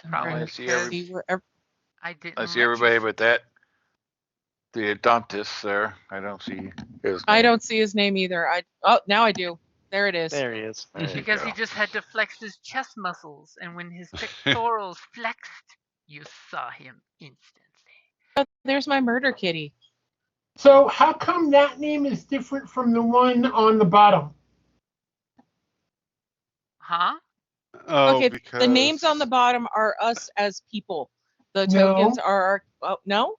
I'm Probably trying to see every- see where. I didn't. I see let everybody, you... but the Adontis there, I don't see his I name. don't see his name either. Now I do. There it is. There he is. There you Because go. he just had to flex his chest muscles, and when his pectorals flexed, you saw him instantly. Oh, there's my murder kitty. So how come that name is different from the one on the bottom? Huh? Oh, Okay, because the names on the bottom are us as people. The No. tokens are our. Oh, no?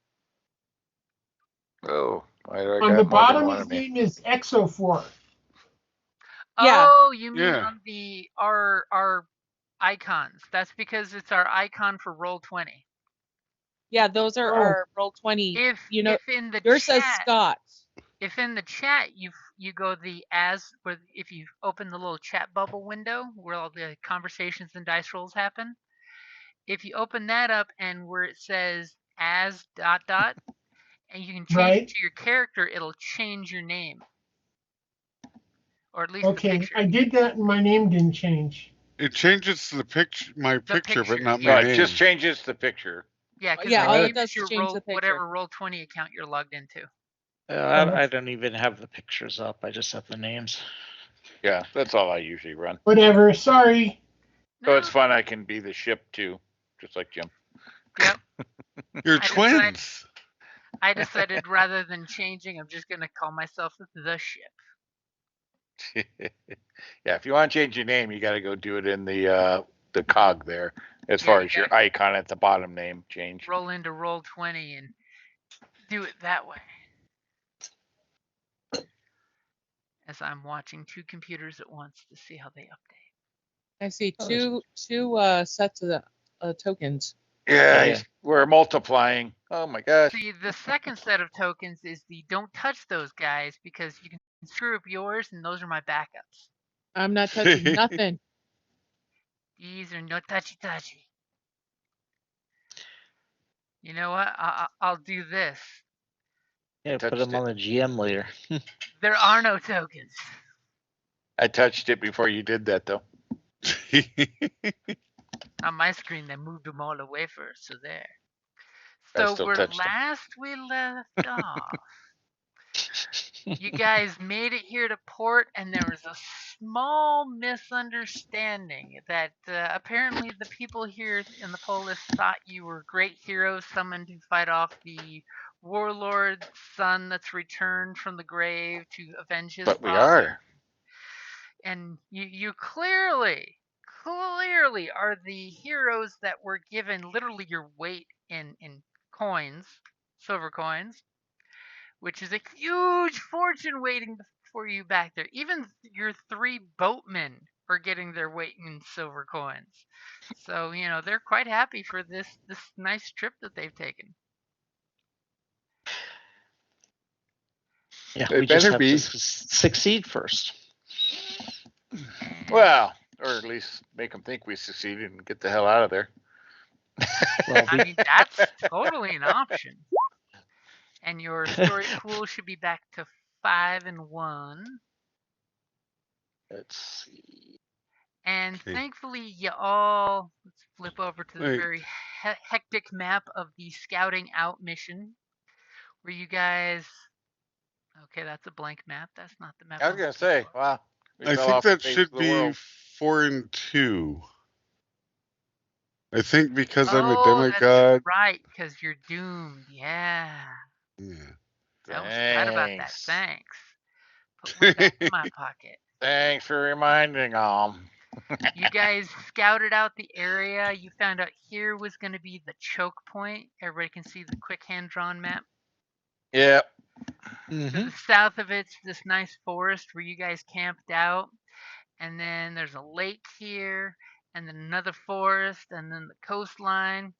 Oh, why do I On got the more than bottom, one his of me? name is Exofor. Yeah. Oh, you mean Yeah. on the our icons? That's because it's our icon for Roll20. Yeah, those are Oh. our Roll20. If You know, if in the yours says chat, Scott. if in the chat you go the where if you open the little chat bubble window where all the conversations and dice rolls happen, if you open that up and where it says as ... and you can change Right. it to your character, it'll change your name. Or at least the Okay, picture. I did that and my name didn't change. It changes the picture, my picture, but picture, not No, my it name. just changes the picture. Yeah, because Yeah, the all name it does is is your change the picture. whatever Roll20 account you're logged into. I don't even have the pictures up. I just have the names. Yeah, that's all I usually run. Whatever, sorry. So it's fun. I can be the ship too, just like Jim. Yep. You're I twins. I decided rather than changing, I'm just going to call myself the ship. Yeah, if you want to change your name, you got to go do it in the cog there. As Yeah, far you as your gotta icon at the bottom name change. roll into Roll20 and do it that way. As I'm watching two computers at once to see how they update. I see two sets of tokens. Yeah, we're multiplying. Oh my gosh. See, the second set of tokens is the don't touch those guys because you can screw up yours, and those are my backups. I'm not touching nothing. These are no touchy. You know what? I'll do this. Yeah, put them on the GM later. There are no tokens. I touched it before you did that, though. On my screen, they moved them all away first, so there. I So still where touched them. last we left off, you guys made it here to port, and there was a small misunderstanding that apparently the people here in the polis thought you were great heroes summoned to fight off the warlord's son that's returned from the grave to avenge his father. But we are. And you clearly are the heroes that were given literally your weight in coins, silver coins, which is a huge fortune waiting for you back there. Even your 3 boatmen are getting their weight in silver coins. So, you know, they're quite happy for this nice trip that they've taken. Yeah, They we just better have be. to succeed first. Well, or at least make them think we succeeded and get the hell out of there. Well, I mean, that's totally an option. And your story pool should be back to 5 and 1. let's see. And thankfully, you all, let's flip over to the very hectic map of the scouting out mission, where you guys, okay, that's a blank map. That's not the map. I was going to say, wow. I think that should be 4 and 2. I think because I'm a demigod. That's right, because you're doomed. Yeah. I almost forgot about that. Thanks. Put one back in my pocket. Thanks for reminding them. You guys scouted out the area. You found out here was going to be the choke point. Everybody can see the quick hand-drawn map. Yep. To the south of it's this nice forest where you guys camped out. And then there's a lake here, and then another forest, and then the coastline.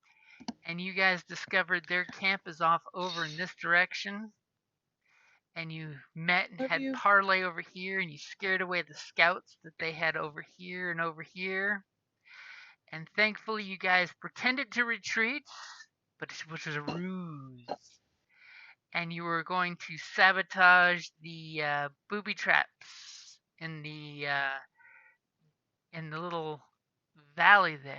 And you guys discovered their camp is off over in this direction. And you met and had parley over here, and you scared away the scouts that they had over here and over here. And thankfully, you guys pretended to retreat, which was a ruse. And you were going to sabotage the booby traps in the little valley there.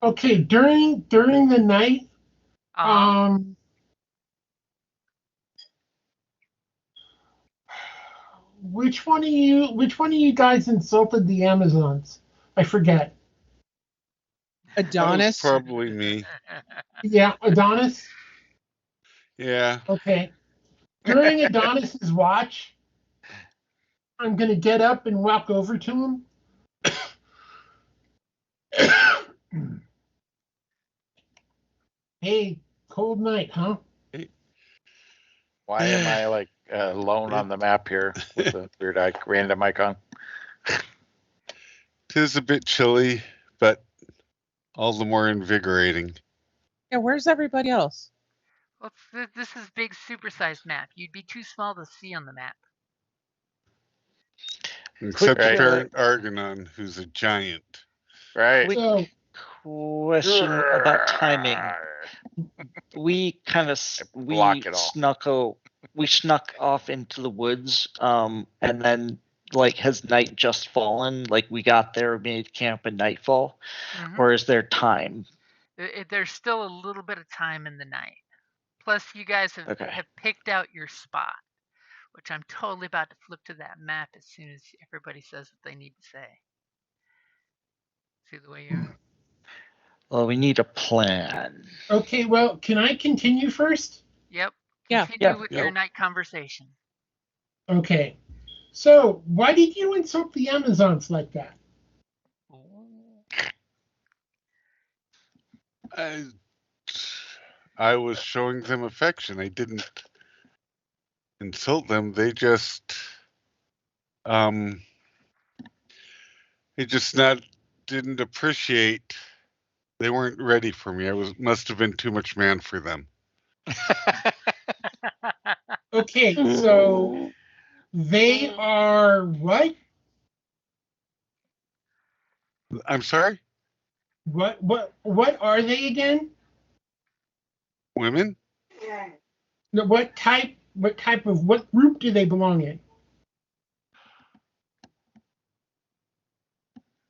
Okay, during the night, Uh-huh. which one of you guys insulted the Amazons? I forget. That was Adonis. probably me. Yeah, Adonis. Yeah. Okay. During Adonis's watch, I'm gonna get up and walk over to him. Hey, cold night, huh? Why am I like alone on the map here with a weird random icon? Tis a bit chilly, but all the more invigorating. Yeah, where's everybody else? Well, this is big supersized map. You'd be too small to see on the map. Except Right. Baron Argonon, who's a giant. Right. Quick So, question about timing. We kind of block it all. we snuck off into the woods, and then like has night just fallen? Like we got there, made camp at nightfall, or is there time? There's still a little bit of time in the night. Plus, you guys have picked out your spot, which I'm totally about to flip to that map as soon as everybody says what they need to say. See the way you are? Well, we need a plan. okay, well, can I continue first? Yep. Yeah. Continue with your night conversation. Okay. So, why did you insult the Amazons like that? I was showing them affection. I didn't insult them. They just didn't appreciate. They weren't ready for me. Must have been too much man for them. Okay, so they are what? I'm sorry? What are they again? Women? No, what group do they belong in?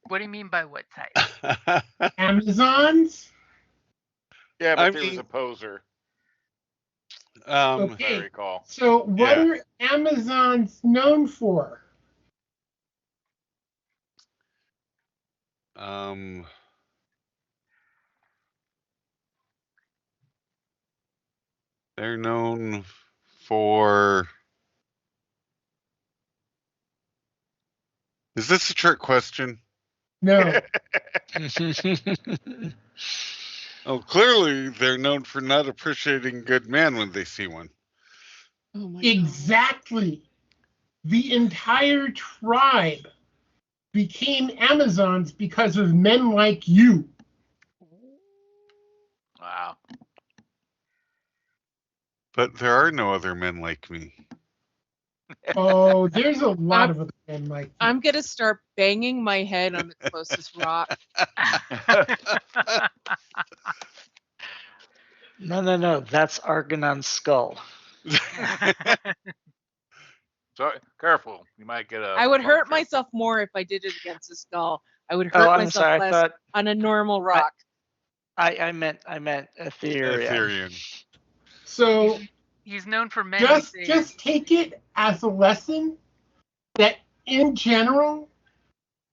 What do you mean by what type? Amazons? Yeah, but there was a poser. Okay. If I recall. So what are Amazons known for? They're known for. Is this a trick question? No. Oh, clearly they're known for not appreciating good men when they see one. Oh my Exactly. The entire tribe became Amazons because of men like you. Wow. But there are no other men like me. Oh, there's a lot of other men like you. I'm gonna start banging my head on the closest rock. No. That's Argonon's skull. So careful, you might get a. I would hurt myself more if I did it against a skull. I would hurt myself less on a normal rock. I meant Ethereum. So he's known for many things. Just take it as a lesson that in general,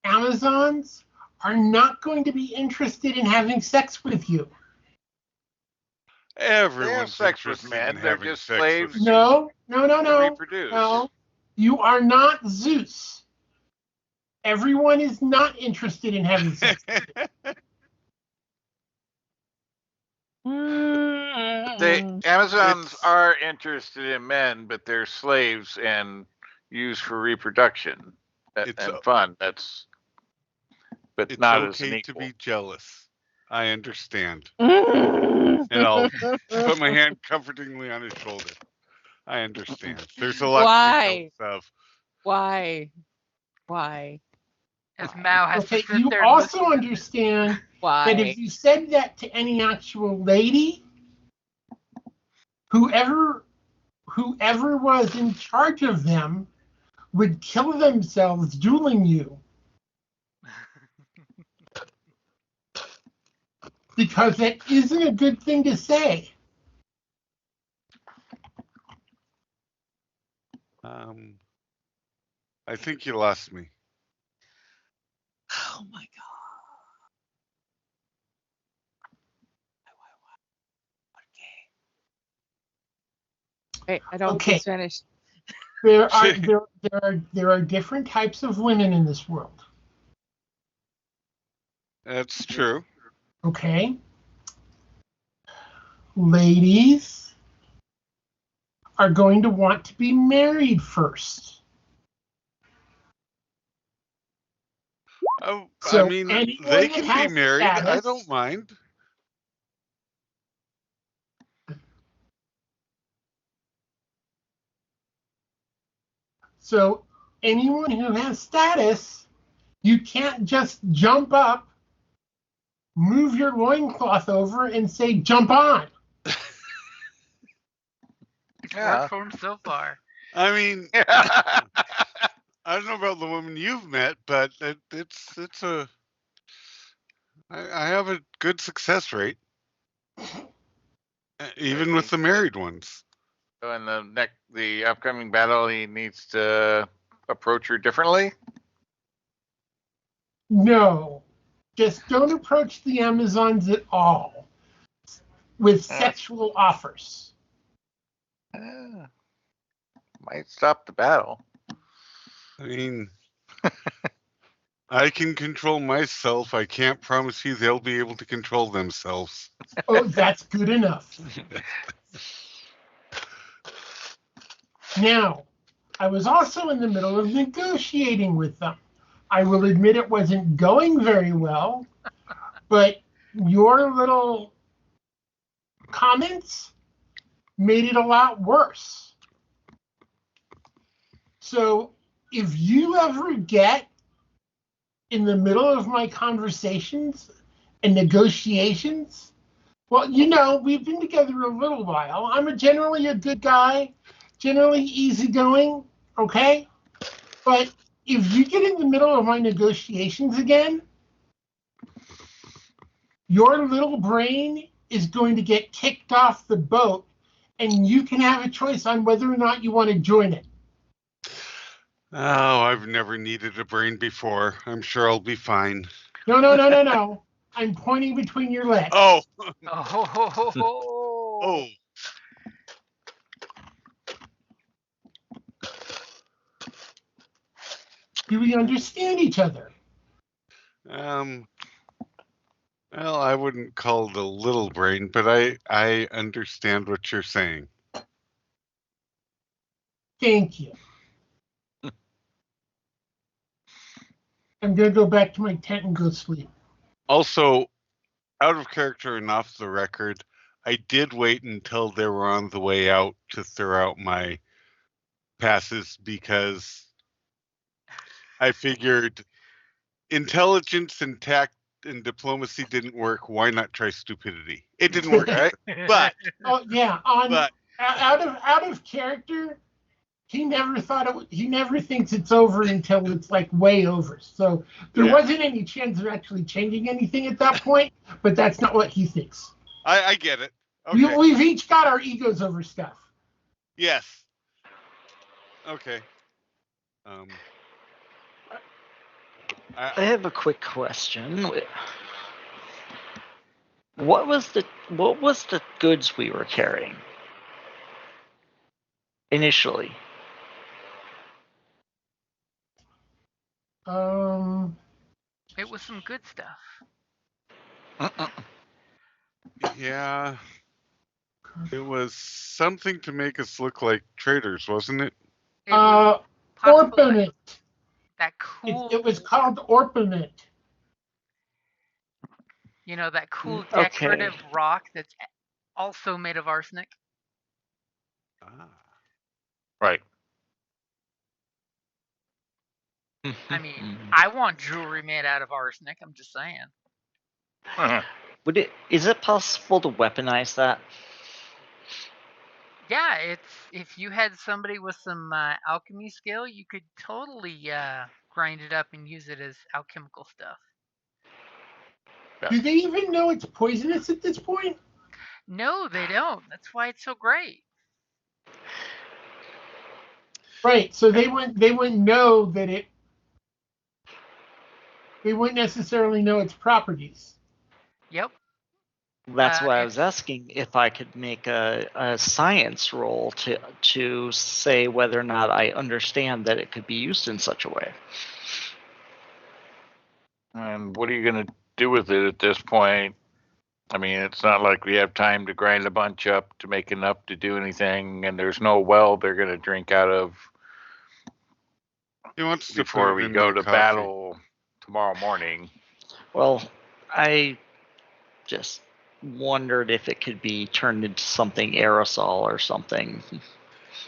Amazons are not going to be interested in having sex with you. Everyone's sex with men. They're just slaves. No. Reproduce. No. You are not Zeus. Everyone is not interested in having sex with you. The Amazons are interested in men, but they're slaves and used for reproduction and fun. But it's not okay as an equal. To be jealous. I understand. And I'll put my hand comfortingly on his shoulder. I understand. There's a lot to be jealous of. Why? As Mao has to sit you there also understand that if you said that to any actual lady, whoever was in charge of them would kill themselves dueling you. Because that isn't a good thing to say. I think you lost me. Oh my god. Okay. Wait, I don't get Spanish. There are different types of women in this world. That's true. Okay. Ladies are going to want to be married first. Oh, So I mean, they can be married. I don't mind. So anyone who has status, you can't just jump up, move your loincloth over, and say, jump on. It's worked for him so far. I mean, I don't know about the women you've met, but it's a. I have a good success rate, even with the married ones. So in the upcoming battle, he needs to approach her differently? No. Just don't approach the Amazons at all with sexual offers. Might stop the battle. I mean, I can control myself. I can't promise you they'll be able to control themselves. Oh, that's good enough. Now, I was also in the middle of negotiating with them. I will admit it wasn't going very well, but your little comments made it a lot worse. So if you ever get in the middle of my conversations and negotiations, well, we've been together a little while. I'm generally a good guy, generally easygoing, okay? But if you get in the middle of my negotiations again, your little brain is going to get kicked off the boat, and you can have a choice on whether or not you want to join it. Oh, I've never needed a brain before. I'm sure I'll be fine. No. I'm pointing between your legs. Oh. Oh. Do we understand each other? Well, I wouldn't call it a little brain, but I understand what you're saying. Thank you. I'm going to go back to my tent and go sleep. Also, out of character and off the record, I did wait until they were on the way out to throw out my passes because I figured intelligence and tact and diplomacy didn't work. Why not try stupidity? It didn't work, right? But out of character, he never thought he never thinks it's over until it's like way over. So there wasn't any chance of actually changing anything at that point, but that's not what he thinks. I get it. Okay. We've each got our egos over stuff. Yes. Okay. I have a quick question. What was the goods we were carrying initially? It was some good stuff. Yeah. It was something to make us look like traitors, wasn't it? Orpiment. That cool. It was called orpiment. That cool decorative rock that's also made of arsenic. Right. I mean, I want jewelry made out of arsenic. I'm just saying. Is it possible to weaponize that? Yeah, if you had somebody with some alchemy skill, you could totally grind it up and use it as alchemical stuff. Do they even know it's poisonous at this point? No, they don't. That's why it's so great. Right. So they wouldn't know that it. They wouldn't necessarily know its properties. Yep. That's why I was asking if I could make a science roll to say whether or not I understand that it could be used in such a way. And what are you going to do with it at this point? I mean, it's not like we have time to grind a bunch up to make enough to do anything, and there's no well they're going to drink out of before we go to battle tomorrow morning. Well, I just wondered if it could be turned into something aerosol or something.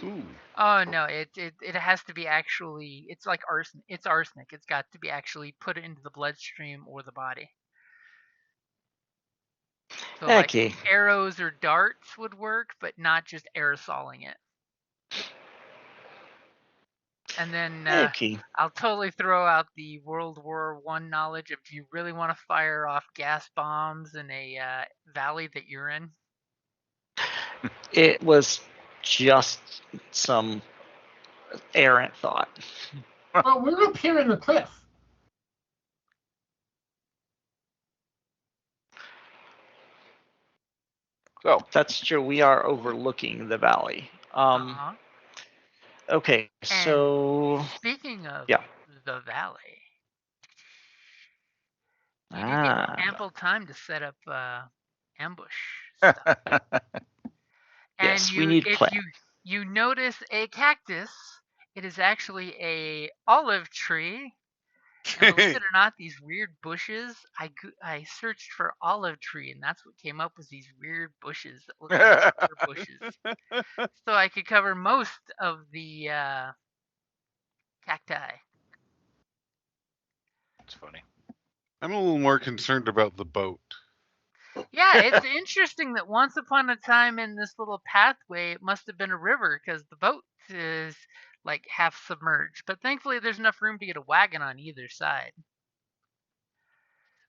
Ooh. Oh no, it has to be actually. It's like arsenic. It's arsenic. It's got to be actually put into the bloodstream or the body. So Okay. like arrows or darts would work, but not just aerosoling it. And then Okay. I'll totally throw out the World War I knowledge if you really want to fire off gas bombs in a valley that you're in. It was just some errant thought. Well, we're up here in the cliff. So that's true. We are overlooking the valley. Okay, so speaking of the valley, you do get ample time to set up ambush stuff. And yes, we need if you notice a cactus, it is actually a olive tree. And believe it or not, these weird bushes. I searched for olive tree, and that's what came up was these weird bushes that look like bushes. So I could cover most of the cacti. That's funny. I'm a little more concerned about the boat. Yeah, it's interesting that once upon a time in this little pathway, it must have been a river because the boat is like half submerged. But thankfully, there's enough room to get a wagon on either side.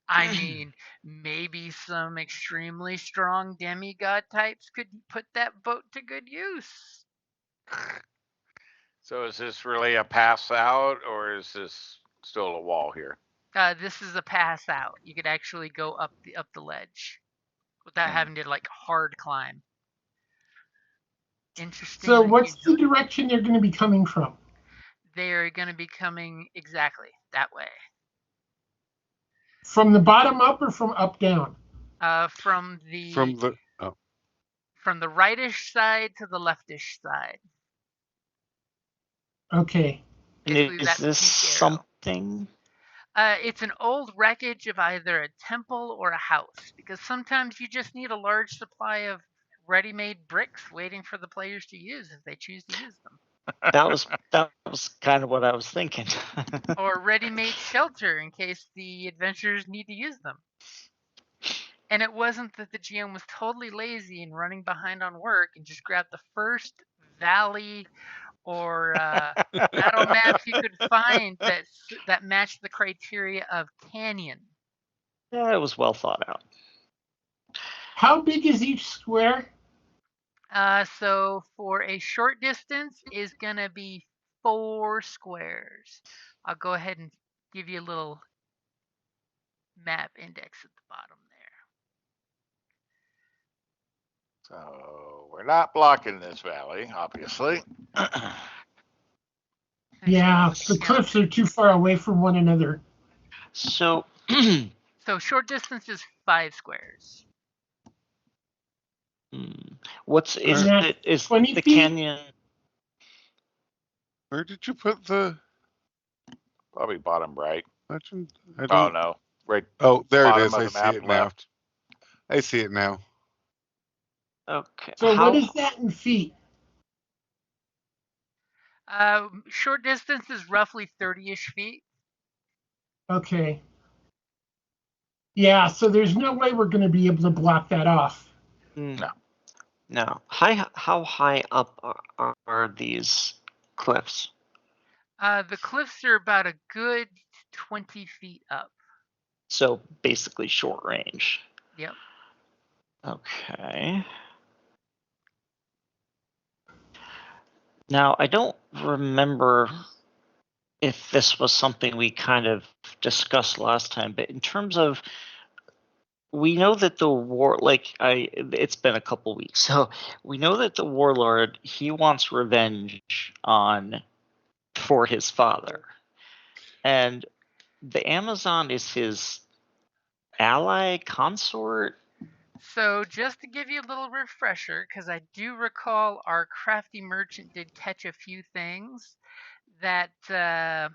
I mean, maybe some extremely strong demigod types could put that boat to good use. So is this really a pass out, or is this still a wall here? This is a pass out. You could actually go up the ledge without having to like hard climb. Interesting. So what's the direction they're going to be coming from? They're going to be coming exactly that way. From the bottom up or from up down? From the rightish side to the leftish side. Okay. Is this something? It's an old wreckage of either a temple or a house, because sometimes you just need a large supply of ready-made bricks waiting for the players to use if they choose to use them. That was kind of what I was thinking. Or ready-made shelter in case the adventurers need to use them. And it wasn't that the GM was totally lazy and running behind on work and just grabbed the first valley or battle map you could find that matched the criteria of canyon. Yeah, it was well thought out. How big is each square? So for a short distance is gonna be 4 squares. I'll go ahead and give you a little map index at the bottom there. So we're not blocking this valley, obviously. Yeah, the cliffs are too far away from one another. So so short distance is 5 squares. Is the canyon? Where did you put the? Probably bottom right. Legend? Oh no, right. Oh, there it is. I see it now. Left. I see it now. Okay. So what is that in feet? Short distance is roughly 30-ish feet. Okay. Yeah, so there's no way we're going to be able to block that off. No. How high up are these cliffs? The cliffs are about a good 20 feet up. So basically short range. Yep. Okay. Now, I don't remember if this was something we kind of discussed last time, but in terms of, we know that the it's been a couple weeks, so we know that the warlord, he wants revenge for his father, and the Amazon is his ally, consort. So just to give you a little refresher, because I do recall our crafty merchant did catch a few things, that the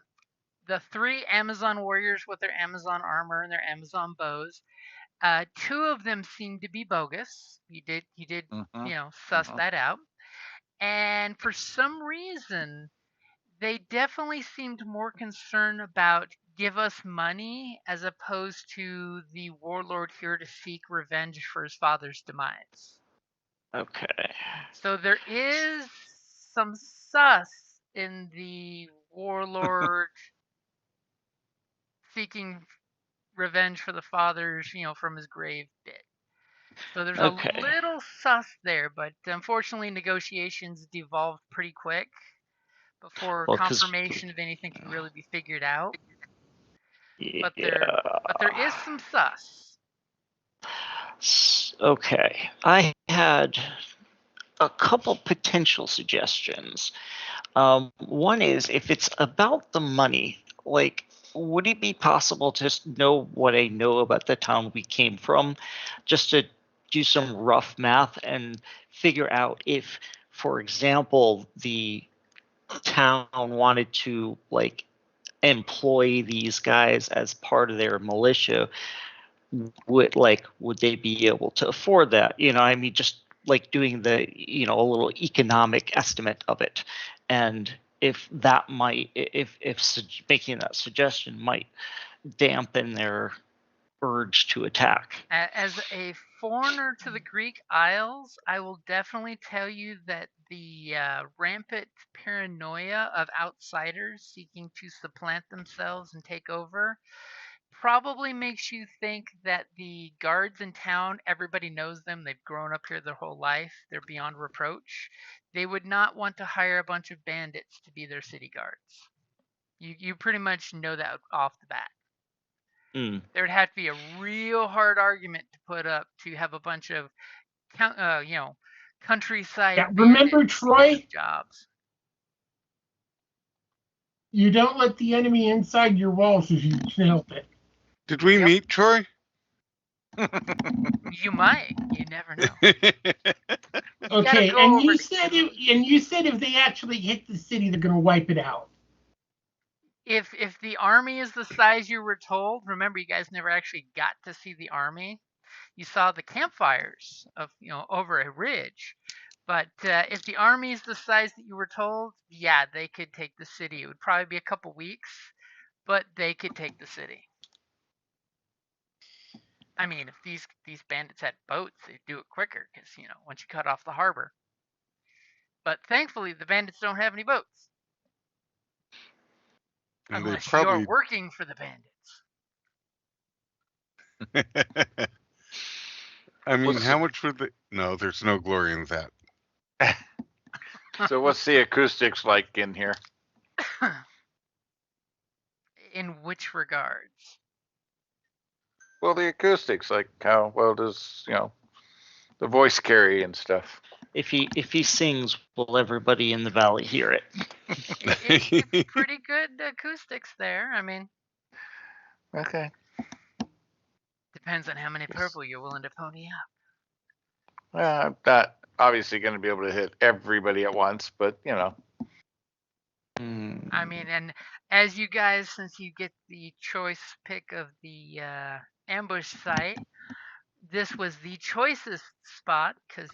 3 Amazon warriors with their Amazon armor and their Amazon bows, 2 of them seemed to be bogus. He did suss that out. And for some reason, they definitely seemed more concerned about give us money as opposed to the warlord here to seek revenge for his father's demise. Okay. So there is some sus in the warlord seeking revenge for the father's, from his grave bit. So there's a little sus there, but unfortunately negotiations devolved pretty quick before confirmation of anything could really be figured out. Yeah. But there is some sus. Okay. I had a couple potential suggestions. One is, if it's about the money, like, would it be possible to know what I know about the town we came from, just to do some rough math and figure out if, for example, the town wanted to employ these guys as part of their militia, would they be able to afford that? I mean, just doing a little economic estimate of it, and if making that suggestion might dampen their urge to attack. As a foreigner to the Greek Isles, I will definitely tell you that the rampant paranoia of outsiders seeking to supplant themselves and take over probably makes you think that the guards in town, everybody knows them, they've grown up here their whole life, they're beyond reproach. They would not want to hire a bunch of bandits to be their city guards. You pretty much know that off the bat. There would have to be a real hard argument to put up to have a bunch of countryside remember, Troy, jobs. You don't let the enemy inside your walls if you can help it. Did we meet, Troy? You might. You never know. Okay, and you said if they actually hit the city, they're going to wipe it out. If the army is the size you were told, remember you guys never actually got to see the army. You saw the campfires of over a ridge. But if the army is the size that you were told, yeah, they could take the city. It would probably be a couple weeks, but they could take the city. I mean, if these bandits had boats, they'd do it quicker because once you cut off the harbor. But thankfully, the bandits don't have any boats. And unless you're working for the bandits. I mean, how much would they? No, there's no glory in that. So what's the acoustics like in here? In which regards? Well, the acoustics, like how well does the voice carry and stuff? If he sings, will everybody in the valley hear it? It's pretty good acoustics there. I mean, okay. Depends on how many purple you're willing to pony up. I'm not obviously going to be able to hit everybody at once, but I mean, and as you guys, since you get the choice pick of the ambush site, this was the choicest spot because,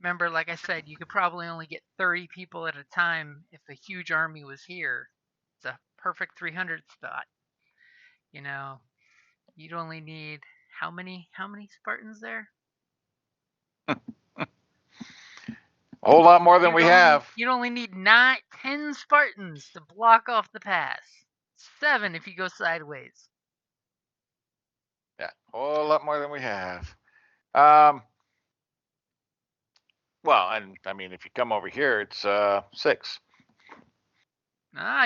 remember, like I said, you could probably only get 30 people at a time if a huge army was here. It's a perfect 300 spot. You'd only need how many Spartans there? A whole lot more than we have. You'd only need 10 Spartans to block off the pass. 7 if you go sideways. Yeah, a whole lot more than we have. Well, and I mean, if you come over here, it's 6.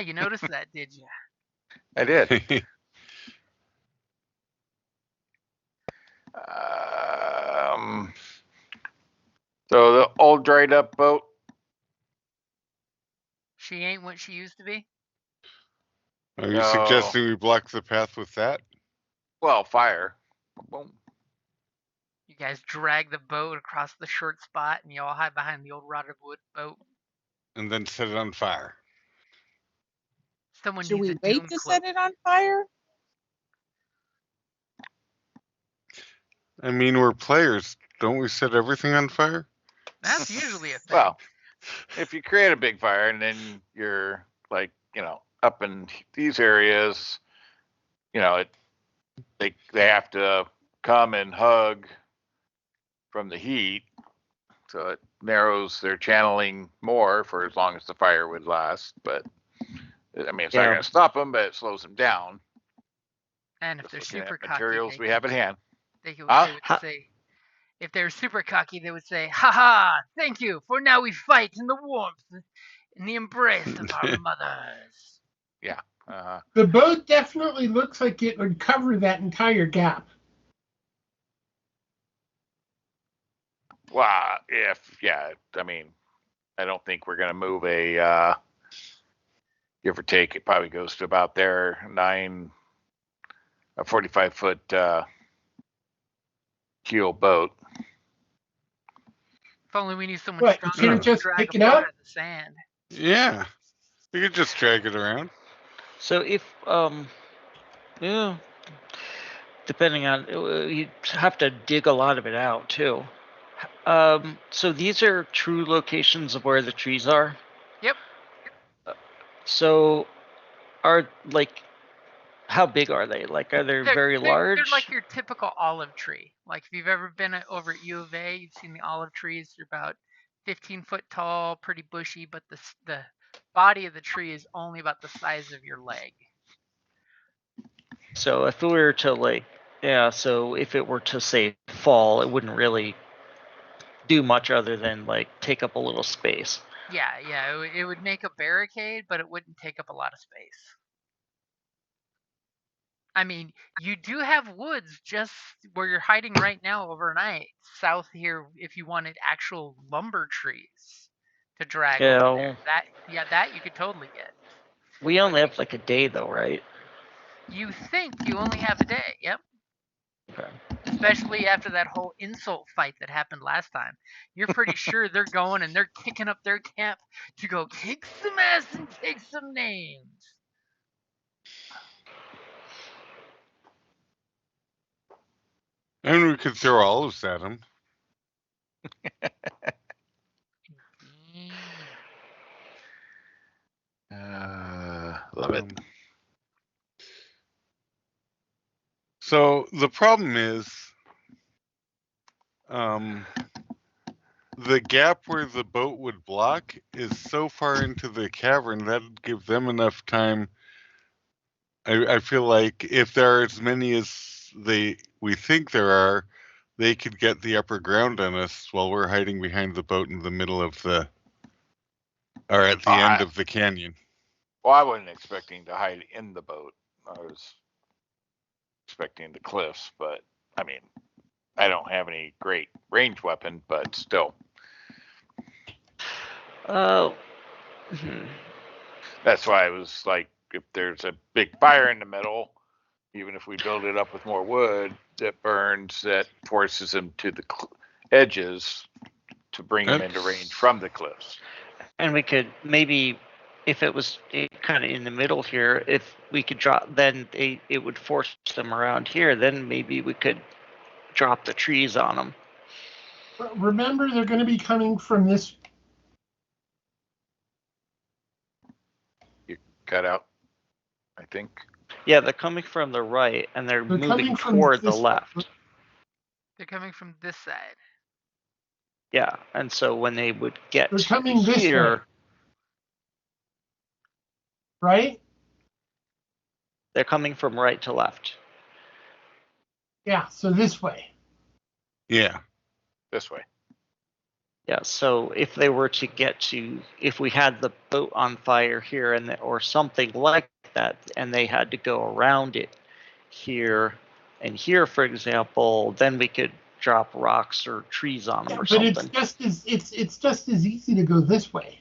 You noticed that, did you? I did. So the old dried up boat. She ain't what she used to be? Are you No. suggesting we block the path with that? Well, fire. Boom. You guys drag the boat across the short spot and you all hide behind the old rotted wood boat. And then set it on fire. Someone Should needs we a wait doom to cloak. set it on fire? I mean, we're players. Don't we set everything on fire? That's usually a thing. Well, if you create a big fire and then you're like, up in these areas, they have to come and hug from the heat, so it narrows their channeling more for as long as the fire would last. But I mean, it's not going to stop them, but it slows them down. And if they're super cocky, materials we have at hand. They would say, if they're super cocky, they would say, "Ha, thank you, for now we fight in the warmth, in the embrace of our mothers." Yeah. The boat definitely looks like it would cover that entire gap. Well, I mean, I don't think we're going to move a, give or take, it probably goes to about there, a 45-foot keel boat. If only we knew someone What, strong you couldn't enough to just drag pick a it boat up? out of the sand. Yeah. You could just drag it around. So if yeah, depending on you'd have to dig a lot of it out too. So these are true locations of where the trees are. Yep. So are how big are they? Like, are they very large? They're like your typical olive tree. Like if you've ever been over at U of A, you've seen the olive trees. They're about 15 foot tall, pretty bushy, but the body of the tree is only about the size of your leg. So if we were to so if it were to say fall, it wouldn't really do much other than take up a little space. Yeah, it would make a barricade, but it wouldn't take up a lot of space. I mean, you do have woods just where you're hiding right now overnight, south here, if you wanted actual lumber trees to drag over there. That you could totally get. We only have a day though, right? You think you only have a day, yep. Okay. Especially after that whole insult fight that happened last time. You're pretty sure they're going and they're kicking up their camp to go kick some ass and take some names. And we could throw olives at them. Love it. So the problem is, the gap where the boat would block is so far into the cavern that'd give them enough time. I feel like if there are as many as we think there are, they could get the upper ground on us while we're hiding behind the boat in the middle of or at the end of the canyon. Well, I wasn't expecting to hide in the boat. I was expecting the cliffs, but I mean, I don't have any great range weapon, but still. Oh. That's why I was like, if there's a big fire in the middle, even if we build it up with more wood that burns, that forces them to the edges to bring them into range from the cliffs. And we could maybe, if it was kind of in the middle here, if we could drop, then it would force them around here. Then maybe we could drop the trees on them. Remember, they're going to be coming from this. You cut out, I think. Yeah, they're coming from the right, and they're moving toward the left. They're coming from this side. Yeah, and so when they would get they're coming here, this way. Right? They're coming from right to left. Yeah, so this way. Yeah. This way. Yeah, so if they were to if we had the boat on fire here or something like that, and they had to go around it here and here, for example, then we could drop rocks or trees on them or but something. it's just as easy to go this way.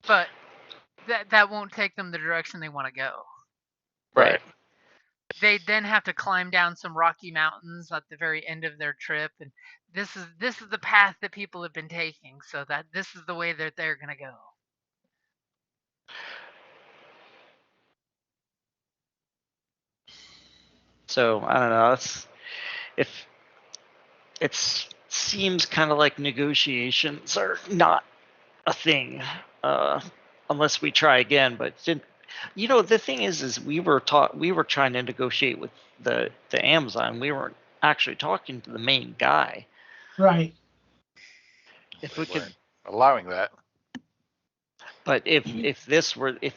But that won't take them the direction they want to go. Right. They then have to climb down some rocky mountains at the very end of their trip, and this is the path that people have been taking, so that this is the way that they're going to go. So I don't know. It seems kind of like negotiations are not a thing unless we try again. But the thing is we were trying to negotiate with the Amazon. We weren't actually talking to the main guy. Right. If we could allowing that. But if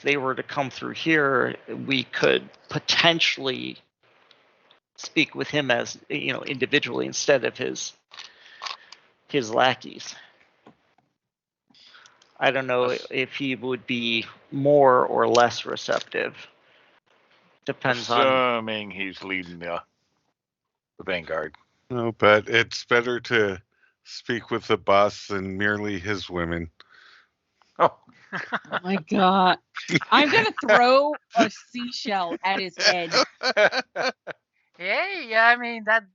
they were to come through here, we could potentially speak with him as individually instead of his lackeys. I don't know if he would be more or less receptive. Depends on. Assuming he's leading the vanguard. No, but it's better to speak with the boss than merely his women. Oh. Oh my god. I'm going to throw a seashell at his head. Hey, I mean that's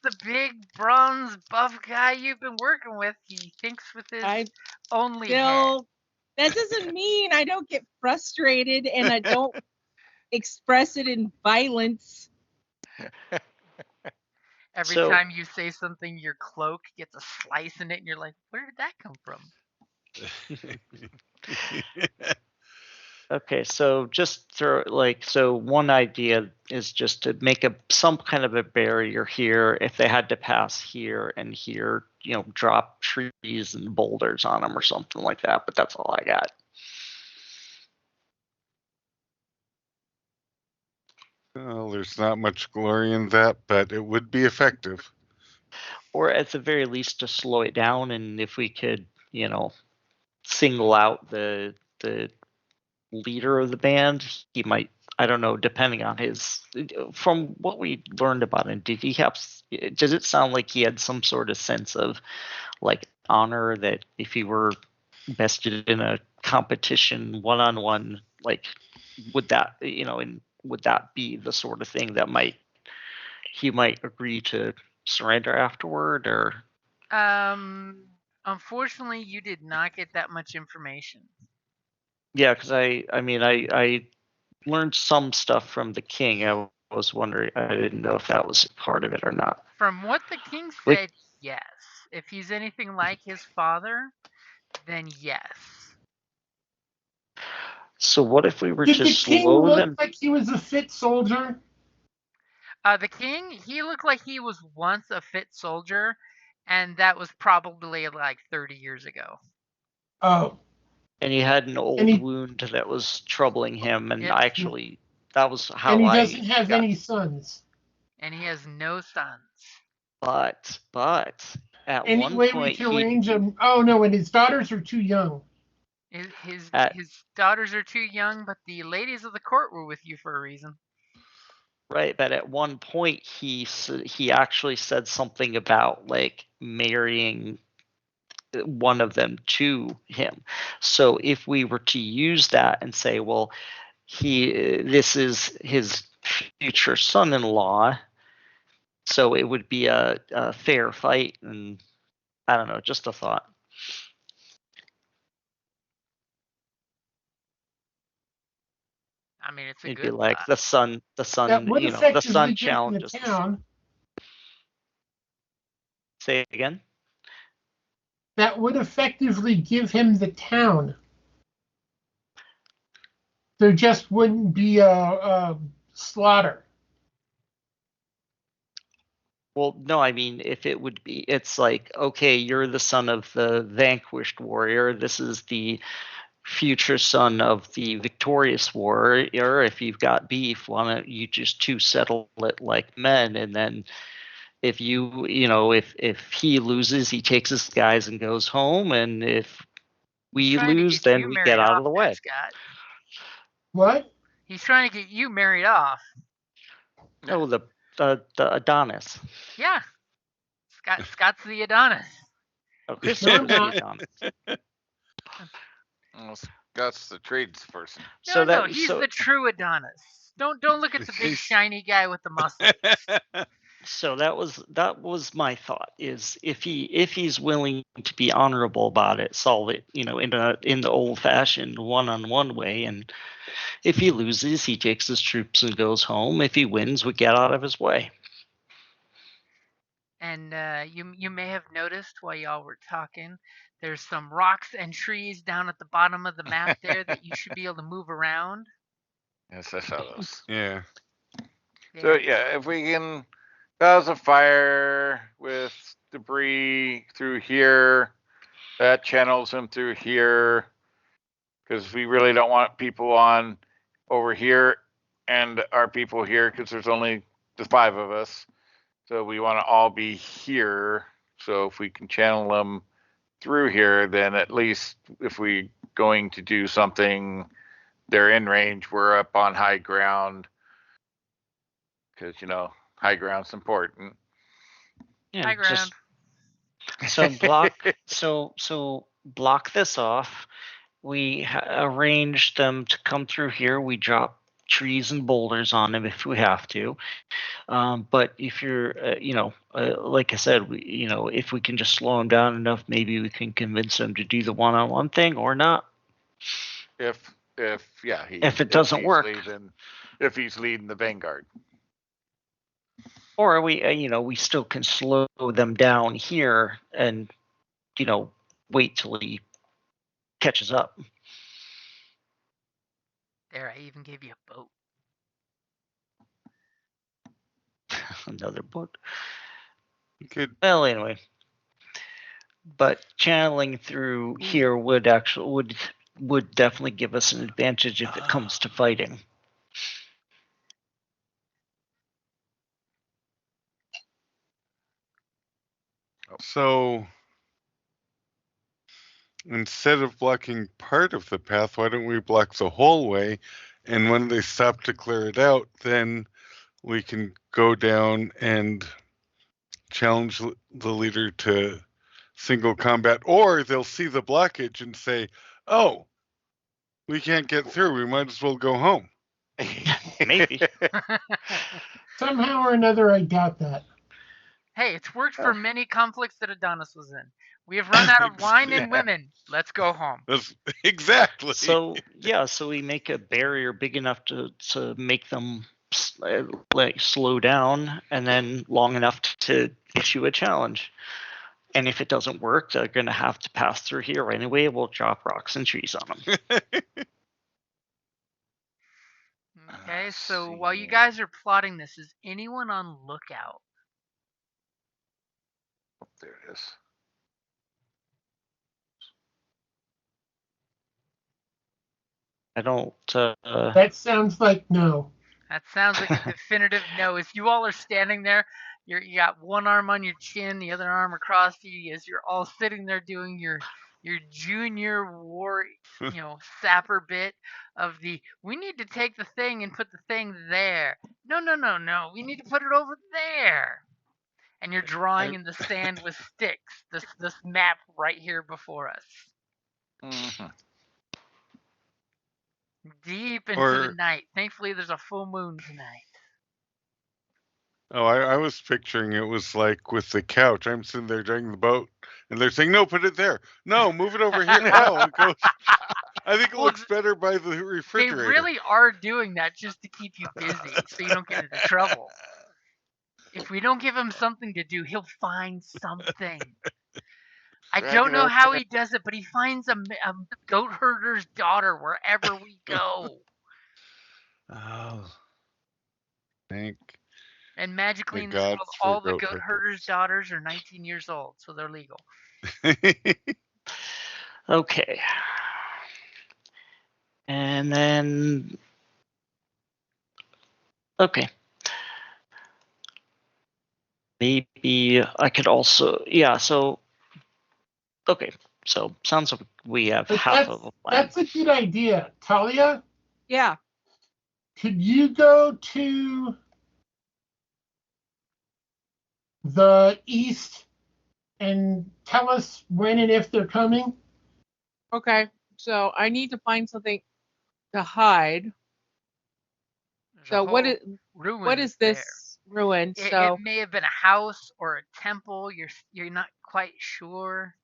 the big bronze buff guy you've been working with. He thinks with his only head. That doesn't mean I don't get frustrated and I don't express it in violence. Every time you say something, your cloak gets a slice in it, and you're like, "Where did that come from?" Okay, so just one idea is just to make some kind of a barrier here. If they had to pass here and here, drop trees and boulders on them or something like that. But that's all I got. Well, there's not much glory in that, but it would be effective. Or at the very least to slow it down, and if we could, single out the leader of the band, he might, I don't know, depending on from what we learned about him, does it sound like he had some sort of sense of like honor, that if he were bested in a competition one-on-one, like would that be the sort of thing that he might agree to surrender afterward? Or Unfortunately, you did not get that much information. Yeah, because I learned some stuff from the king. I was wondering, I didn't know if that was part of it or not. From what the king said, yes. If he's anything like his father, then yes. So what if we were Did to the king slow look them? like he was a fit soldier? The king, he looked like he was once a fit soldier, and that was probably like 30 years ago. Oh. And he had an old wound that was troubling him, and actually, that was how And he doesn't have any sons. And he has no sons. But at any one way point we can arrange him. Oh no, and his daughters are too young. His daughters are too young, but the ladies of the court were with you for a reason. Right, but at one point he actually said something about like marrying one of them to him. So if we were to use that and say, well, this is his future son-in-law, so it would be a fair fight, and I don't know, just a thought. I mean, It'd be like the son, the son challenges. The town. Say it again. That would effectively give him the town. There just wouldn't be a slaughter. Well, no, I mean, if it would be, it's like, okay, you're the son of the vanquished warrior. This is the future son of the victorious warrior, if you've got beef, why don't you just two settle it like men, and then if if he loses, he takes his guys and goes home, and if we Trying to lose, get then you we married get out off of the there, way. Scott. What? He's trying to get you married off. Oh, the Adonis. Yeah. Scott's the Adonis. Oh, Chris No, I'm was the not. Adonis. Well, Scott's the tradesperson. No, he's the true Adonis. Don't look at the big shiny guy with the muscles. So that was my thought, is if he's willing to be honorable about it, solve it, in the old fashioned one-on-one way, and if he loses, he takes his troops and goes home. If he wins, we get out of his way. And you may have noticed while y'all were talking, there's some rocks and trees down at the bottom of the map there that you should be able to move around. Yes, I saw those. Yeah. So yeah, if we can cause a fire with debris through here, that channels them through here, because we really don't want people on over here and our people here, because there's only the 5 of us. So we want to all be here. So if we can channel them through here, then at least if we going to do something, they're in range, we're up on high ground, because high ground's important. Yeah, High ground. So block this off. We arrange them to come through here. We drop trees and boulders on them if we have to. But if you're, like I said, if we can just slow them down enough, maybe we can convince them to do the one-on-one thing or not. If it doesn't work, if he's leading the vanguard, or we still can slow them down here and wait till he catches up. There, I even gave you a boat. Another boat. Good. Well, anyway, but channeling through here would definitely give us an advantage if it comes to fighting. So instead of blocking part of the path, why don't we block the whole way? And when they stop to clear it out, then we can go down and challenge the leader to single combat, or they'll see the blockage and say, "Oh, we can't get through. We might as well go home." Maybe. Somehow or another, I doubt that. Hey, it's worked for many conflicts that Adonis was in. We have run out of wine and women. Let's go home. That's exactly. So we make a barrier big enough to make them slow down, and then long enough to issue a challenge. And if it doesn't work, they're going to have to pass through here anyway. We'll drop rocks and trees on them. Okay, so while you guys are plotting this, is anyone on lookout? There it is. I don't. That sounds like no. That sounds like a definitive no. If you all are standing there, you got one arm on your chin, the other arm across you, as you're all sitting there doing your junior war, sapper bit of we need to take the thing and put the thing there. No. We need to put it over there. And you're drawing in the sand with sticks. This map right here before us. Mm-hmm. Deep into the night. Thankfully, there's a full moon tonight. Oh, I was picturing it was like with the couch. I'm sitting there during the boat, and they're saying, "No, put it there. No, move it over here." No, it goes. I think it looks better by the refrigerator. They really are doing that just to keep you busy, so you don't get into trouble. If we don't give him something to do, he'll find something. I don't know how he does it, but he finds a goat herder's daughter wherever we go. Oh, thank. And magically in this world, all the goat herders' daughters are 19 years old, so they're legal. Okay. And then, okay. Maybe I could also, yeah. So, okay. So sounds like we have But half of a plan. that's a good idea. Talia, Yeah. could you go to the east and tell us when and if they're coming? Okay. So I need to find something to hide. There's a So what whole is ruins there. this ruin? It So may have been a house or a temple. You're not quite sure.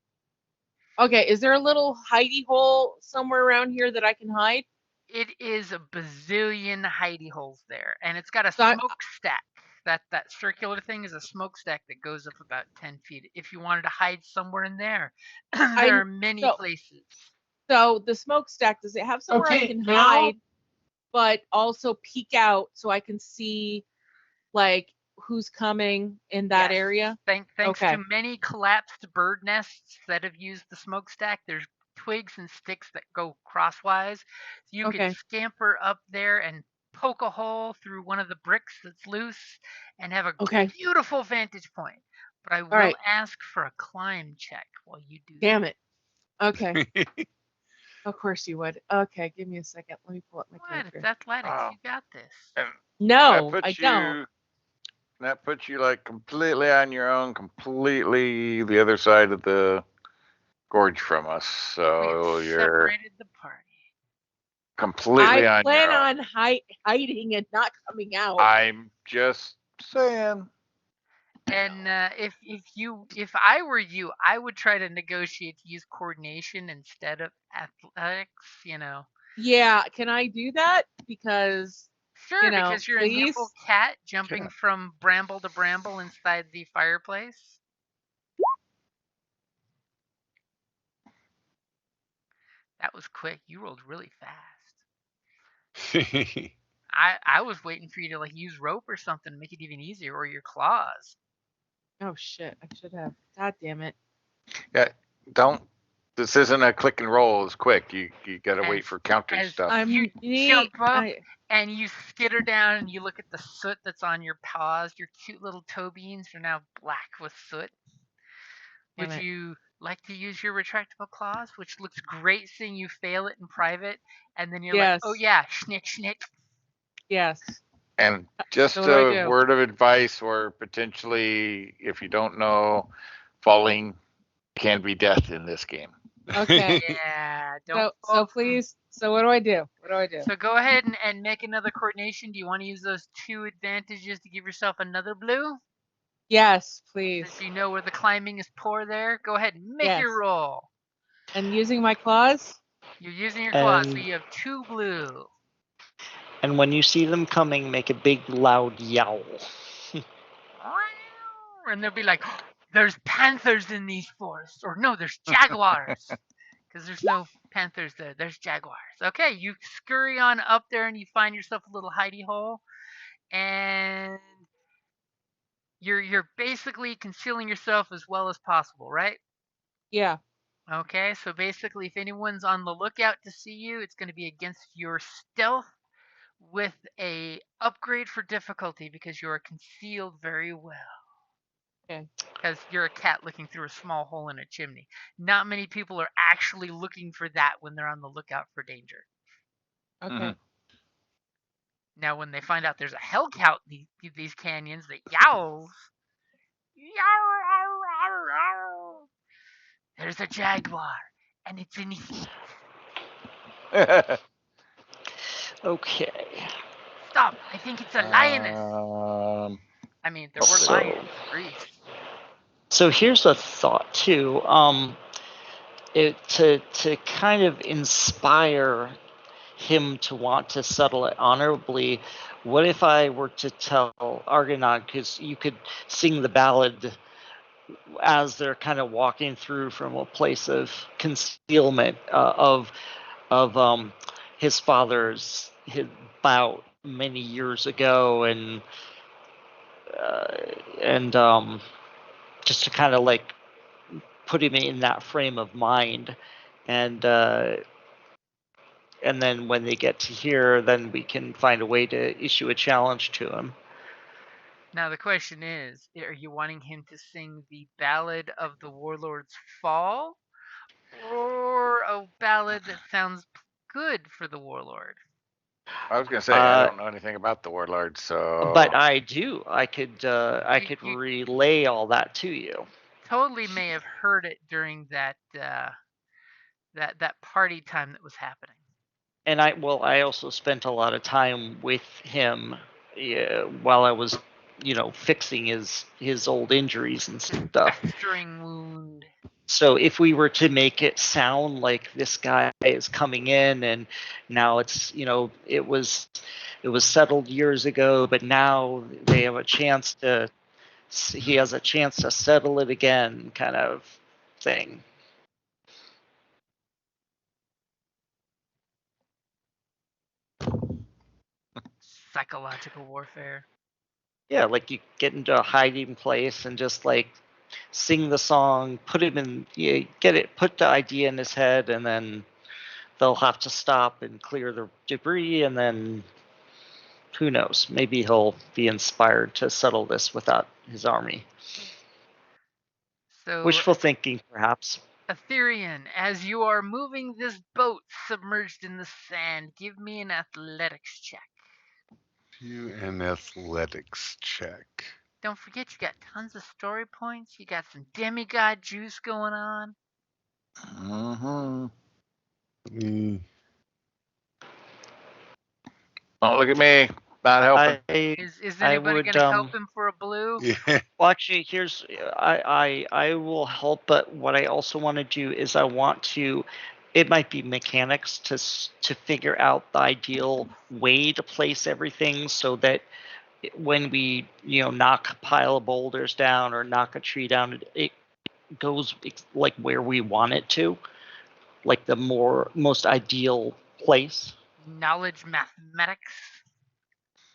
okay, is there a little hidey hole somewhere around here that I can hide? It is a bazillion hidey holes there, and it's got a So smokestack. That circular thing is a smokestack that goes up about 10 feet. If you wanted to hide somewhere in there, there are many so places. so the smokestack, does it have somewhere I Okay, can now hide, but also peek out so I can see like who's coming in that Yes. area? Thanks Okay. to many collapsed bird nests that have used the smokestack, there's twigs and sticks that go crosswise. So you could Okay. scamper up there and poke a hole through one of the bricks that's loose and have a Okay. beautiful vantage point. But I All will right. ask for a climb check while you do Damn it. Okay. Of course you would. Okay, give me a second. Let me pull up my What? It's character. athletics. Wow. You got this. And No, I don't. that puts you like completely on your own, completely the other side of the gorge from us. We So have you're separated the party. completely I on plan your own. on hiding and not coming out. I'm just saying. And if I were you, I would try to negotiate to use coordination instead of athletics. Yeah, can I do that? Because, Sure, because you're a please. nimble cat jumping Yeah. from bramble to bramble inside the fireplace. That was quick. You rolled really fast. I was waiting for you to like use rope or something to make it even easier, or your claws. Oh shit, I should have. God damn it. Yeah. Don't. This isn't a click and roll as quick. You got to As wait for counter as stuff. you jump up and you skitter down and you look at the soot that's on your paws, your cute little toe beans are now black with soot. Damn Would it. you like to use your retractable claws, which looks great seeing you fail it in private, and then you're like, oh Yes. yeah, schnick schnick. Yes. And just So what do I a do? word of advice, or potentially, if you don't know, falling can be death in this game. Okay. Yeah, don't So fall. please. So what do I do? What do I do? So go ahead and make another coordination. Do you want to use those 2 advantages to give yourself another blue? Yes, please. Since you know where the climbing is poor there, go ahead and make your Yes. roll. And using my claws? You're using your claws, so And you have 2 blue. and when you see them coming, make a big loud yowl. And they'll be like, there's panthers in these forests. Or no, there's jaguars. Because there's no panthers there. There's jaguars. Okay, you scurry on up there and you find yourself a little hidey hole. And you're basically concealing yourself as well as possible, right? Yeah. Okay, so basically if anyone's on the lookout to see you, it's going to be against your stealth with a upgrade for difficulty because you are concealed very well. Okay. Because you're a cat looking through a small hole in a chimney. Not many people are actually looking for that when they're on the lookout for danger. Okay. Mhm. Now, when they find out there's a hellcat in these canyons that yowls, there's a jaguar, and it's in heat. Okay. Stop! I think it's a lioness. I mean, there were So- lions in Greece. So here's a thought too. To kind of inspire him to want to settle it honorably, what if I were to tell Argonaut, because you could sing the ballad as they're kind of walking through from a place of concealment of his father's bout many years ago, and just to kind of like put him in that frame of mind, and and then when they get to here, then we can find a way to issue a challenge to him. Now the question is, are you wanting him to sing the Ballad of the Warlord's Fall, or a ballad that sounds good for the Warlord? I was gonna say I don't know anything about the Warlord, so. But I do. I could You relay all that to you. totally may have heard it during that that party time that was happening. And I also spent a lot of time with him while I was, fixing his old injuries and stuff. Festering wound. So if we were to make it sound like this guy is coming in and now it's, it was settled years ago, but now they have a chance to he has a chance to settle it again, kind of thing. Psychological warfare. Yeah, like you get into a hiding place and just like sing the song, put it in, put the idea in his head, and then they'll have to stop and clear the debris, and then who knows? Maybe he'll be inspired to settle this without his army. So Wishful thinking, perhaps. Aetherian, as you are moving this boat submerged in the sand, give me an athletics check. Do an athletics check. Don't forget, you got tons of story points. You got some demigod juice going on. Mm-hmm. Mm, Don't look at me. Not helping. Is anybody would, going to help him for a blue? yeah. Well, actually, here's I will help, but what I also want to do is I want to. It might be mechanics to figure out the ideal way to place everything so that when we knock a pile of boulders down or knock a tree down, it goes like where we want it to, like the most ideal place. Knowledge mathematics.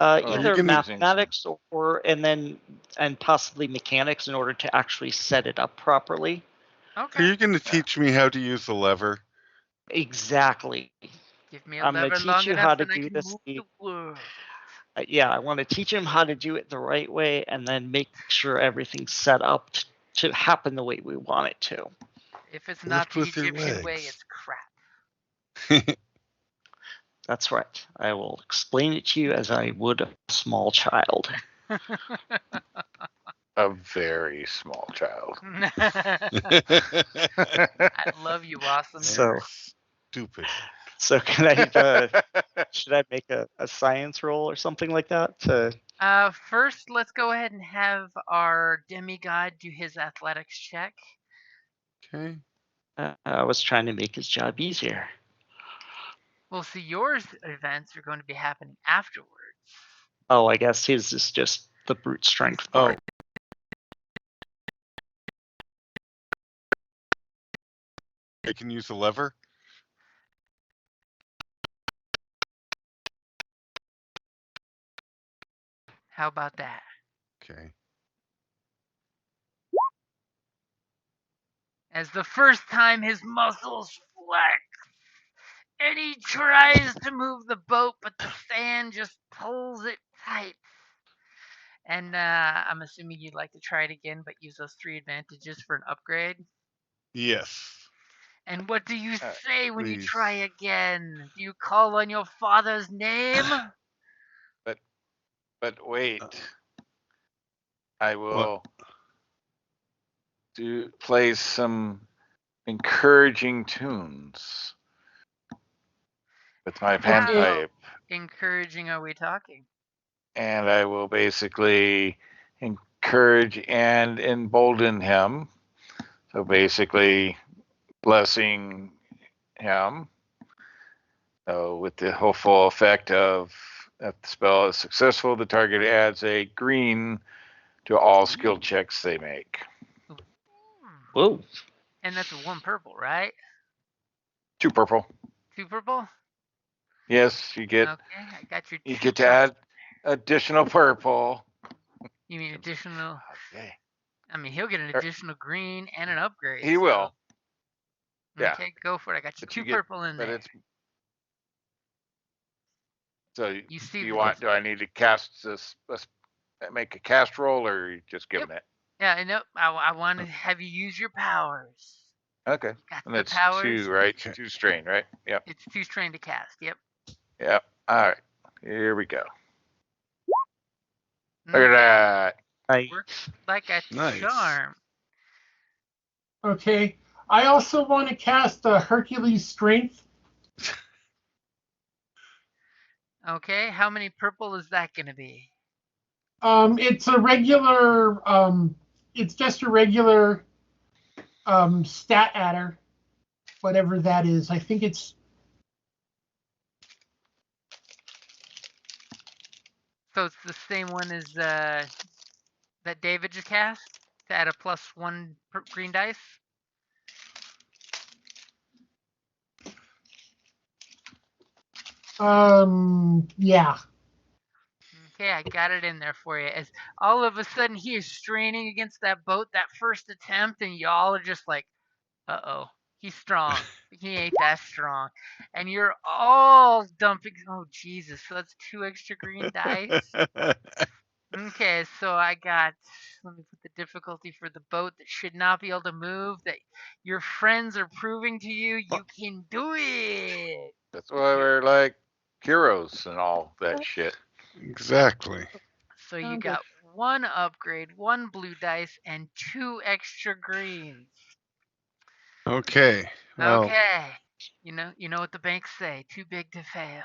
Oh, Either using mathematics and possibly mechanics in order to actually set it up properly. Are Okay. you going to teach me how to use the lever? Exactly. Give me a I'm going lever to long teach you enough how to and I do can this. move the world. Yeah, I want to teach him how to do it the right way and then make sure everything's set up to happen the way we want it to. If it's not Lift the with your Egyptian way, legs. it's crap. That's right. I will explain it to you as I would a small child. A very small child. I love you, awesome. So Stupid. So can I should I make a science roll or something like that to First, let's go ahead and have our demigod do his athletics check. Okay. I was trying to make his job easier. Well, see, yours events are going to be happening afterwards. Oh, I guess his is just the brute strength Oh. part. I can use the lever? How about that? Okay. As the first time his muscles flex, and he tries to move the boat, but the sand just pulls it tight. And I'm assuming you'd like to try it again, but use those 3 advantages for an upgrade. Yes. And what do you say when you please. try again? Do you call on your father's name? But wait. I will play some encouraging tunes with my panpipe. Encouraging are we talking? And I will basically encourage and embolden him. So basically blessing him. So with the hopeful effect of if the spell is successful, the target adds a green to all skill checks they make. Whoa. And that's 1 purple, right? 2 purple. 2 purple? Yes, you get. Okay, I got your. You get to add additional purple. You mean additional? Okay. I mean, he'll get an additional green and an upgrade. He will. Yeah. Okay, go for it. I got you 2 purple in there. So You see do the do I need to cast this? Make a cast roll, or are you just giving it? Yeah, I know. I want to have you use your powers. Okay. Got And the it's powers. 2, right? Okay. 2 strain, right? Yep. It's 2 strain to cast. Yep. Yep. All right. Here we go. Look at Okay. that. Works like a Nice. charm. Okay. I also want to cast Hercules Strength. Okay. How many purple is that going to be? It's a regular. It's just a regular stat adder, whatever that is. I think it's. So it's the same one as that David just cast to add a +1 green dice. Yeah. Okay, I got it in there for you. As all of a sudden he is straining against that boat, that first attempt, and y'all are just like, uh-oh, he's strong. He ain't that strong. And you're all dumping. Oh, Jesus. So that's 2 extra green dice. Okay, so I got, let me put the difficulty for the boat that should not be able to move, that your friends are proving to you you can do it. That's why we're like heroes and all that shit. Exactly. So you Sounds got 1 upgrade, 1 blue dice, and 2 extra greens. Okay. Well, Okay. You know what the banks say, too big to fail.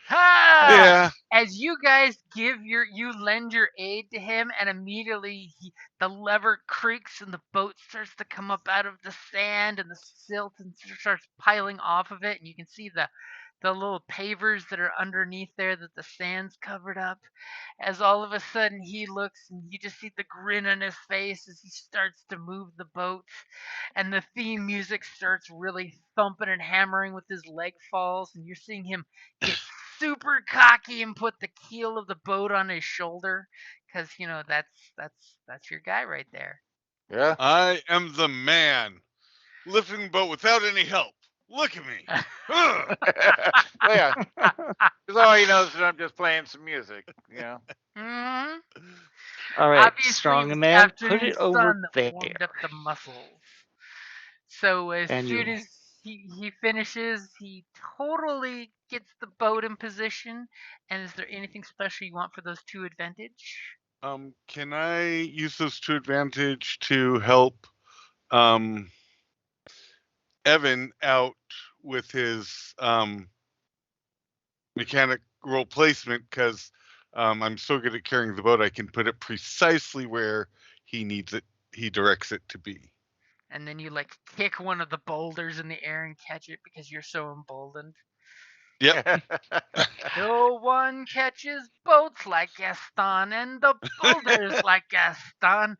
Ha! yeah. As you guys you lend your aid to him, and immediately the lever creaks and the boat starts to come up out of the sand, and the silt and starts piling off of it, and you can see the little pavers that are underneath there that the sand's covered up. As all of a sudden he looks, and you just see the grin on his face as he starts to move the boat, and the theme music starts really thumping and hammering with his leg falls, and you're seeing him get super cocky and put the keel of the boat on his shoulder, because that's your guy right there. Yeah. I am the man lifting the boat without any help. Look at me. Ugh. Yeah. Because all he knows is I'm just playing some music. You know. Mhm. All right, Obviously, it strong was the man, put afternoon it over sun that there. warmed up the muscles. So as And soon you, as he finishes, he totally gets the boat in position. And is there anything special you want for those 2 advantage? Can I use those to advantage to help Evan out with his mechanic roll placement? Because I'm so good at carrying the boat, I can put it precisely where he needs it. He directs it to be. And then you kick one of the boulders in the air and catch it because you're so emboldened. Yep. No one catches boats like Gaston, and the boulders like Gaston.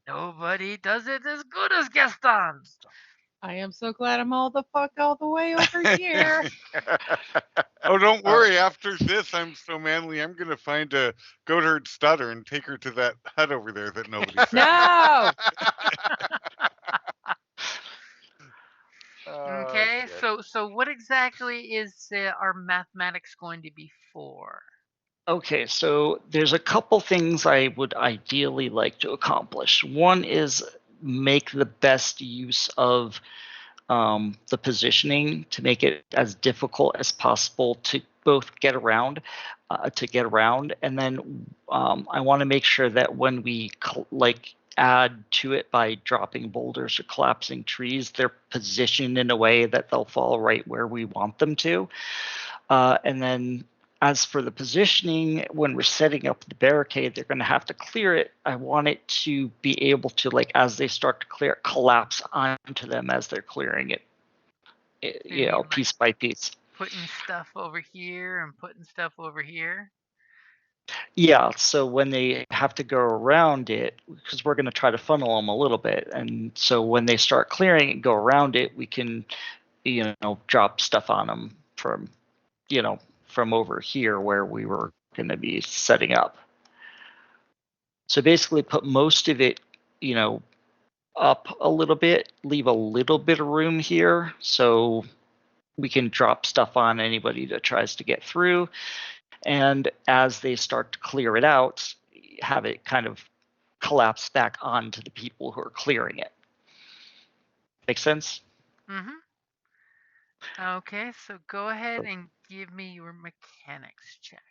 Nobody does it as good as Gaston. I am so glad I'm all the way over here. Oh, don't worry. After this, I'm so manly. I'm gonna find a goat herd stutter and take her to that hut over there that nobody's at. No. Okay, shit. so what exactly is our mathematics going to be for? okay, so there's a couple things I would ideally like to accomplish. One is make the best use of the positioning to make it as difficult as possible to both get around, and then I want to make sure that when we add to it by dropping boulders or collapsing trees, they're positioned in a way that they'll fall right where we want them to. And then as for the positioning, when we're setting up the barricade, they're going to have to clear it. I want it to be able to, as they start to clear, collapse onto them as they're clearing it, piece by piece. Putting stuff over here and putting stuff over here. Yeah, so when they have to go around it, because we're going to try to funnel them a little bit, and so when they start clearing and go around it, we can, drop stuff on them from over here where we were going to be setting up. So basically put most of it, up a little bit, leave a little bit of room here. So we can drop stuff on anybody that tries to get through, and as they start to clear it out, have it kind of collapse back onto the people who are clearing it. Make sense? Okay, so go ahead and give me your mechanics check.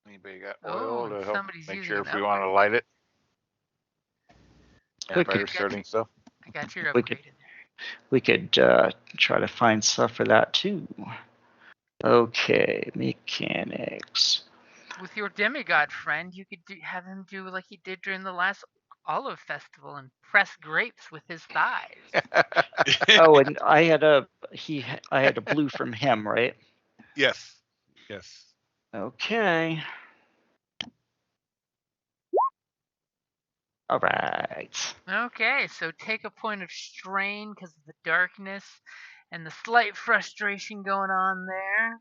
Anybody got oil to help somebody's make using sure an if we want to upgrade. light it? We Fire could- starting stuff. I got your We upgrade could- in there. We could try to find stuff for that too. Okay, mechanics. With your demigod friend, you could have him do like he did during the last olive festival and press grapes with his thighs. Oh, and I had a blue from him, right? Yes. Okay. All right. Okay, so take a point of strain because of the darkness and the slight frustration going on there.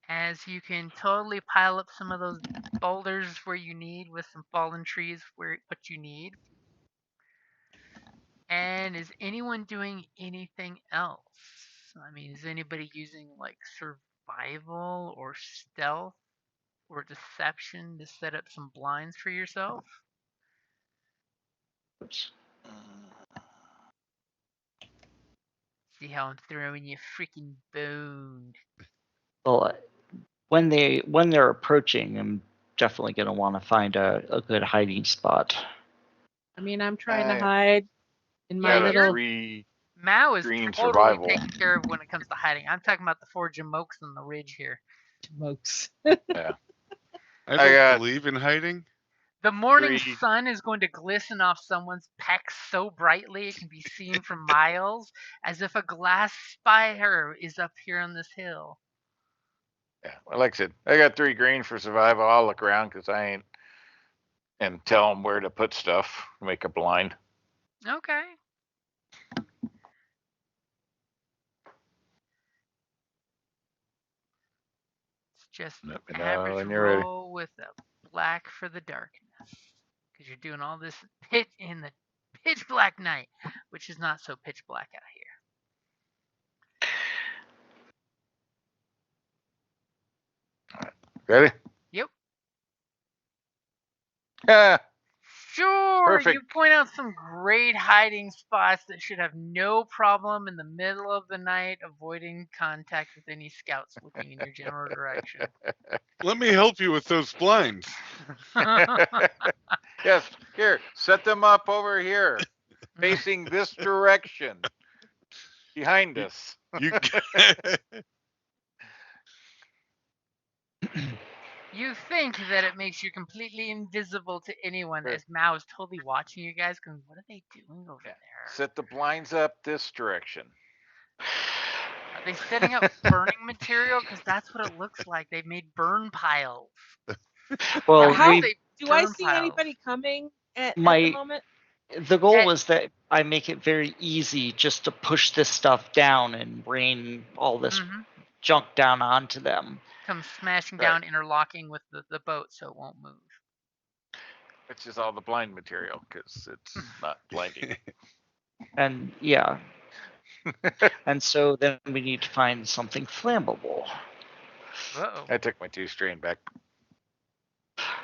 As you can totally pile up some of those boulders where you need with some fallen trees where what you need. And is anyone doing anything else? I mean, is anybody using like survival or stealth or deception to set up some blinds for yourself? Oops. See how I'm throwing you freaking boned. Well, when they're approaching, I'm definitely going to want to find a good hiding spot. I mean, I'm trying to hide in my Got a little. 3 Mao is green totally survival. taken care of when it comes to hiding. I'm talking about the Forge of Mokes on the ridge here. Smokes. Yeah. I I don't got- believe in hiding. The morning 3. sun is going to glisten off someone's pecs so brightly it can be seen from miles, as if a glass spire is up here on this hill. Yeah, well, like I said, I got 3 green for survival. I'll look around because I ain't, and tell them where to put stuff. Make a blind. Okay. It's just an Let me know average when you're ready. roll with a black for the darkness. Because you're doing all this pitch in the pitch black night, which is not so pitch black out here. Ready? Yep. Yeah. Sure, Perfect. you point out some great hiding spots that should have no problem in the middle of the night, avoiding contact with any scouts looking in your general direction. Let me help you with those blinds. Yes. Here, set them up over here, facing this direction, behind us. You You think that it makes you completely invisible to anyone, Sure. as Mao is totally watching you guys going, what are they doing over there? Set the blinds up this direction. Are they setting up burning material? Because that's what it looks like. They've made burn piles. Well, Yeah, how they do I burn see piles. anybody coming at the My- moment? the goal Yeah. was that I make it very easy just to push this stuff down and rain all this junk down onto them. Comes smashing Right. down, interlocking with the boat so it won't move. Which is all the blind material because it's not blinding. And yeah. And so then we need to find something flammable. Uh-oh. I took my 2 strain back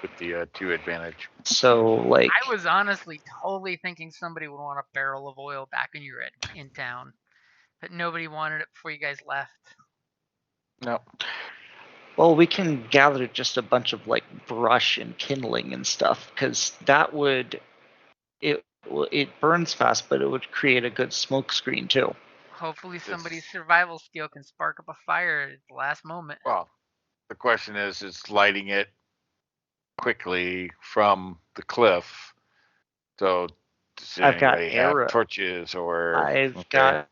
with the 2 advantage. So like I was honestly totally thinking somebody would want a barrel of oil back when you were in town. But nobody wanted it before you guys left. No. well, we can gather just a bunch of like brush and kindling and stuff because that would it burns fast, but it would create a good smoke screen too. Hopefully somebody's survival skill can spark up a fire at the last moment. Well, the question is lighting it quickly from the cliff. So does I've got anybody have arrow- torches or? I got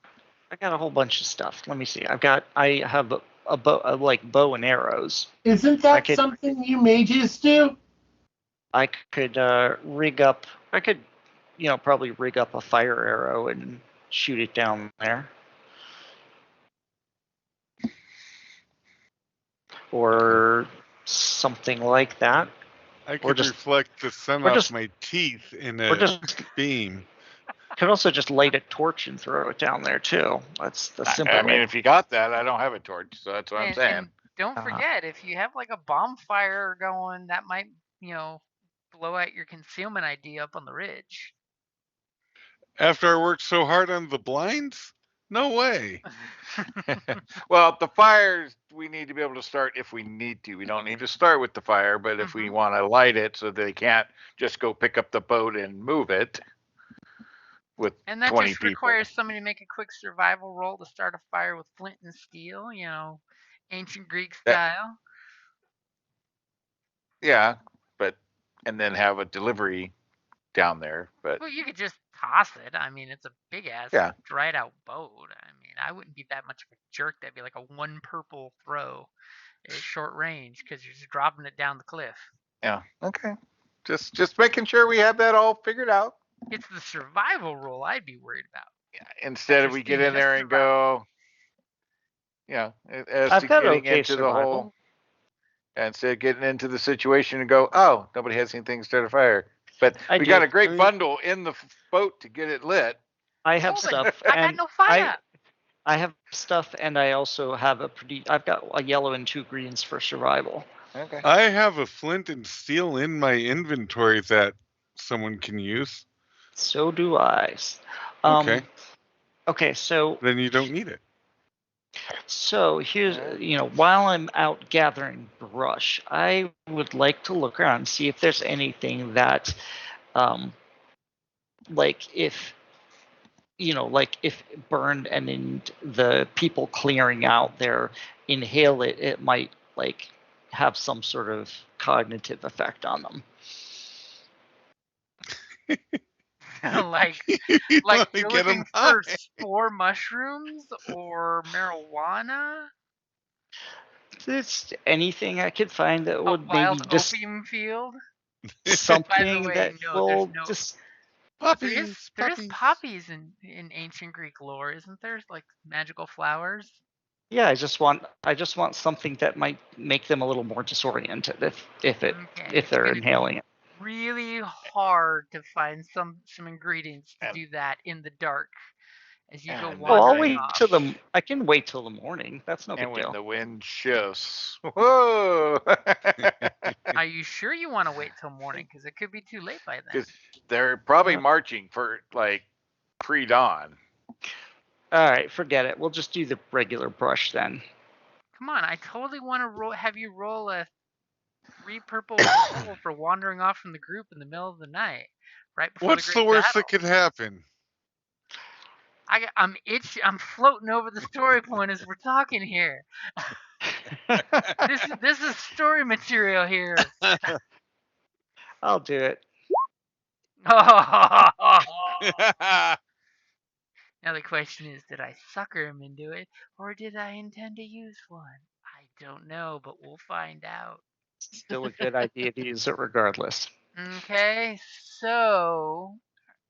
a whole bunch of stuff. Let me see. I have a bow, like bow and arrows. Isn't that something you mages do? I could rig up. I could, probably rig up a fire arrow and shoot it down there. Or something like that. I could just- reflect the sun or off just- my teeth in or a just beam. Could also just light a torch and throw it down there too. That's the simple I way. mean, if you got that, I don't have a torch, so that's what I'm saying. And don't forget, if you have like a bonfire going, that might, blow out your concealment ID up on the ridge. After I worked so hard on the blinds? No way. Well, the fires we need to be able to start if we need to. We don't need to start with the fire, but if we want to light it so they can't just go pick up the boat and move it with And that 20 just people. requires somebody to make a quick survival roll to start a fire with flint and steel, ancient Greek style. Yeah, and then have a delivery down there. But Well, you could just toss it. I mean, it's a big ass dried out boat. I mean, I wouldn't be that much of a jerk. That'd be like a one purple throw at short range because you're just dropping it down the cliff. Yeah. Okay. Just making sure we have that all figured out. It's the survival roll I'd be worried about. Yeah, instead of we get in there and go, as I've to got getting okay into survival. the whole, instead of getting into the situation and go, oh, nobody has anything to start a fire. But we got a great bundle in the boat to get it lit. I have stuff. I got no fire. I have stuff, and I also have I've got a yellow and 2 greens for survival. Okay. I have a flint and steel in my inventory that someone can use. So do I. Okay. Okay, so then you don't need it. So here's, while I'm out gathering brush, I would like to look around and see if there's anything that, like if burned and in the people clearing out there inhale it, it might like have some sort of cognitive effect on them. like you're looking for spore mushrooms or marijuana? It's anything I could find that would wild maybe just opium field. something By the way, that will just puppies. There is poppies in ancient Greek lore, isn't there? Like magical flowers. Yeah, I just want something that might make them a little more disoriented if they're inhaling it. Really hard to find some ingredients to do that in the dark as you go wandering off. I can wait till the morning. That's no big deal. And when the wind shifts. Whoa! Are you sure you want to wait till morning? Because it could be too late by then. Because they're probably marching for like pre-dawn. All right, forget it. We'll just do the regular brush then. Come on, I totally want to have you roll a 3 purple roll for wandering off from the group in the middle of the night, right before What's the worst that could happen? I'm floating over the story point as we're talking here. This is story material here. I'll do it. Now the question is, did I sucker him into it, or did I intend to use one? I don't know, but we'll find out. Still a good idea to use it regardless. Okay, so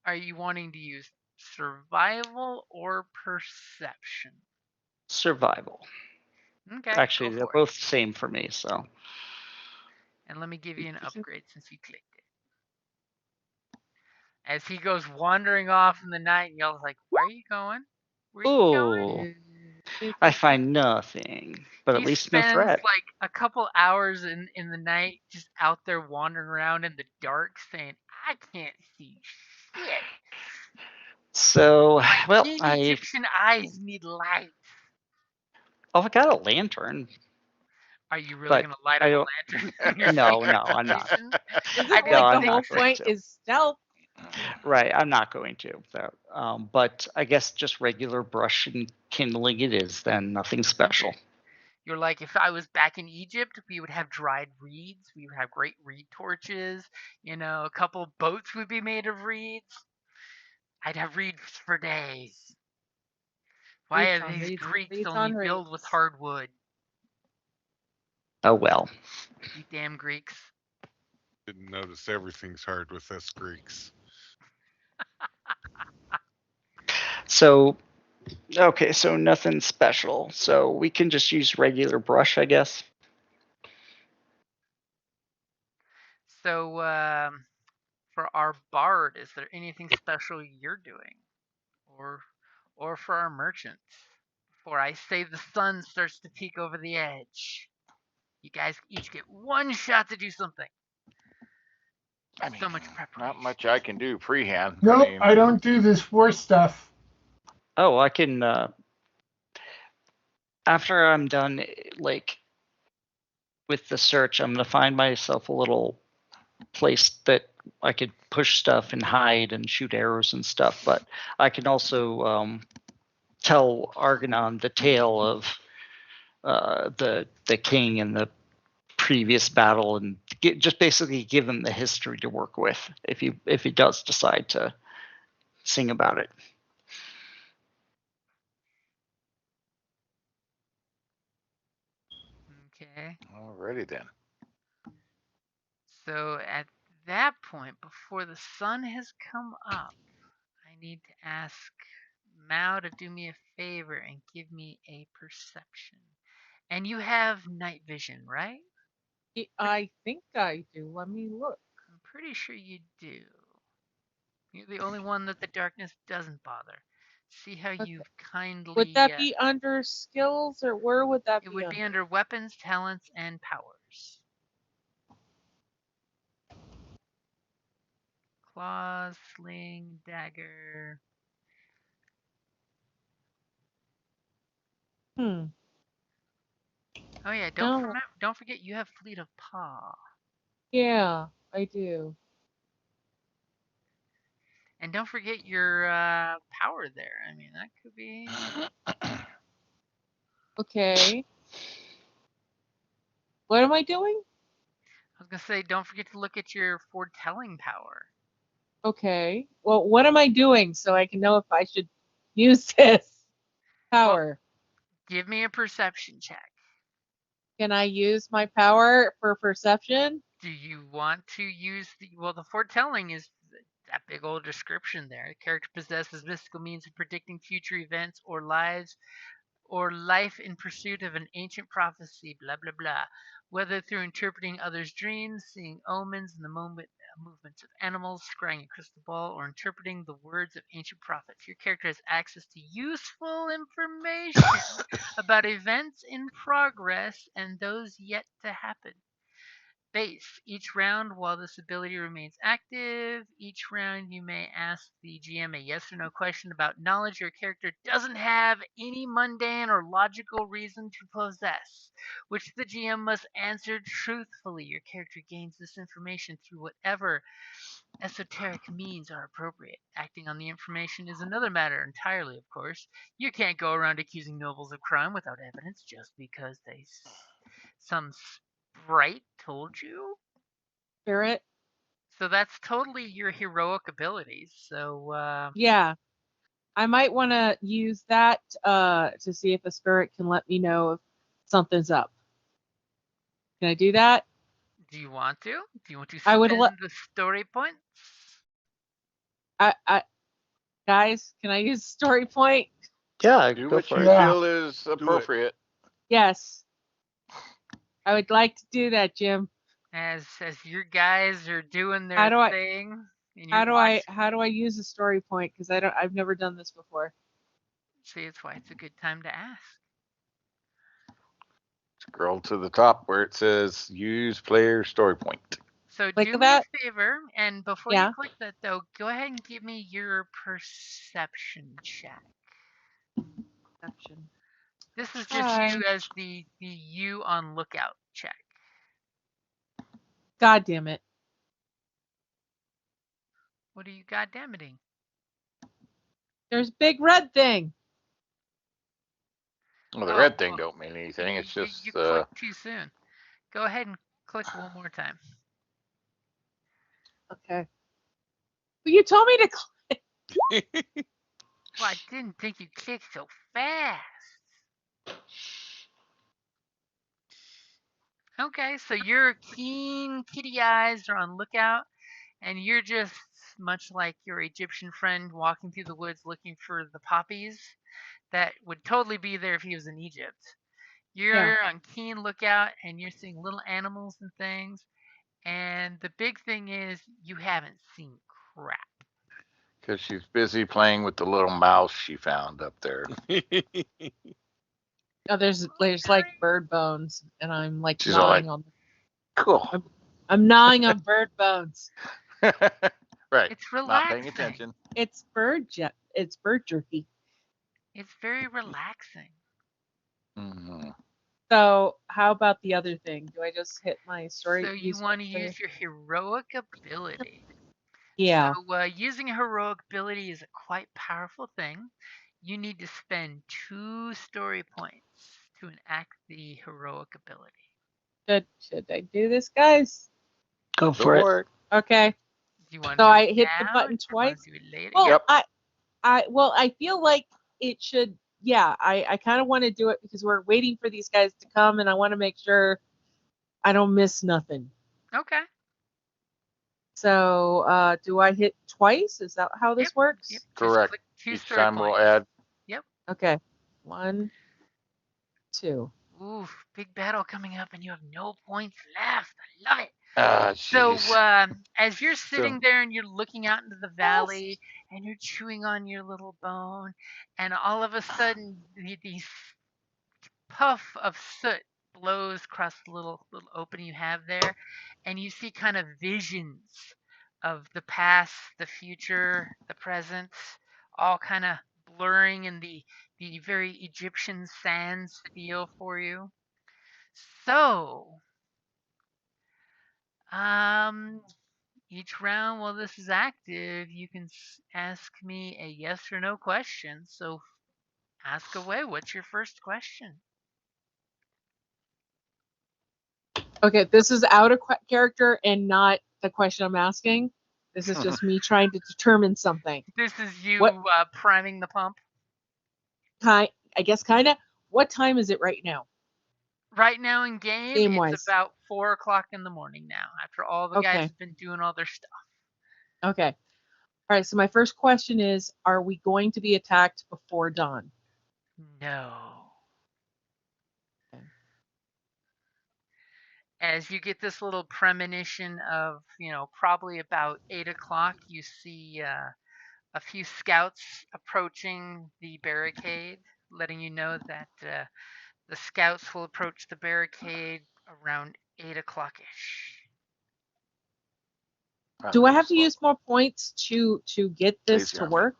are you wanting to use survival or perception? Survival. Okay. Actually, they're both the same for me, so. And let me give you an upgrade since you clicked it. As he goes wandering off in the night, and y'all's like, where are you going? Where are you going? I find nothing, but at least no threat. He spends like a couple hours in the night just out there wandering around in the dark saying, I can't see shit. So, Egyptian eyes need light. Oh, I got a lantern. Are you really going to light up a lantern? No, I'm not. The whole point is stealth. Right, I'm not going to. But I guess just regular brush and kindling it is then, nothing special. You're like, if I was back in Egypt, we would have dried reeds. We would have great reed torches. A couple of boats would be made of reeds. I'd have reeds for days. Why are these Greeks only filled with hardwood? Oh well. You damn Greeks. Didn't notice everything's hard with us Greeks. So nothing special. So we can just use regular brush, I guess. So for our bard, is there anything special you're doing, or for our merchants? Before I say the sun starts to peek over the edge, you guys each get one shot to do something. I mean, So much preparation. not much I can do freehand. Nope, mean, I don't do this force stuff. Oh, I can. After I'm done, like with the search, I'm gonna find myself a little place that I could push stuff and hide and shoot arrows and stuff. But I can also tell Argonon the tale of the king and the previous battle, and just basically give him the history to work with if he does decide to sing about it. Okay. alrighty then. So at that point, before the sun has come up, I need to ask Mao to do me a favor and give me a perception. And you have night vision, right? I think I do. Let me look. I'm pretty sure you do. You're the only one that the darkness doesn't bother. See how Okay. you've kindly. Would that be under skills, or where would that be? It would be under weapons, talents, and powers. Claws, sling, dagger. Hmm. Oh yeah, No. don't forget you have Fleet of Paw. Yeah, I do. And don't forget your power there. I mean, that could be. Okay. What am I doing? I was gonna say, don't forget to look at your foretelling power. Okay. Well, what am I doing so I can know if I should use this power? Give me a perception check. Can I use my power for perception? Do you want to use the foretelling is that big old description there. The character possesses mystical means of predicting future events or lives or life in pursuit of an ancient prophecy, blah blah blah. Whether through interpreting others' dreams, seeing omens in the movements of animals, scrying a crystal ball, or interpreting the words of ancient prophets. Your character has access to useful information about events in progress and those yet to happen. Base. Each round, while this ability remains active, each round you may ask the GM a yes or no question about knowledge your character doesn't have any mundane or logical reason to possess, which the GM must answer truthfully. Your character gains this information through whatever esoteric means are appropriate. Acting on the information is another matter entirely, of course. You can't go around accusing nobles of crime without evidence just because some sprite told you. Spirit? So that's totally your heroic abilities. So Yeah. I might want to use that to see if a spirit can let me know if something's up. Can I do that? do you want to? Do you want to I would spend the story points? I guys, can I use story point? Yeah, Do go what for you it. Yeah. feel is appropriate. Yes. I would like to do that, Jim. As your guys are doing How their do I- thing, and How you're do watching. how do I use a story point? Because I've never done this before. See, that's why it's a good time to ask. Scroll to the top where it says use player story point. So Click do me that? a favor, and before Yeah. you click that, though, go ahead and give me your perception check. Perception. This is just Hi. you as the you on lookout check. God damn it. What are you goddamning? There's a big red thing. Well, the Oh, red thing well, don't mean anything. It's just you clicked too soon. Go ahead and click one more time. Okay. But you told me to click. Well, I didn't think you clicked so fast. Okay, so your keen kitty eyes are on lookout, and you're just much like your Egyptian friend walking through the woods looking for the poppies that would totally be there if he was in Egypt. You're on keen lookout, and you're seeing little animals and things, And the big thing is you haven't seen crap. Because she's busy playing with the little mouse she found up there. Oh, there's like bird bones, and I'm like She's all like, gnawing on. cool. I'm gnawing on bird bones. Right. It's Not paying relaxing. attention. It's It's bird jerky. It's very relaxing. Mm-hmm. So how about the other thing? Do I just hit my story? So you want to use your heroic ability. Yeah. So using a heroic ability is a quite powerful thing. You need to spend 2 story points to enact the heroic ability. Should I do this, guys? Go for it. Okay. Do you want So to do I it hit now, the button or do you want twice. to do it later? Well, Yep. I feel like it should. Yeah, I kind of want to do it because we're waiting for these guys to come, and I want to make sure I don't miss nothing. Okay. So, do I hit twice? Is that how this works? Yep. Correct. Just click 2 Each story time points. we'll add. Yep. Okay. 1, 2. Ooh, big battle coming up, and you have no points left. I love it. Ah, So jeez. as you're sitting So- there and you're looking out into the valley and you're chewing on your little bone, and all of a sudden these puff of soot blows across the little opening you have there, and you see kind of visions of the past, the future, the present, all kind of blurring in the very Egyptian sands feel for you. So, each round while this is active, you can ask me a yes or no question. So ask away. What's your first question? Okay, this is out of character and not the question I'm asking. This is just me trying to determine something. This is you What priming the pump. I guess kind of. What time is it right now? Right now in game, Game-wise. it's about 4 o'clock in the morning now, after all the guys have been doing all their stuff. Okay. All right, so my first question is, are we going to be attacked before dawn? No. Okay. As you get this little premonition of, probably about 8 o'clock, you see a few scouts approaching the barricade, letting you know that the scouts will approach the barricade around 8 o'clock-ish. Do I have to use more points to get this to work?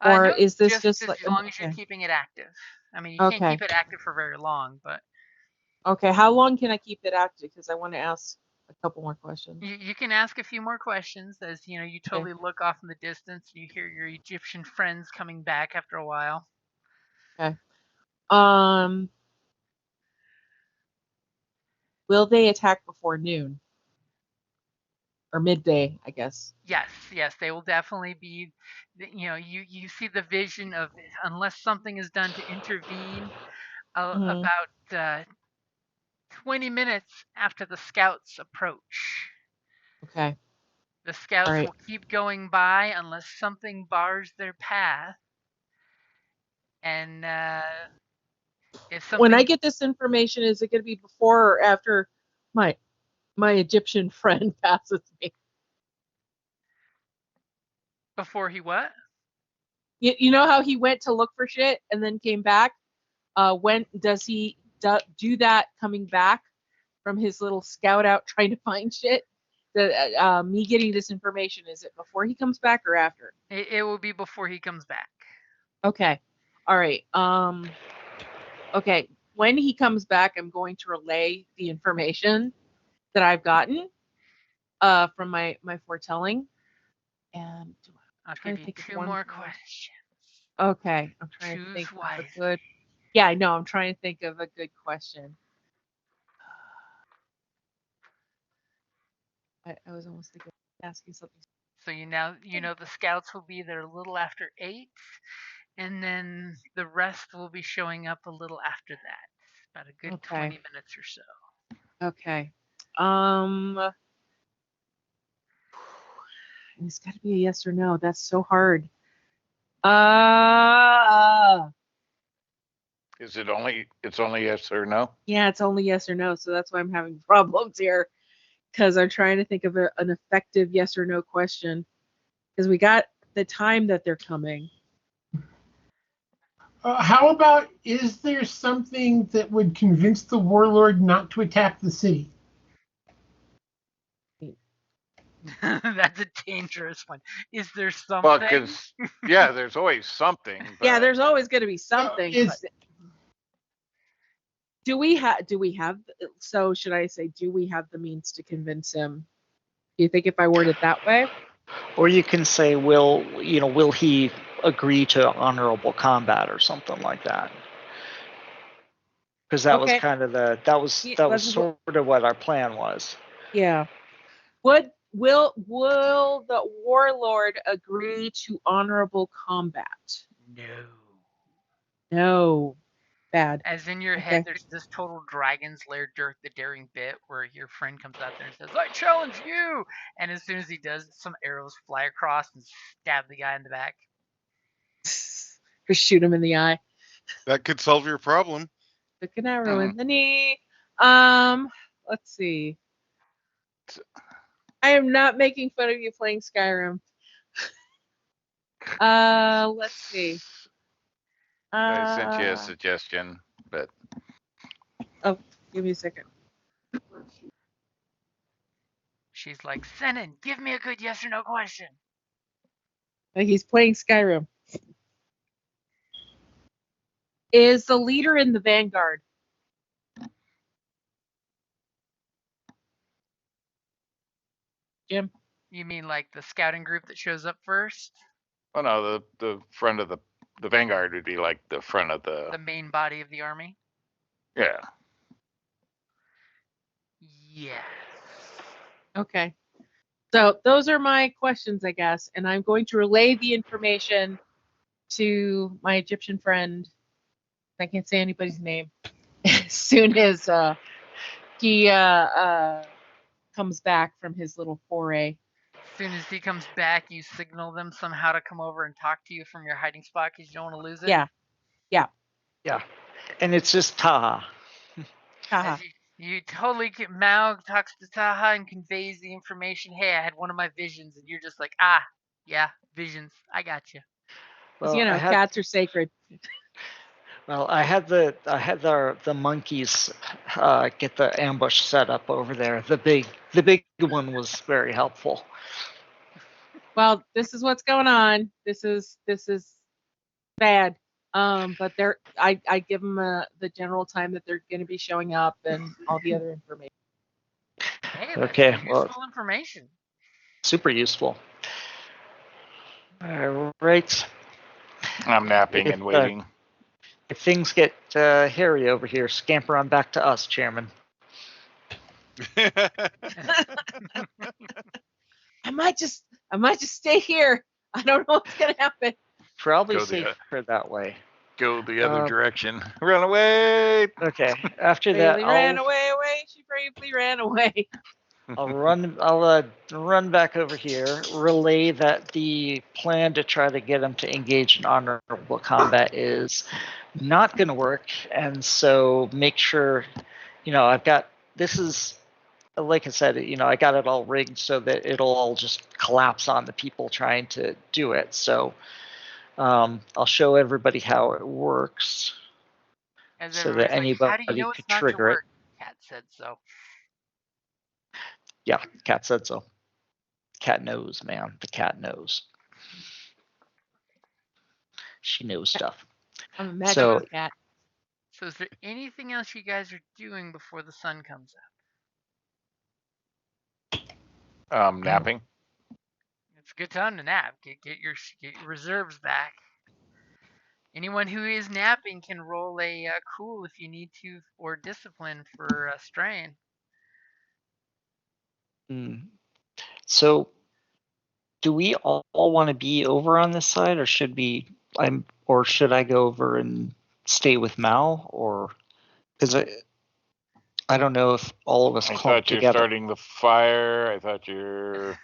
Or No, is this just as like long as you're keeping it active? I mean, you can't keep it active for very long, but okay, how long can I keep it active? Because I want to ask a couple more questions. you can ask a few more questions as you totally look off in the distance and you hear your Egyptian friends coming back after a while. Okay. Will they attack before noon? Or midday, I guess. Yes, they will definitely be. You see the vision of, unless something is done to intervene, about 20 minutes after the scouts approach. Okay. The scouts will keep going by unless something bars their path. And if something, when I get this information, is it going to be before or after my Egyptian friend passes me? Before he what? You know how he went to look for shit and then came back? When does he do that coming back from his little scout out trying to find shit? Me getting this information, is it before he comes back or after? It will be before he comes back. Okay. All right. Okay. When he comes back, I'm going to relay the information that I've gotten from my foretelling. And I'll give you 2 more questions. Okay. I'm trying to think of a good. Yeah, I know. I'm trying to think of a good question. I was almost thinking of asking something. So you know the scouts will be there a little after 8, and then the rest will be showing up a little after that. About a good 20 minutes or so. Okay. It's got to be a yes or no. That's so hard. Is it only? It's only yes or no. Yeah, it's only yes or no, so that's why I'm having problems here. Because I'm trying to think of an effective yes or no question. Because we got the time that they're coming. How about, is there something that would convince the warlord not to attack the city? That's a dangerous one. Is there something? Well, because yeah, there's always something. But Yeah, there's always going to be something. It's- do we have? So should I say, do we have the means to convince him? Do you think if I word it that way? Or you can say, will he agree to honorable combat or something like that? Because that was Okay. kind of sort of what our plan was. Yeah. Will the warlord agree to honorable combat? No. No. Bad. As in your Okay. head, there's this total Dragon's Lair Dirk the Daring bit where your friend comes out there and says, I challenge you! And as soon as he does, some arrows fly across and stab the guy in the back. Or shoot him in the eye. That could solve your problem. Took an arrow in the knee. Let's see. I am not making fun of you playing Skyrim. Let's see. I sent you a suggestion, but Oh, give me a second. She's like, Senan, give me a good yes or no question. He's playing Skyrim. Is the leader in the Vanguard? Jim? You mean like the scouting group that shows up first? oh no, the front of the Vanguard would be like the front of The main body of the army? yeah. Yes. Okay. So those are my questions, I guess, and I'm going to relay the information to my Egyptian friend. I can't say anybody's name. As soon as he comes back from his little foray. As soon as he comes back, you signal them somehow to come over and talk to you from your hiding spot because you don't want to lose it? Yeah. And it's just Taha. Haha. You totally get Mao talks to Taha and conveys the information. Hey, I had one of my visions, and you're just like, yeah, visions. I got you. Well, cats are sacred. Well, I had the monkeys get the ambush set up over there. The big one was very helpful. Well, this is what's going on. This is bad. But I give them the general time that they're going to be showing up and all the other information. Hey, that's useful information. Super useful. All right. I'm napping and waiting. If things get hairy over here, scamper on back to us, Chairman. I might just stay here. I don't know what's gonna happen. Probably safer that way. Go the other direction. Run away. Okay. After Bailey that, ran away. She bravely ran away. I'll run back over here, relay that the plan to try to get them to engage in honorable combat is not going to work, and so make sure, I've got, this is, like I said, I got it all rigged so that it'll all just collapse on the people trying to do it. So I'll show everybody how it works, so that anybody how do you know could it's not trigger it. Cat said so. Yeah, Cat said so. Cat knows, man. The cat knows. She knows stuff. I'm a magical cat. So is there anything else you guys are doing before the sun comes up? Napping. It's a good time to nap. Get your reserves back. Anyone who is napping can roll a cool if you need to, or discipline for a strain. So, do we all want to be over on this side, or should I go over and stay with Mal, or because I don't know if all of us I clump thought you were together. starting the fire. I thought you were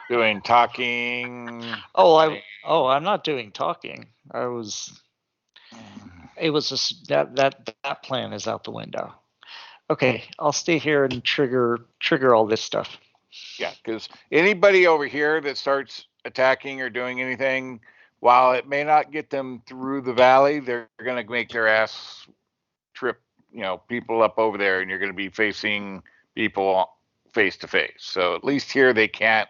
doing talking. I'm not doing talking. I was. It was that plan is out the window. Okay, I'll stay here and trigger all this stuff. Yeah, because anybody over here that starts attacking or doing anything, while it may not get them through the valley, they're going to make their ass trip, people up over there, and you're going to be facing people face to face. So at least here they can't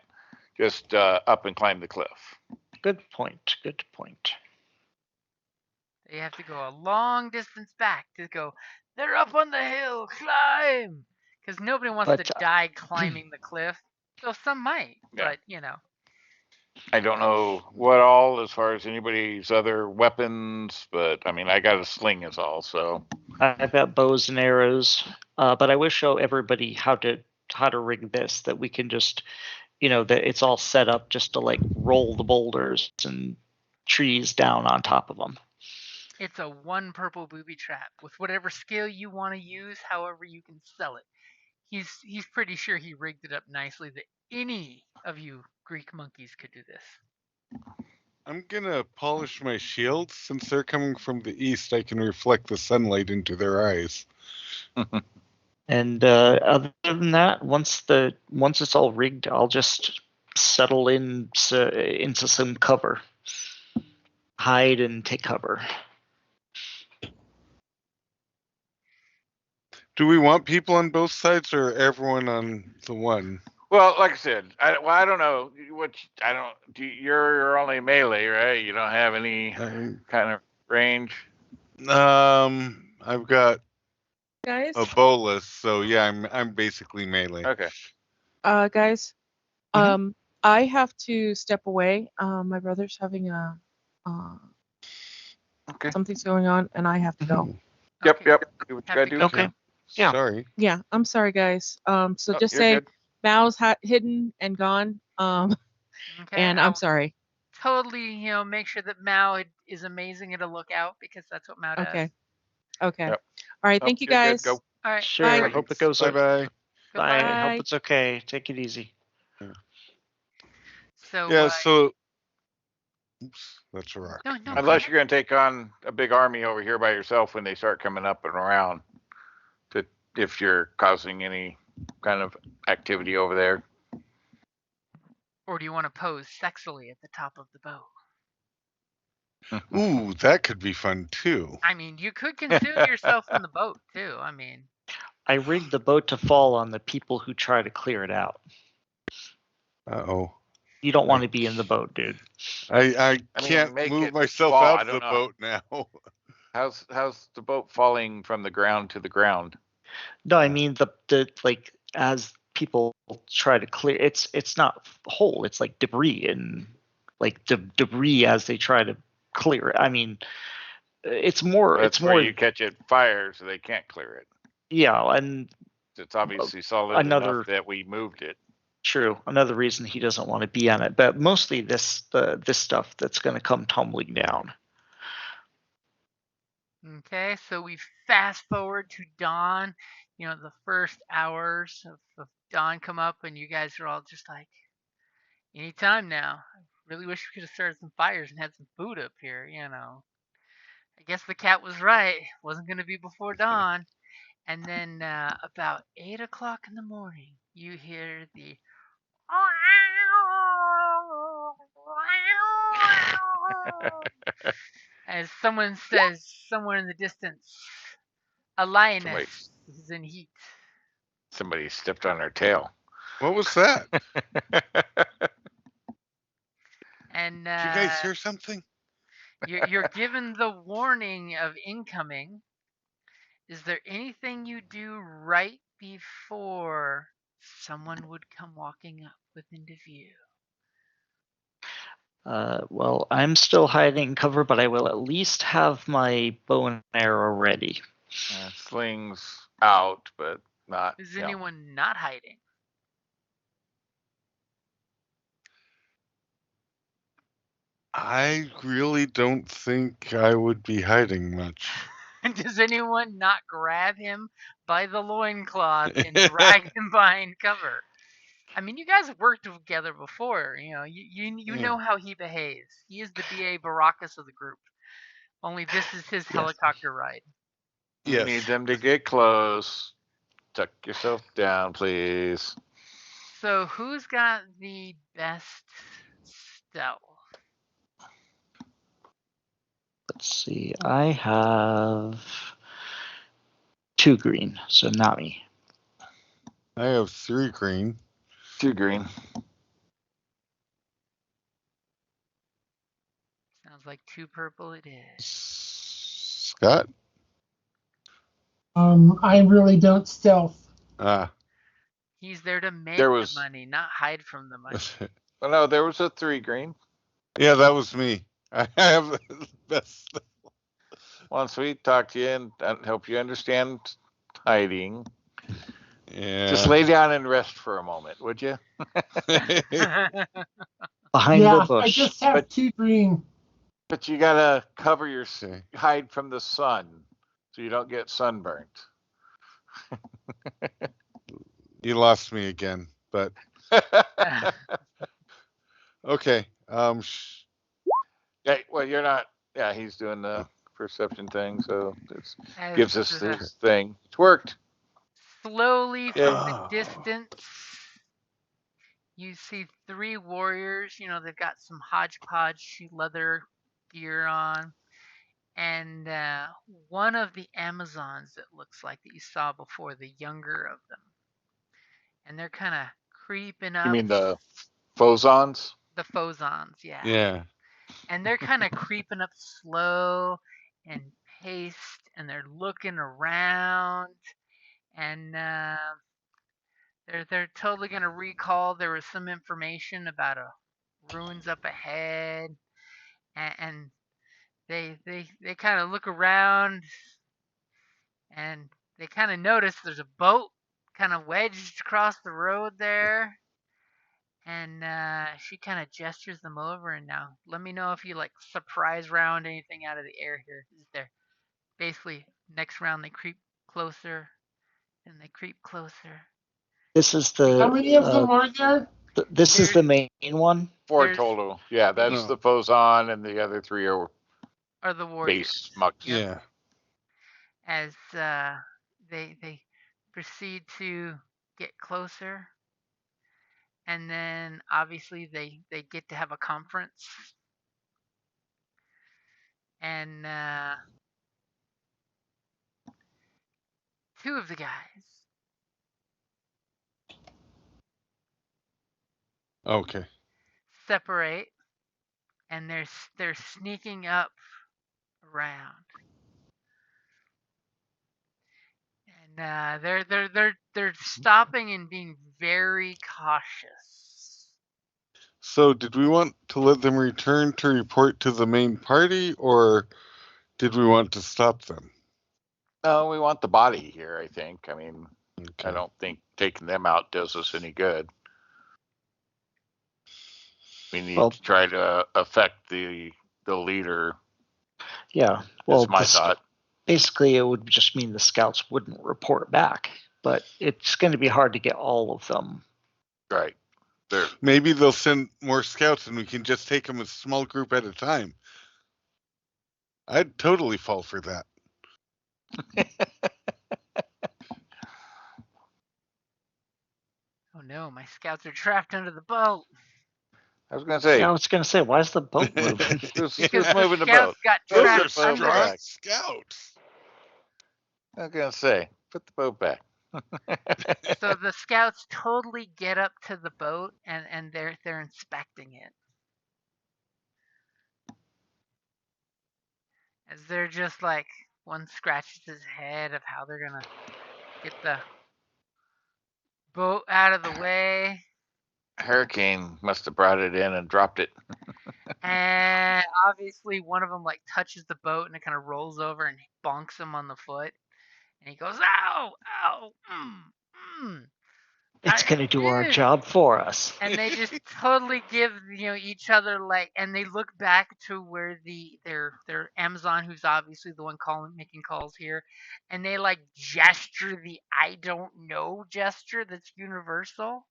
just up and climb the cliff. Good point. Good point. They have to go a long distance back to go, they're up on the hill, climb! Because nobody wants to die climbing the cliff. So some might, but I don't know what all as far as anybody's other weapons, but I mean, I got a sling is all, so. I've got bows and arrows, but I will show everybody how to rig this, that we can just, that it's all set up just to like roll the boulders and trees down on top of them. It's a one purple booby trap with whatever skill you want to use, however you can sell it. He's pretty sure he rigged it up nicely that any of you Greek monkeys could do this. I'm gonna polish my shields. Since they're coming from the east, I can reflect the sunlight into their eyes. And other than that, once it's all rigged, I'll just settle into some cover, hide and take cover. Do we want people on both sides or everyone on the one? Well, like I said, I don't know you're only melee, right? You don't have any kind of range. I've got Guys, a bolus, so yeah, I'm basically melee. Okay. Guys, I have to step away. My brother's having something's going on, and I have to go. Yep. Do what you gotta do. Okay. Yeah. Sorry. Yeah, I'm sorry, guys. So just you're say good. Mao's hidden and gone. Okay, And I'm sorry. Totally, make sure that Mao is amazing at a lookout because that's what Mao does. Okay. Yep. All right. Thank you, guys. Go. All right. Sure. Bye. I hope it goes. Bye. Bye. I Bye. hope it's okay. Take it easy. So. Yeah. So. Oops, that's a rock. No. Unless you're going to take on a big army over here by yourself when they start coming up and around, if you're causing any kind of activity over there. Or do you want to pose sexily at the top of the bow? Ooh, that could be fun too. I mean, you could conceal yourself in the boat too. I mean, I rigged the boat to fall on the people who try to clear it out. Uh-oh. You don't want to be in the boat, dude. I can't move myself out of the boat now. How's the boat falling from the ground to the ground? No, I mean the like as people try to clear, it's not whole. It's like debris and like debris as they try to clear it. I mean, it's more. That's it's where more. You catch it fire, so they can't clear it. Yeah, and it's obviously solid enough that we moved it. True. Another reason he doesn't want to be on it, but mostly this stuff that's going to come tumbling down. Okay, so we fast forward to dawn. The first hours of dawn come up, and you guys are all just like, anytime now. I really wish we could have started some fires and had some food up here, I guess the cat was right. It wasn't going to be before dawn. And then about 8 o'clock in the morning, you hear the as someone says somewhere in the distance, a lioness is in heat. Somebody stepped on her tail. What was that? And did you guys hear something? You're given the warning of incoming. Is there anything you do right before someone would come walking up within view? Well, I'm still hiding cover, but I will at least have my bow and arrow ready. Slings out, but not. Is anyone not hiding? I really don't think I would be hiding much. Does anyone not grab him by the loincloth and drag him behind cover? I mean, you guys have worked together before. You know how he behaves. He is the B.A. Baracus of the group. Only this is his Yes. helicopter ride. You need them to get close. Tuck yourself down, please. So who's got the best stealth? Let's see. I have 2 green, so not me. I have 3 green. 2 green. Sounds like 2 purple it is. Scott? I really don't stealth. He's there to make There was- the money, not hide from the money. Well, no, there was a 3 green. Yeah, that was me. I have the best. Once we talk to you and help you understand hiding, Yeah. just lay down and rest for a moment, would you? Behind Yeah, the bush. I just have But- 2 green. But you gotta cover your Okay. hide from the sun so you don't get sunburnt. You lost me again, but okay. Yeah, well, you're not. Yeah, he's doing the perception thing, so it As, gives us this thing. It's worked. slowly Yeah. from the distance, you see 3 warriors. You know, they've got some hodgepodge leather gear on. And one of the Amazons, it looks like, that you saw before, the younger of them. And they're kind of creeping up. You mean the Fozons? The Fozons, yeah. Yeah. And they're kind of creeping up slow and paced, and they're looking around. And they're totally gonna recall there was some information about a ruins up ahead, and they kind of look around, and they kind of notice there's a boat kind of wedged across the road there, and she kind of gestures them over. And now let me know if you like surprise round anything out of the air here. Is there basically next round they creep closer and they creep closer. This is How the. many of them are there? This is the main one. 4 There's- total. Yeah, that's No. the Fozon, and the other 3 are Are the warriors. base mucks. Yep. Yeah. As they proceed to get closer, and then obviously they get to have a conference, and 2 of the guys Okay. separate, and they're sneaking up around, and they're stopping and being very cautious. So, did we want to let them return to report to the main party, or did we want to stop them? No, we want the body here, I think. I mean, Okay. I don't think taking them out does us any good. We need to try to affect the leader. Yeah. Well, That's my thought. basically, it would just mean the scouts wouldn't report back, but it's going to be hard to get all of them. Right. There. Maybe they'll send more scouts and we can just take them a small group at a time. I'd totally fall for that. Oh no, my scouts are trapped under the boat. I was gonna say. Yeah, I was going to say, why is the boat moving? Who's Because moving the the scouts boat? got Those Those are are trapped under strong the scouts. I was gonna say, put the boat back. So the scouts totally get up to the boat, and they're inspecting it. As they're just like, one scratches his head of how they're gonna get the boat out of the way. Hurricane must have brought it in and dropped it. And obviously one of them like touches the boat, and it kind of rolls over and bonks him on the foot. And he goes, ow, ow, It's going to do our job for us. And they just totally give each other like, and they look back to where their Amazon, who's obviously the one making calls here, and they like gesture the I don't know gesture that's universal,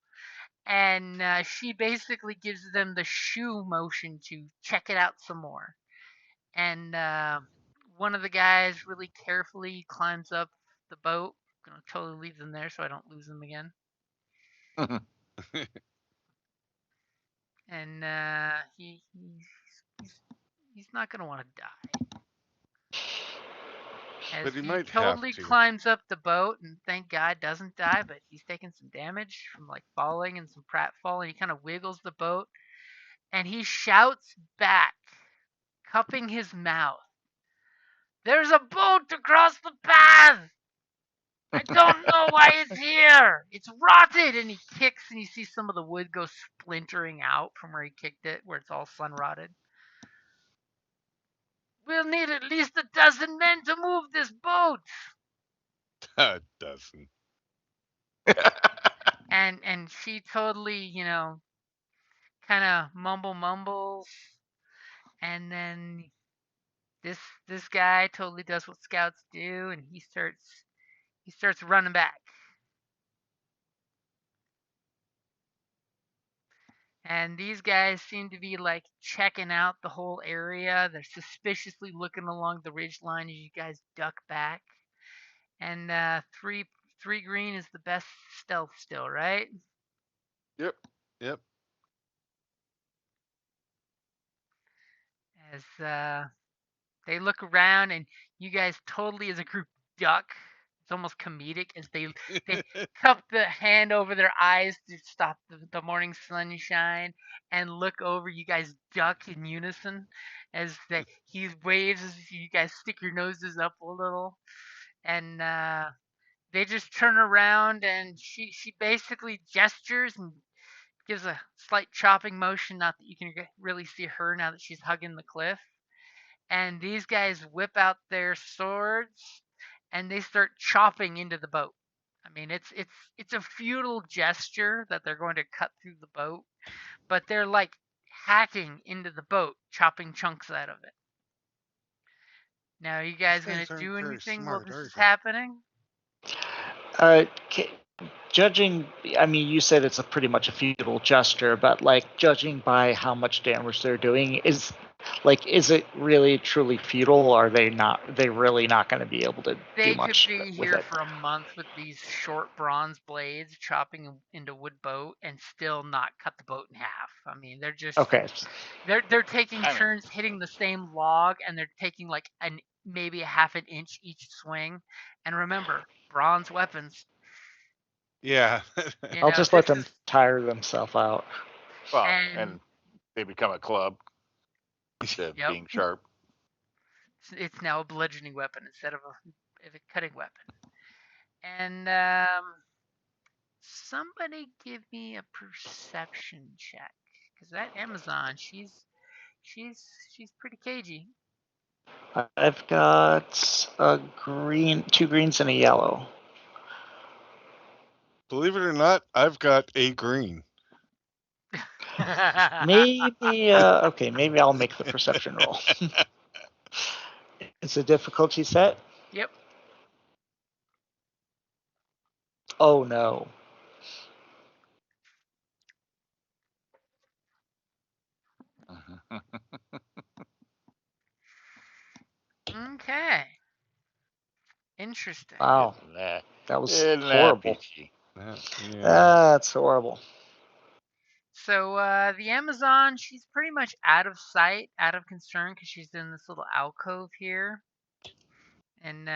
and she basically gives them the shoe motion to check it out some more, and one of the guys really carefully climbs up the boat. I'm gonna totally leave them there so I don't lose them again. And he's not gonna want to die. As But he he might totally have to. climbs up the boat and thank God doesn't die, but he's taking some damage from like falling and some pratfall, and he kind of wiggles the boat and he shouts back, cupping his mouth. There's a boat across the path! I don't know why it's here! It's rotted! And he kicks and you see some of the wood go splintering out from where he kicked it, where it's all sun rotted. We'll need at least 12 men to move this boat! A dozen. And she totally, kind of mumbles, and then this guy totally does what scouts do, and he starts running back. And these guys seem to be like checking out the whole area. They're suspiciously looking along the ridge line as you guys duck back. And three green is the best stealth still, right? Yep. As they look around and you guys totally as a group duck. It's almost comedic as they cup the hand over their eyes to stop the morning sunshine and look over. You guys duck in unison as he waves as you guys stick your noses up a little, and they just turn around and she basically gestures and gives a slight chopping motion. Not that you can really see her now that she's hugging the cliff. And these guys whip out their swords and they start chopping into the boat. I mean, it's a futile gesture that they're going to cut through the boat, but they're like hacking into the boat, chopping chunks out of it. Now, are you guys going to do anything while this is happening? Judging, I mean, you said it's pretty much a futile gesture, but like judging by how much damage they're doing, is it really truly futile? Or are they really not going to be able to They do much could be with here it? for a month with these short bronze blades chopping into wood boat and still not cut the boat in half. I mean, they're just Okay. they're taking turns hitting the same log, and they're taking like maybe a half an inch each swing. And remember, bronze weapons. Yeah. I'll just let them tire themselves out. Well, and they become a club instead of being sharp. It's now a bludgeoning weapon instead of a cutting weapon. And somebody give me a perception check, because that Amazon, she's pretty cagey. I've got a green, 2 greens, and a yellow. Believe it or not, I've got a green. Maybe okay, maybe I'll make the perception roll. It's a difficulty set? Yep. Oh no. Okay. Interesting. Wow. That was horrible. Yeah. That's horrible. So the Amazon, she's pretty much out of sight, out of concern, because she's in this little alcove here. And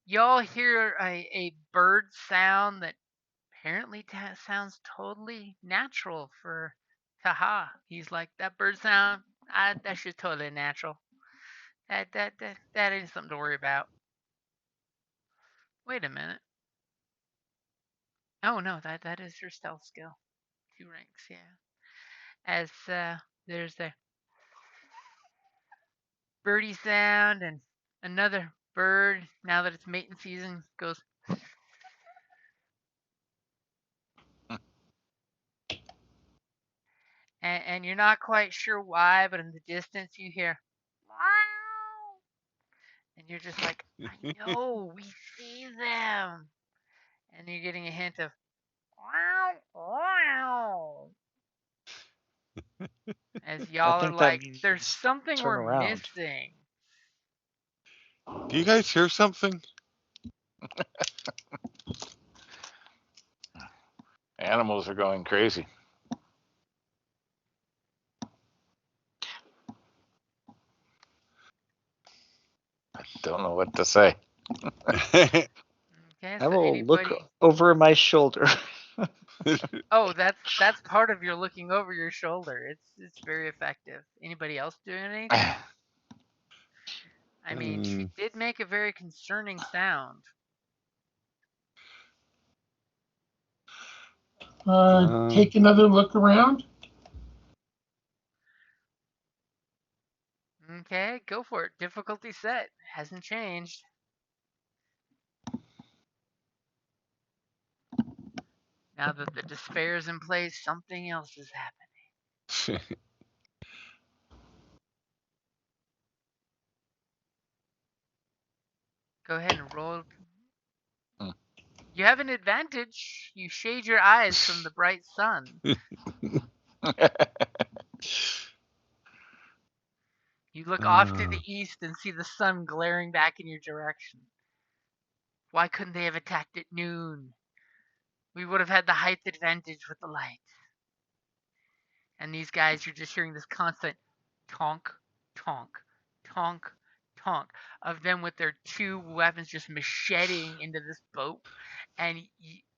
y'all hear a bird sound that apparently sounds totally natural for Taha. He's like, that bird sound, that shit's totally natural. That ain't something to worry about. Wait a minute. Oh no, that is her stealth skill. 2 ranks, yeah. As there's the birdie sound, and another bird, now that it's mating season, goes. And you're not quite sure why, but in the distance you hear, wow, and you're just like, I know, we see them, and you're getting a hint of, wow, wow. As y'all are like, there's something we're missing. Do you guys hear something? Animals are going crazy. I don't know what to say. Okay, I so will anybody... look over my shoulder. Oh, that's part of your looking over your shoulder. It's very effective. Anybody else doing anything? I mean, she did make a very concerning sound. Take another look around. Okay, go for it. Difficulty set hasn't changed. Now that the despair is in place, something else is happening. Go ahead and roll. You have an advantage. You shade your eyes from the bright sun. You look off to the east and see the sun glaring back in your direction. Why couldn't they have attacked at noon? We would have had the height advantage with the light. And these guys, you're just hearing this constant tonk, tonk, tonk, tonk of them with their two weapons just macheting into this boat. And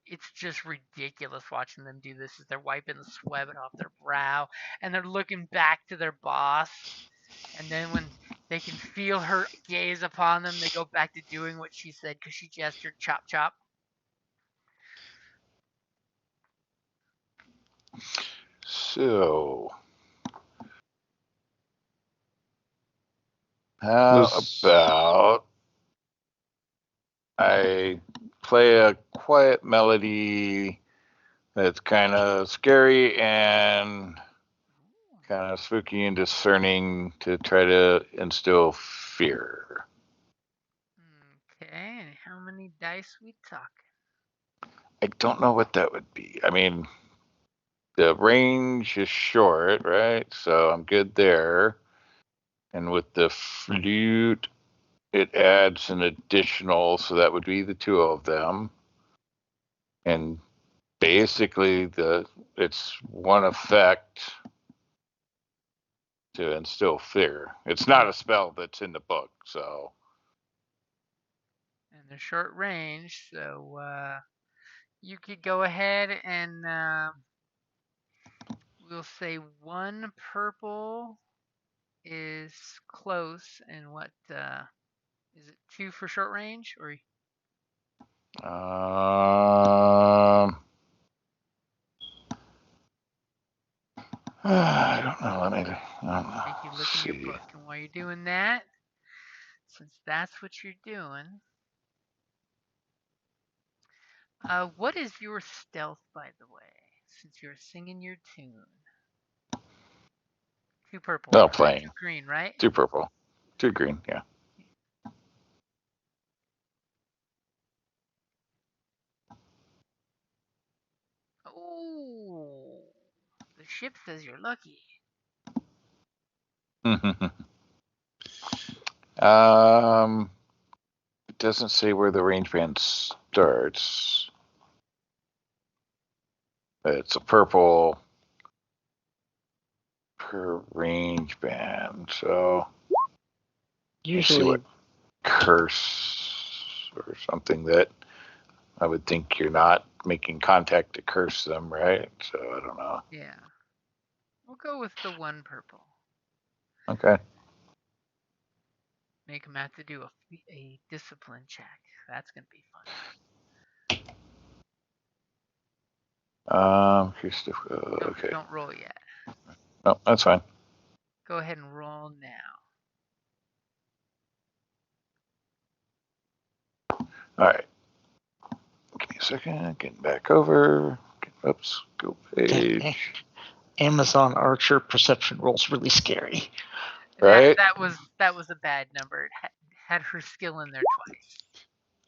it's just ridiculous watching them do this as they're wiping the sweat off their brow and they're looking back to their boss. And then when they can feel her gaze upon them, they go back to doing what she said because she gestured chop chop. So, how about I play a quiet melody that's kind of scary and kind of spooky and discerning to try to instill fear. Okay, and how many dice we talking? I don't know what that would be. I mean, the range is short, right? So I'm good there. And with the flute, it adds an additional, so that would be the two of them. And basically, it's one effect to instill fear. It's not a spell that's in the book, so. And they're short range, so you could go ahead and we'll say one purple is close, and what is it? 2 for short range, or I don't know. Let me make you look in your book. And while you're doing that, since that's what you're doing, what is your stealth, by the way? Since you're singing your tune. 2 purple. No, playing. 2 green, right? 2 purple. 2 green, yeah. Oh, the ship says you're lucky. It doesn't say where the range band starts. It's a purple per range band, so Usually, what curse or something that I would think you're not making contact to curse them, right? So I don't know. Yeah. We'll go with the 1 purple. Okay. Make them have to do a discipline check. That's going to be fun. Okay. Don't roll yet. No, that's fine. Go ahead and roll now. All right. Give me a second. Getting back over. Oops. Go page. Amazon Archer perception rolls really scary. Right? That was a bad number. It had her skill in there twice.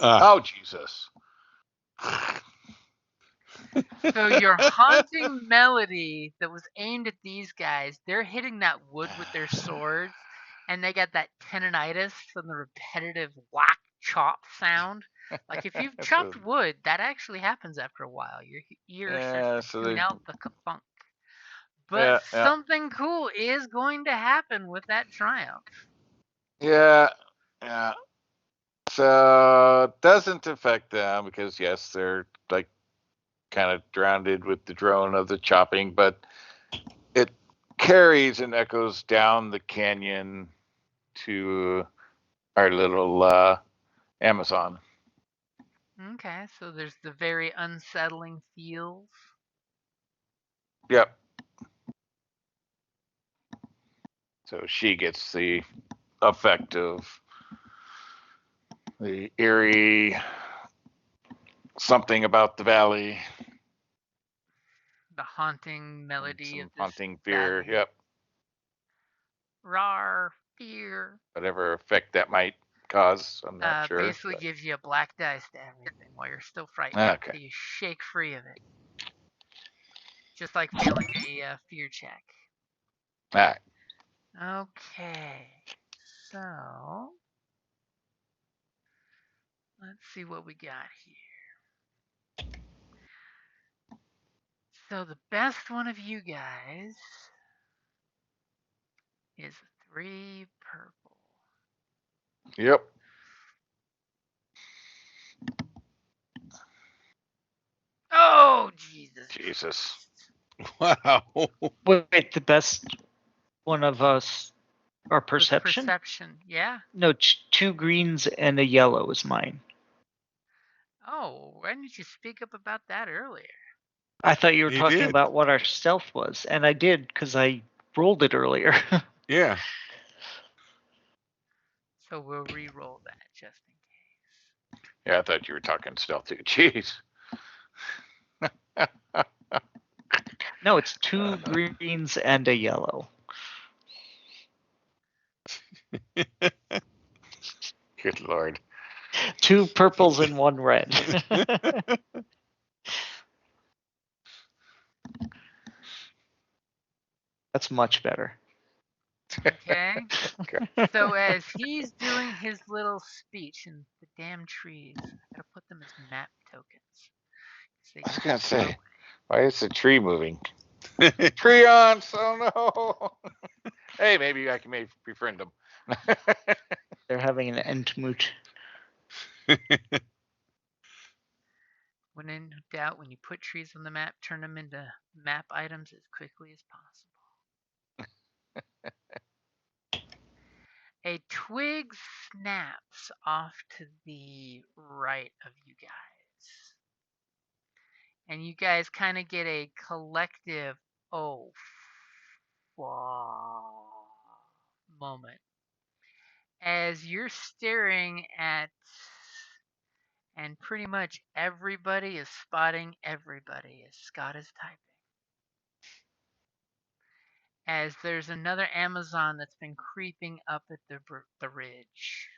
Oh, Jesus. So your haunting melody that was aimed at these guys, they're hitting that wood with their swords, and they get that tendonitis from the repetitive whack chop sound. Like if you've chopped wood, that actually happens after a while. Your ear starts to tune out the funk. But something cool is going to happen with that triumph. Yeah. So it doesn't affect them because yes, they're like kind of drowned with the drone of the chopping, but it carries and echoes down the canyon to our little Amazon. Okay, so there's the very unsettling feels. Yep. So she gets the effect of the eerie something about the valley. The haunting melody of this haunting fear. valley. Yep. Rawr, fear. Whatever effect that might cause, I'm not sure. Basically gives you a black dice to everything while you're still frightened. Okay. So you shake free of it. Just like failing a fear check. All right. Okay. So let's see what we got here. So the best one of you guys is 3 purple. Yep. Oh, Jesus. Wow. Wait, the best one of us, our perception? Perception, yeah. No, 2 greens and a yellow is mine. Oh, why didn't you speak up about that earlier? I thought you were You talking did. about what our stealth was, and I did because I rolled it earlier. Yeah. So we'll re-roll that just in case. Yeah, I thought you were talking stealth too. Jeez. No, it's 2 greens and a yellow. Good Lord. 2 purples and 1 red. That's much better. Okay. So as he's doing his little speech in the damn trees, I gotta put them as map tokens. I was gonna say, why is the tree moving? Treants! Oh no! Hey, maybe I can befriend them. They're having an Entmoot. When in doubt, when you put trees on the map, turn them into map items as quickly as possible. A twig snaps off to the right of you guys. And you guys kind of get a collective, oh, moment. As you're staring at, and pretty much everybody is spotting everybody as Scott is typing. As there's another Amazon that's been creeping up at the ridge.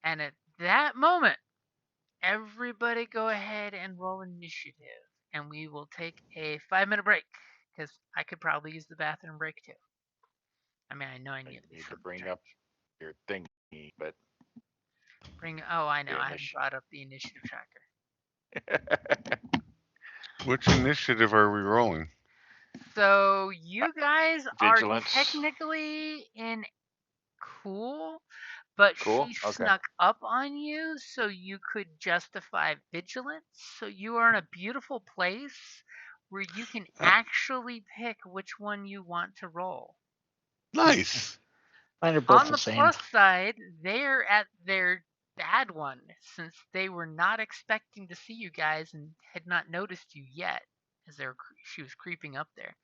And at that moment, everybody go ahead and roll initiative. And we will take a 5-minute break. Because I could probably use the bathroom break too. I mean, I know I need to bring up your thingy, but oh, I know. I haven't brought up the initiative tracker. Which initiative are we rolling? So you guys Vigilance. are technically in cool, but Cool? she Okay. snuck up on you, so you could justify vigilance. So you are in a beautiful place where you can actually pick which one you want to roll. Nice. Mine are both On the same. plus side, they're at their bad one, since they were not expecting to see you guys and had not noticed you yet as she was creeping up there.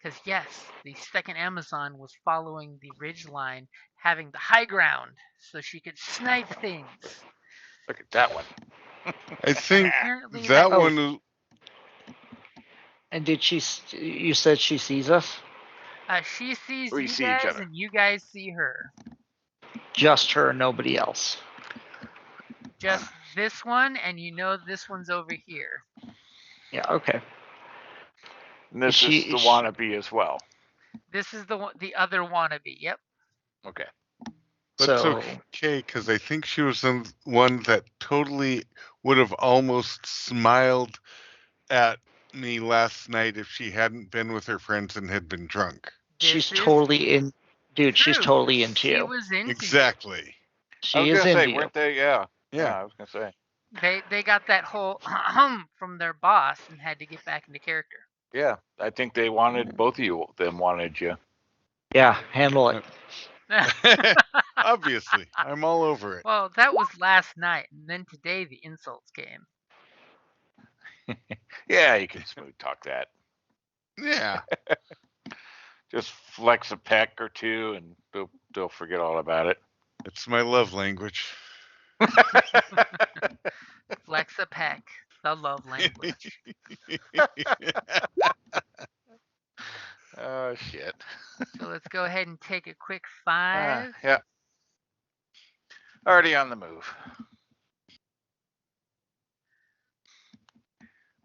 Because yes, the second Amazon was following the ridge line, having the high ground, so she could snipe things. Look at that one. I think Apparently that one is. And did she? You said she sees us? She sees We you see each guys, other. and you guys see her. Just her, nobody else. Just this one, and you know this one's over here. Yeah. Okay. And this is the wannabe as well. This is the other wannabe. Yep. Okay. But it's So okay, because I think she was the one that totally would have almost smiled at me last night if she hadn't been with her friends and had been drunk. she's This is totally in, dude. She's true. totally into She you. was into Exactly. I She was is gonna say, into you. weren't they? Yeah. Yeah. I was gonna say. you. They got that whole from their boss and had to get back into character. Yeah, I think they wanted both of you. Them wanted you. Yeah, handle it. Obviously, I'm all over it. Well, that was last night, and then today the insults came. Yeah, you can smooth talk that. Yeah. Just flex a peck or two, and they'll forget all about it. It's my love language. Flex a peck, the love language. Oh shit. So let's go ahead and take a quick 5. Yeah. Already on the move.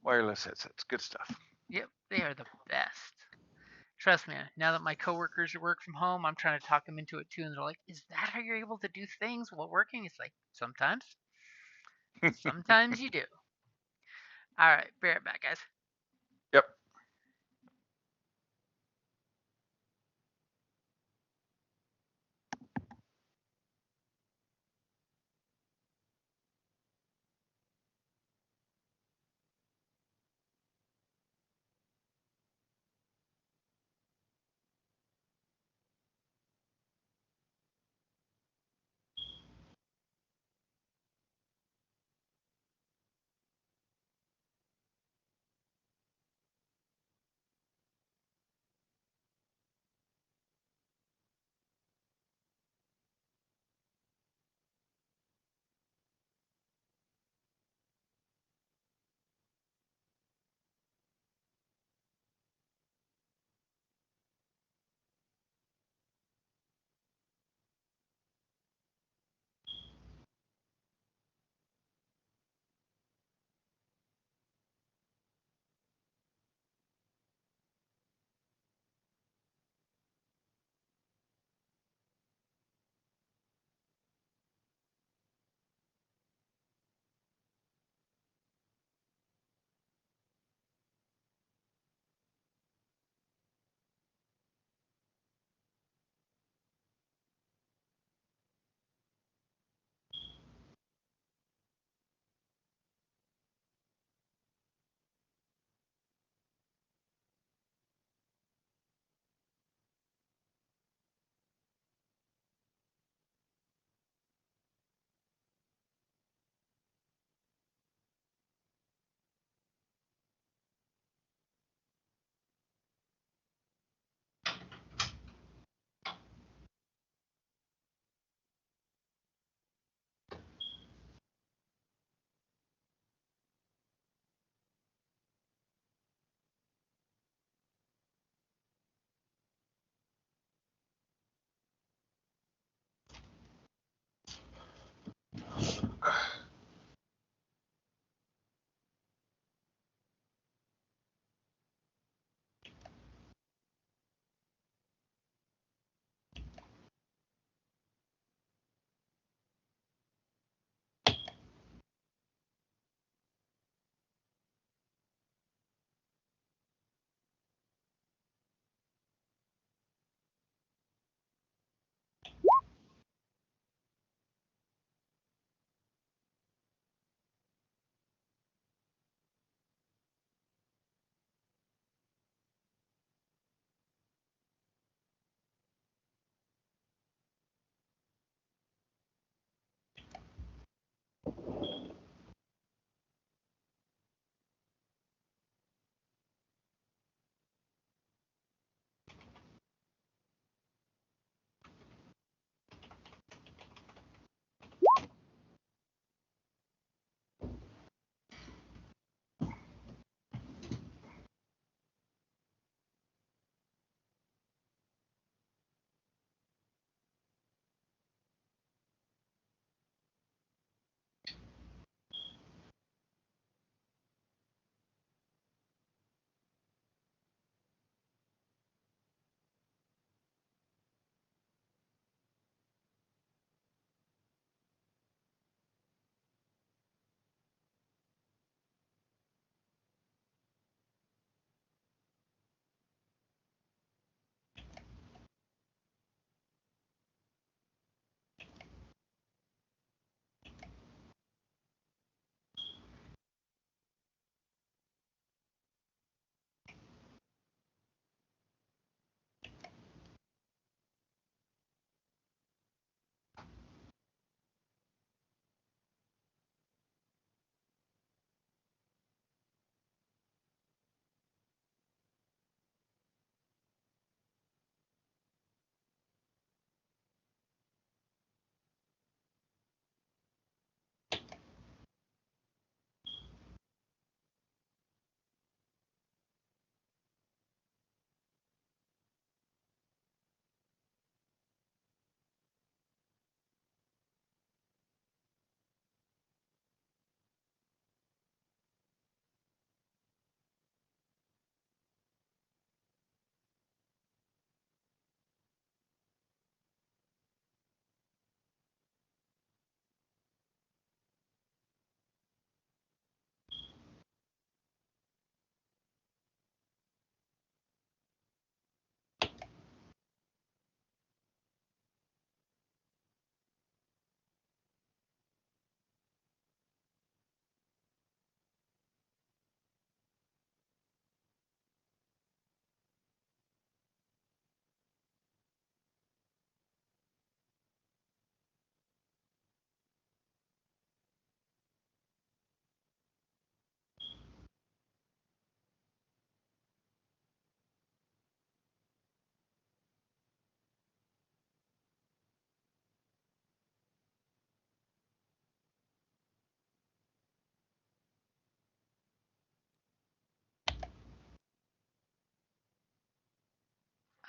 Wireless headsets, good stuff. Yep, they are the best. Trust me, now that my coworkers work from home, I'm trying to talk them into it too, and they're like, "Is that how you're able to do things while working?" It's like, sometimes. Sometimes you do. All right, be right back, guys. Yep.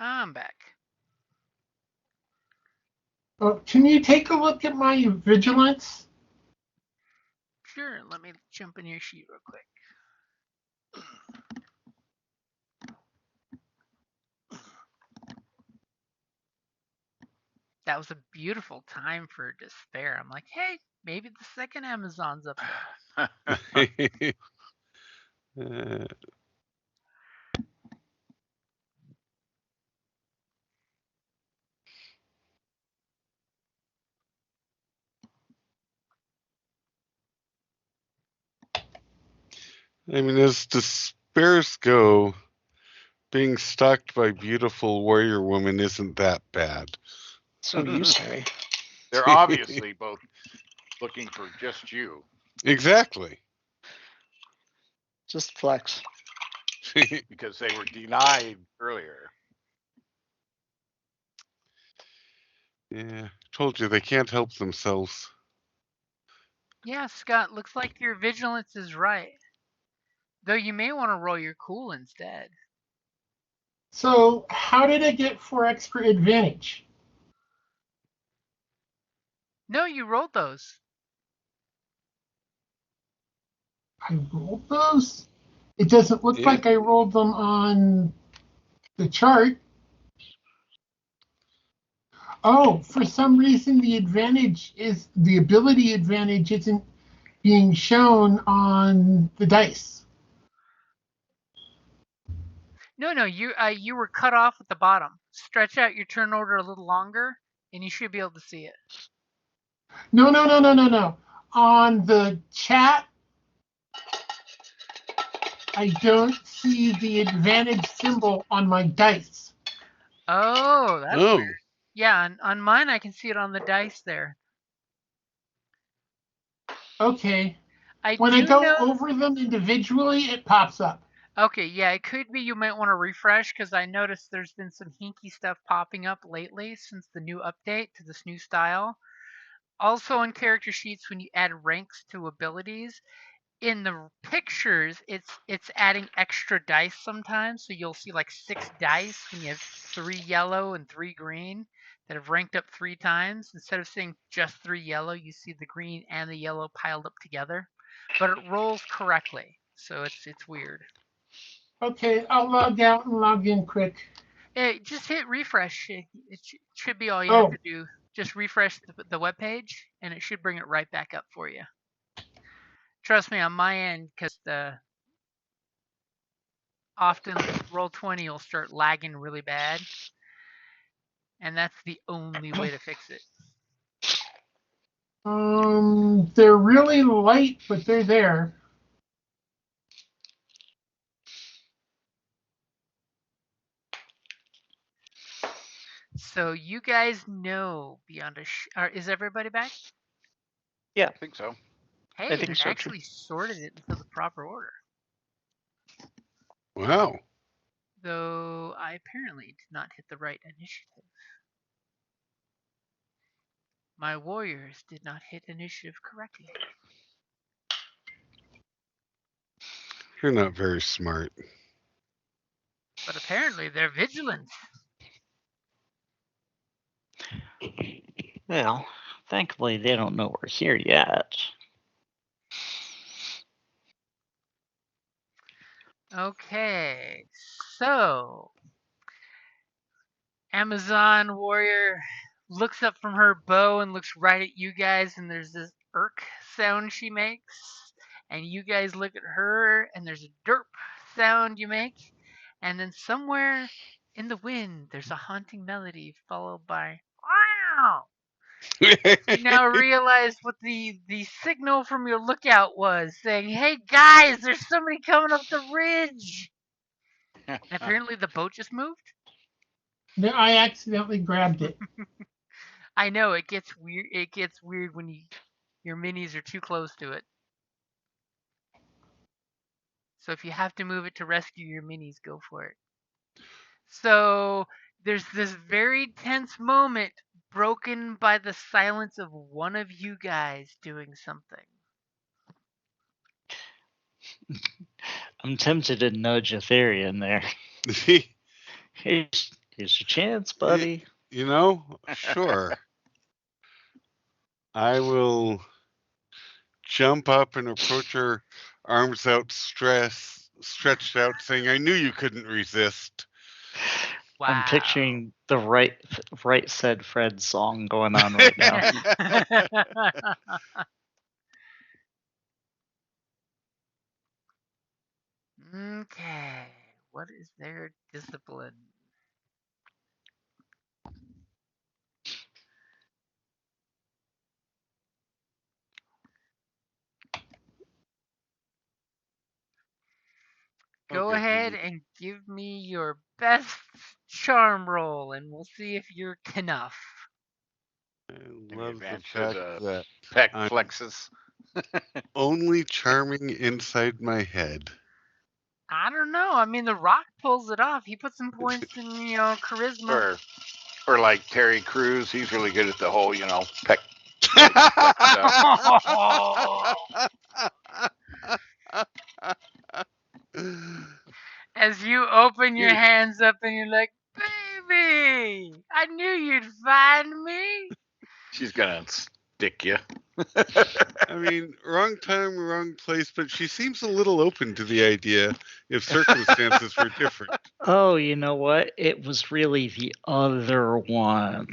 I'm back. Can you take a look at my vigilance? Sure, let me jump in your sheet real quick. That was a beautiful time for despair. I'm like, hey, maybe the second Amazon's up there. I mean, as despairs go, being stalked by beautiful warrior women isn't that bad. So you say. They're obviously both looking for just you. Exactly. Just flex. Because they were denied earlier. Yeah, told you they can't help themselves. Yeah, Scott, looks like your vigilance is right. Though you may want to roll your cool instead. So, how did I get 4 extra advantage? No, you rolled those. I rolled those? It doesn't look like I rolled them on the chart. Oh, for some reason the ability advantage isn't being shown on the dice. No, you were cut off at the bottom. Stretch out your turn order a little longer, and you should be able to see it. No. On the chat, I don't see the advantage symbol on my dice. Oh, that's weird. Yeah, on mine I can see it on the dice there. Okay. When I go over them individually, it pops up. Okay, yeah, it could be you might want to refresh because I noticed there's been some hinky stuff popping up lately since the new update to this new style. Also on character sheets, when you add ranks to abilities, in the pictures, it's adding extra dice sometimes. So you'll see like 6 dice when you have 3 yellow and 3 green that have ranked up 3 times. Instead of seeing just 3 yellow, you see the green and the yellow piled up together. But it rolls correctly, so it's weird. Okay, I'll log out and log in quick. Hey, just hit refresh. It should be all you have to do. Just refresh the web page, and it should bring it right back up for you. Trust me, on my end, because often Roll20 will start lagging really bad, and that's the only way to fix it. They're really light, but they're there. So you guys know beyond is everybody back? Yeah, I think so. Hey, I think it so, actually sorted it into the proper order. Wow. Though I apparently did not hit the right initiative. My warriors did not hit initiative correctly. You're not very smart. But apparently they're vigilant. Well, thankfully they don't know we're here yet. Okay, so Amazon warrior looks up from her bow and looks right at you guys, and there's this irk sound she makes. And you guys look at her, and there's a derp sound you make. And then somewhere in the wind, there's a haunting melody followed by wow. You now realize what the signal from your lookout was, saying, "Hey guys, there's somebody coming up the ridge." And apparently the boat just moved. No, I accidentally grabbed it. I know it gets weird. It gets weird when your minis are too close to it. So if you have to move it to rescue your minis, go for it. So there's this very tense moment broken by the silence of one of you guys doing something. I'm tempted to nudge Ethereum there. Here's your chance, buddy. Sure. I will jump up and approach her, arms stretched out, saying, "I knew you couldn't resist." Wow. I'm picturing the right said Fred song going on right now. Okay. What is their discipline? Go ahead and give me your best charm roll, and we'll see if you're enough. I Any love the advantage fact of the that pec I'm flexes. only charming inside my head. I don't know. I mean, The Rock pulls it off. He puts some points in, charisma. Or like Terry Crews, he's really good at the whole, pec. As you open your hands up and you're like, baby, I knew you'd find me. She's gonna stick you. I mean, wrong time, wrong place, but she seems a little open to the idea if circumstances were different. Oh, you know what? It was really the other one.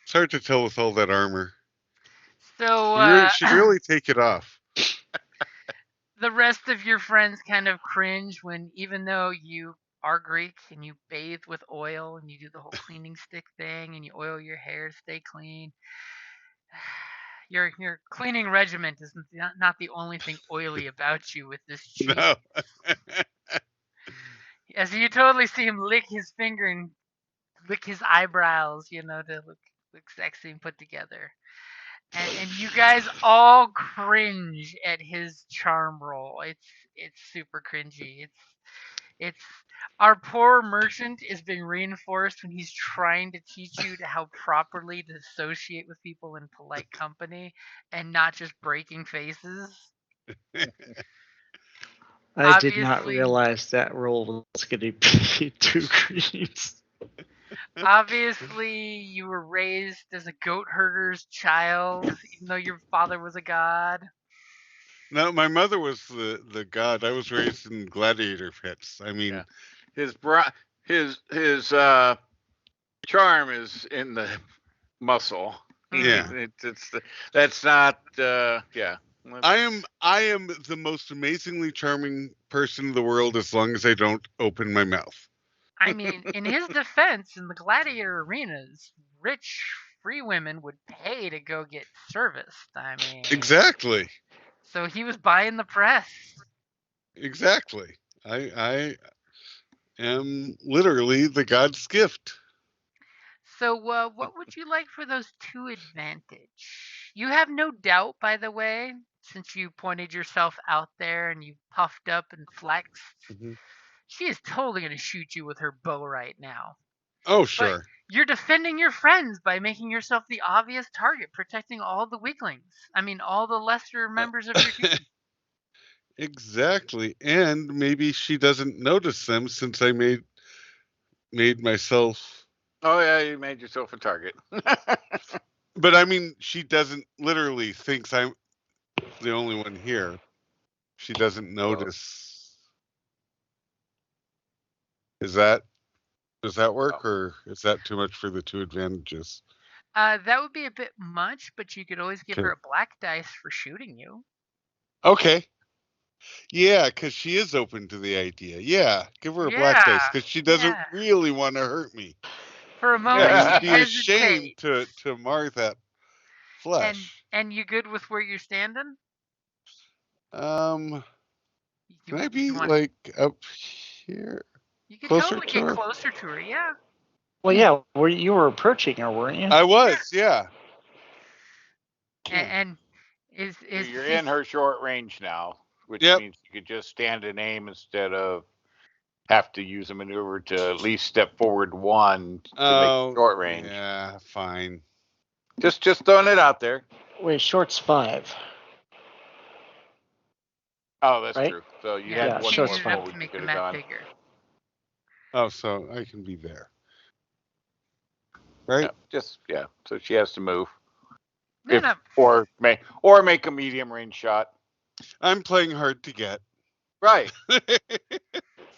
It's hard to tell with all that armor. So, She'd really take it off. the rest of your friends kind of cringe when, even though you are Greek and you bathe with oil and you do the whole cleaning stick thing and you oil your hair, stay clean, your cleaning regiment is not the only thing oily about you with this cheese. No. As you totally see him lick his finger and lick his eyebrows, to look sexy and put together. And you guys all cringe at his charm roll. It's super cringy. It's our poor merchant is being reinforced when he's trying to teach you how properly to associate with people in polite company and not just breaking faces. I did not realize that roll was going to be 2 greens. Obviously, you were raised as a goat herder's child, even though your father was a god. No, my mother was the god. I was raised in gladiator pits. I mean, his charm is in the muscle. Yeah, that's not. Yeah. I am the most amazingly charming person in the world as long as I don't open my mouth. I mean, in his defense, in the gladiator arenas, rich free women would pay to go get serviced. I mean, exactly. So he was buying the press. Exactly. I am literally the god's gift. So, what would you like for those 2 advantage? You have no doubt, by the way, since you pointed yourself out there and you puffed up and flexed. Mm-hmm. She is totally going to shoot you with her bow right now. Oh, sure. But you're defending your friends by making yourself the obvious target, protecting all the weaklings. I mean, all the lesser members of your team. Exactly. And maybe she doesn't notice them since I made myself. Oh, yeah, you made yourself a target. But I mean, she doesn't literally thinks I'm the only one here. She doesn't notice. Does that work, or is that too much for the 2 advantages? That would be a bit much, but you could always give her a black dice for shooting you. Okay. Yeah, because she is open to the idea. Yeah, give her a black dice because she doesn't really want to hurt me. For a moment, she'd be ashamed to mar that flesh. And you good with where you're standing? Can I be like up here? You could totally get closer to her. Yeah. Well, yeah, you were approaching her, weren't you? I was, yeah. And you're in her short range now, which means you could just stand and aim instead of have to use a maneuver to at least step forward 1 to make short range. Yeah, fine. Just throwing it out there. Wait, short's 5. Oh, that's Right? true. So you Yeah, had one so more it's change it fine. up pull to you make could the have map done. bigger. Oh, so I can be there. Right? Yeah. So she has to move. No, If no. or make a medium range shot. I'm playing hard to get. Right.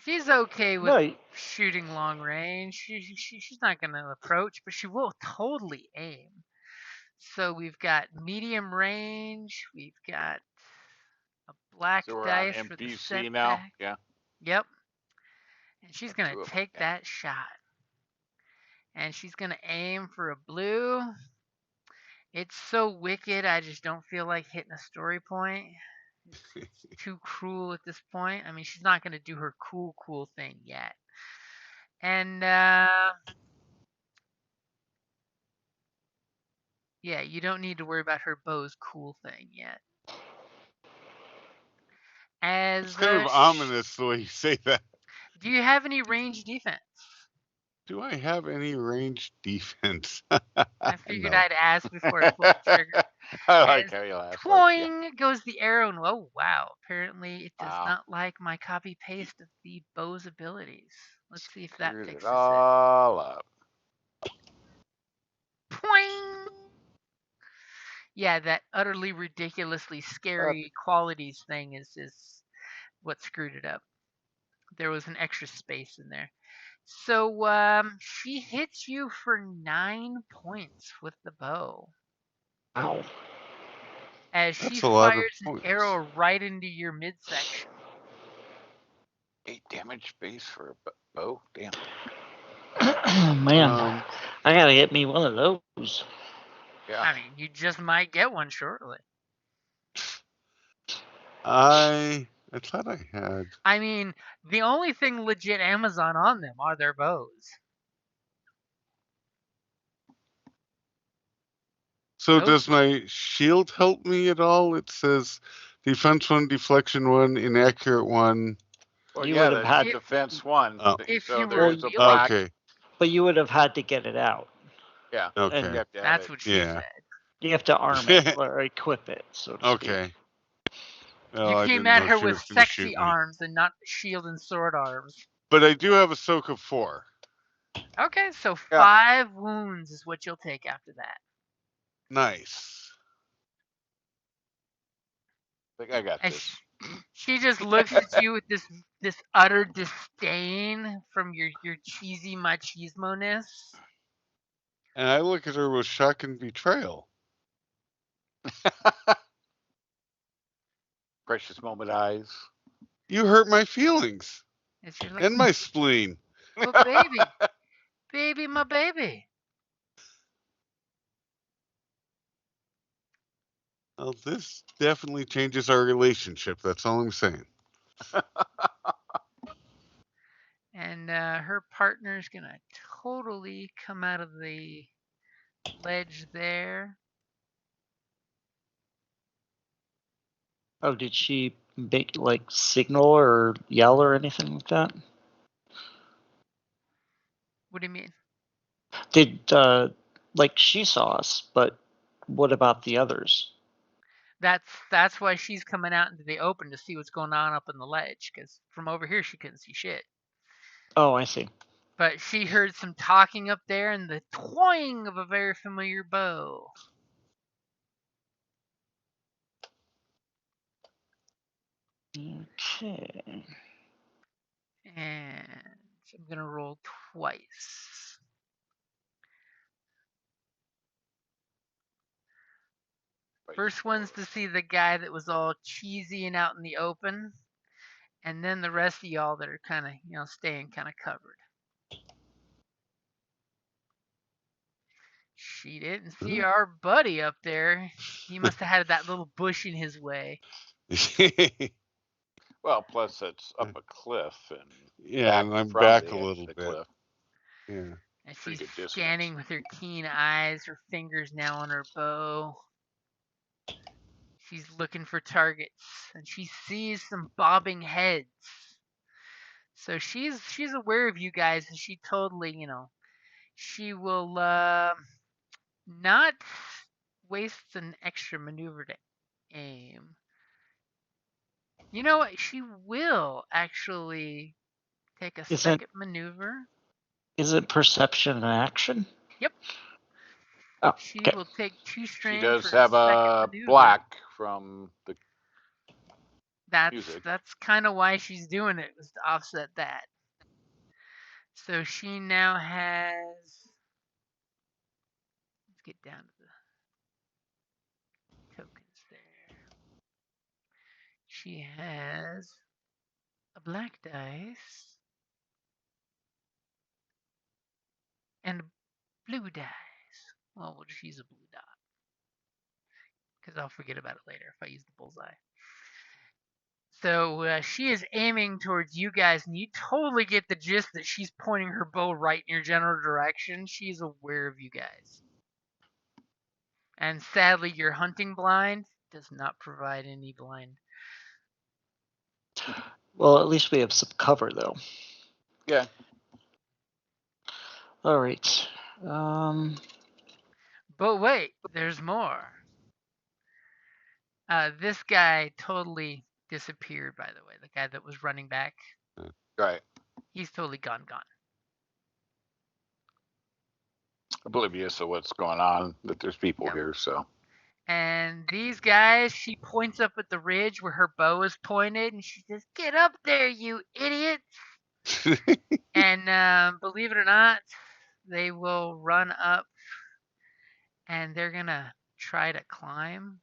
She's okay with No, shooting long range. She's not going to approach, but she will totally aim. So we've got medium range. We've got a black So we're on dice for the MPC now. setback. Yeah. Yep. And she's going Two to of 'em, take yeah. that shot. And she's going to aim for a blue. It's so wicked, I just don't feel like hitting a story point. It's too cruel at this point. I mean, she's not going to do her cool thing yet. And, yeah, you don't need to worry about her bow's cool thing yet. It's kind of ominous the way you say that. Do you have any range defense? Do I have any range defense? I figured No. I'd ask before I pulled the trigger. I like As how you laugh. Toing goes the arrow, and oh wow! Apparently, it does Wow. not like my copy paste of the bow's abilities. Let's see if that Screwed fixes it all up. Poing! Yeah, that utterly ridiculously scary qualities thing is what screwed it up. There was an extra space in there. So she hits you for 9 points with the bow. Ow. As she That's a lot of fires an points. arrow right into your midsection. 8 damage base for a bow. Damn. Man, I gotta get me one of those. Yeah. I mean, you just might get one shortly. I thought I had. I mean, the only thing legit Amazon on them are their bows. So Nope. does my shield help me at all? It says defense 1, deflection 1, inaccurate 1. Well, You yeah, would have that's had- defense 1. If So you there were is a wielding- black. Okay. But you would have had to get it out. Yeah. Okay. You have to have That's it. what she Yeah. said. You have to arm it or equip it, so to speak. Okay. Well, You I came didn't at know her she with was going to sexy shoot me. arms and not shield and sword arms. But I do have a soak of 4. Okay, so Yeah. 5 wounds is what you'll take after that. Nice. Like, I got And this. she just looks at you with this utter disdain from your cheesy machismo-ness. And I look at her with shock and betrayal. Precious moment eyes. You hurt my feelings And she's like, and my spleen. "But baby, my baby." Well, this definitely changes our relationship. That's all I'm saying. And her partner's gonna totally come out of the ledge there. Oh, did she make signal or yell or anything like that? What do you mean? Did she saw us, but what about the others? That's why she's coming out into the open to see what's going on up in the ledge, because from over here she couldn't see shit. Oh, I see. But she heard some talking up there and the twang of a very familiar bow. Okay. And so I'm gonna roll twice. First one's to see the guy that was all cheesy and out in the open, and then the rest of y'all that are kind of, staying kind of covered. She didn't see our buddy up there. He must have had that little bush in his way. Well, plus it's up a cliff and Yeah, and I'm from back the a edge of little the bit. cliff. Yeah. And Pretty she's good distance. scanning with her keen eyes, her fingers now on her bow. She's looking for targets, and she sees some bobbing heads. So she's aware of you guys, and she totally, she will not waste an extra maneuver to aim. You know what? She will actually take a second maneuver. Is it perception and action? Yep. Oh, She okay. will take 2 strain. She does for have a second a maneuver. black from the music. That's kind of why she's doing it, was to offset that. So she now has. Let's get down to the tokens there. She has a black dice and a blue dice. Well, we'll just use a blue dot because I'll forget about it later if I use the bullseye. So she is aiming towards you guys, and you totally get the gist that she's pointing her bow right in your general direction. She's aware of you guys. And sadly, your hunting blind does not provide any blind. Well, at least we have some cover, though. Yeah. All right. But wait, there's more. This guy totally disappeared, by the way. The guy that was running back. Right. He's totally gone. Oblivious of what's going on, that there's people here, so. And these guys, she points up at the ridge where her bow is pointed, and she says, "Get up there, you idiots!" And believe it or not, they will run up, and they're gonna try to climb.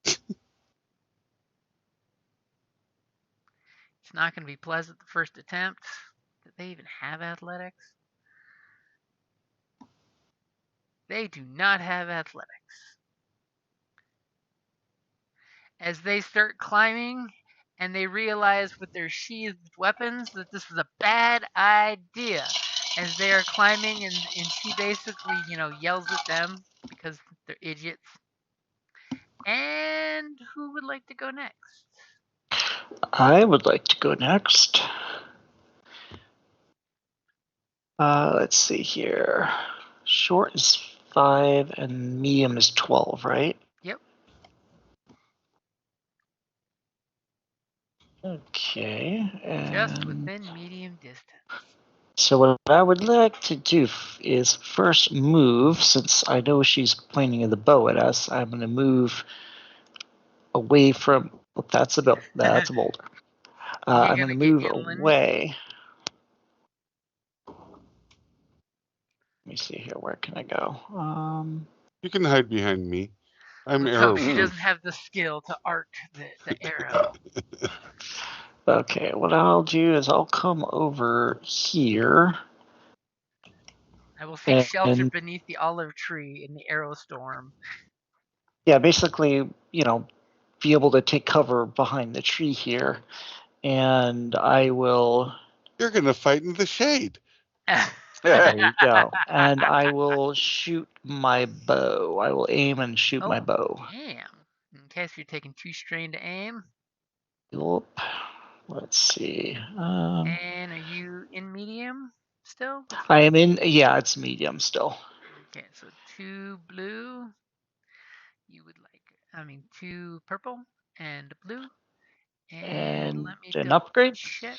It's not gonna be pleasant the first attempt. Do they even have athletics? They do not have athletics. As they start climbing and they realize with their sheathed weapons that this is a bad idea. As they are climbing, and she basically, yells at them because they're idiots. And who would like to go next? I would like to go next. Let's see here. Short is 5 and medium is 12, right? Yep. Okay. Just within medium distance. So what I would like to do is first move, since I know she's pointing the bow at us, I'm going to move away from. Oh, that's a boulder. That's a boulder. I'm going to move away. Let me see here. Where can I go? You can hide behind me. I'm Let's arrow hope she proof. doesn't have the skill to arc the arrow. Okay, what I'll do is I'll come over here. I will seek shelter beneath the olive tree in the arrow storm. Yeah, basically, be able to take cover behind the tree here, and I will. You're gonna fight in the shade. There you go. And I will shoot my bow. I will aim and shoot my bow. Damn. Okay, so you're taking 2 strain to aim. Let's see. And are you in medium still? I am in. Yeah, it's medium still. Okay, so 2 blue. You would like, 2 purple and blue. And let me an upgrade. Check.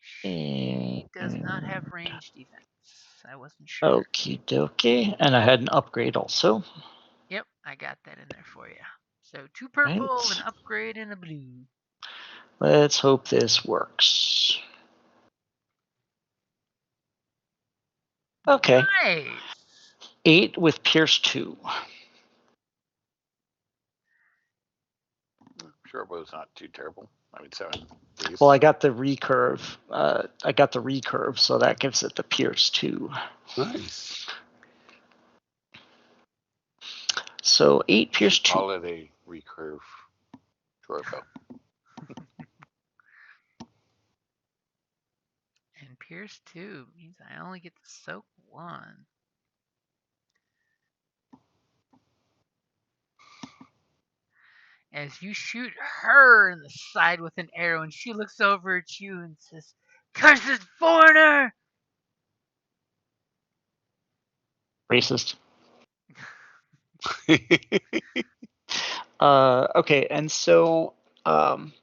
She does not have range defense. I wasn't sure. Okie dokie. And I had an upgrade also. Yep, I got that in there for you. So 2 purple, an upgrade, and a blue. Let's hope this works. Okay. Nice. 8 with Pierce 2. Sure, but it's not too terrible. 7. Well, I got the recurve. So that gives it the Pierce 2. Nice. So 8 Pierce 2. Call it a recurve short bow. And Pierce 2 means I only get to soak 1. As you shoot her in the side with an arrow, and she looks over at you and says, "Cursed foreigner!" Racist. Okay, and so I'm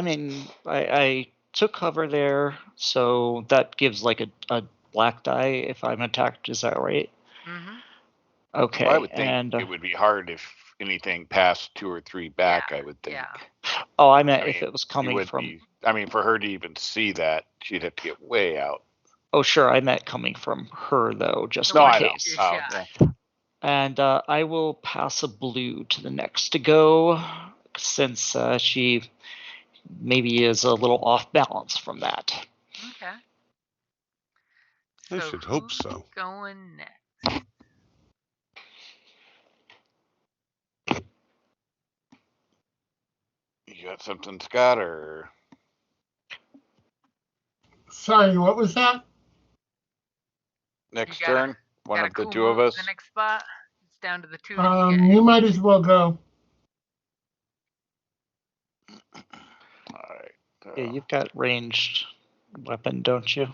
in. I took cover there, so that gives like a black die if I'm attacked. Is that right? Mm-hmm. Okay, Well, I would think and it would be hard if anything passed 2 or 3 back. I would think. Yeah. oh, I meant I if mean, it was you coming would from. be. I mean, for her to even see that, she'd have to get way out. Oh, sure, I meant coming from her though, just The No, in one I know. you case. just Oh, shot. yeah. And I will pass a blue to the next to go, since she maybe is a little off balance from that. Okay. I So should hope who's so. going next? You got something, Scott, or Sorry, what was that? next You got turn? One got a of the cool 2 of move us. the next spot. It's down to the 2 of you guys. You might as well go. All right. So, Yeah, you've got ranged weapon, don't you?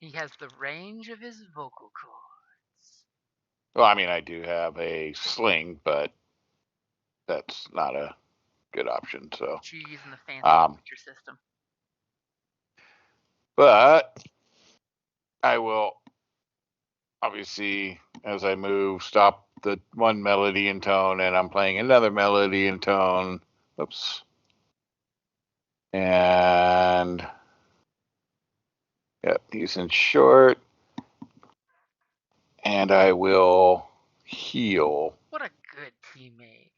He has the range of his vocal cords. well, I mean, I do have a sling, but that's not a good option. So, You're using the fancy feature system. but I will obviously, as I move, stop the one melody and tone, and I'm playing another melody and tone. Oops. And yep, he's in short. And I will heal What a good teammate.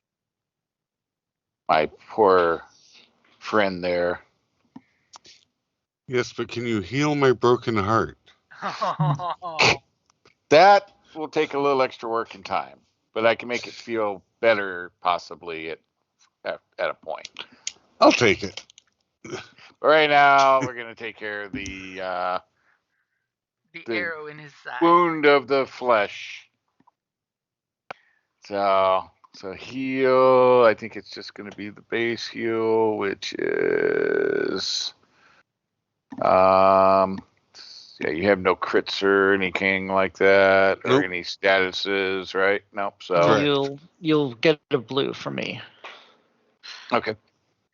my poor friend there. Yes, but can you heal my broken heart? That will take a little extra work and time, but I can make it feel better possibly at a point. I'll take it. But right now, we're going to take care of the arrow in his side. wound of the flesh. So heal. I think it's just going to be the base heal, which is yeah, you have no crits or anything like that, or Nope. any statuses, right? Nope. So Correct. You'll get a blue from me. okay.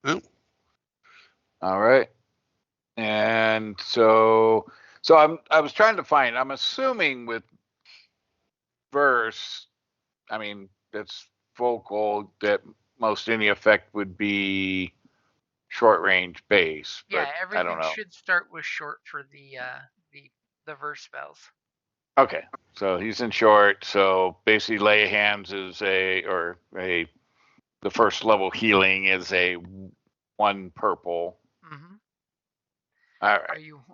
Nope. All right. And so I was trying to find. I'm assuming with verse, I mean that's vocal, that most any effect would be short range base. Yeah, But I everything don't know. should start with short for the verse spells. Okay, so he's in short. So basically, lay hands is the first level healing is a 1 purple. Mm-hmm. All right.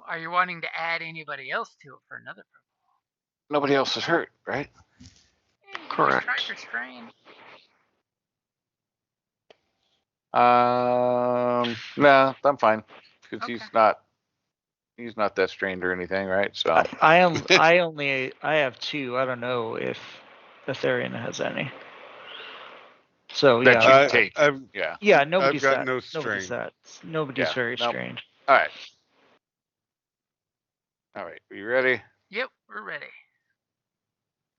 Are you wanting to add anybody else to it for another purple? Nobody else is hurt, right? Yeah, you Correct. Try for strain. No, I'm fine because Okay. he's not that strained or anything, right? So I have 2. I don't know if Ethereum has any. So that yeah, you take. Yeah. yeah. I've Nobody's got that. no Nobody's strain. that. Nobody's Yeah, very nope. strained. All right. All right. Are you ready? Yep, we're ready.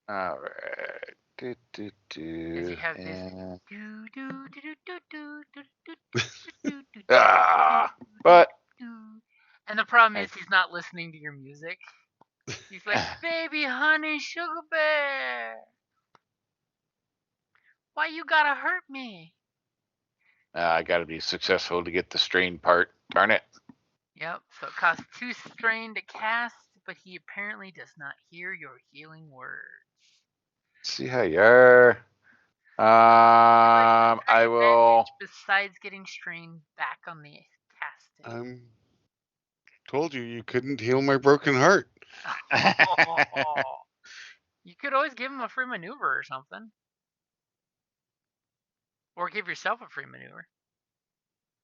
All right. Do, do, do, Does he have this? and- Do, do, do, do, do, do, do, do, do, but and the problem is he's not listening to your music. He's like, baby, honey, sugar bear. Why you gotta hurt me? I got to be successful to get the strain part. Darn it. Yep, so it costs 2 strain to cast, but he apparently does not hear your healing words. See how you are. I will. Besides getting strain back on the casting. Told you couldn't heal my broken heart. You could always give him a free maneuver or something. Or give yourself a free maneuver.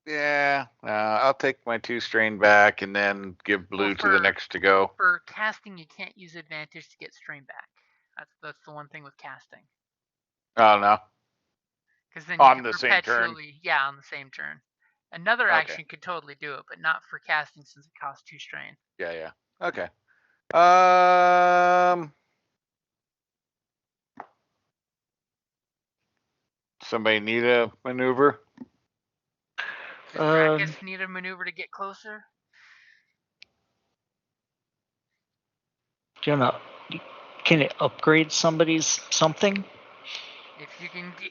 Yeah, I'll take my 2 strain back and then give blue to the next to go. For casting, you can't use advantage to get strain back. That's the one thing with casting. Oh no. Because then On you the can same turn? perpetually, yeah, on the same turn. Another action could totally do it, but not for casting since it costs 2 strain. Yeah. Okay. Somebody need a maneuver? Does Dracus need a maneuver to get closer? Do you know? Can it upgrade somebody's something?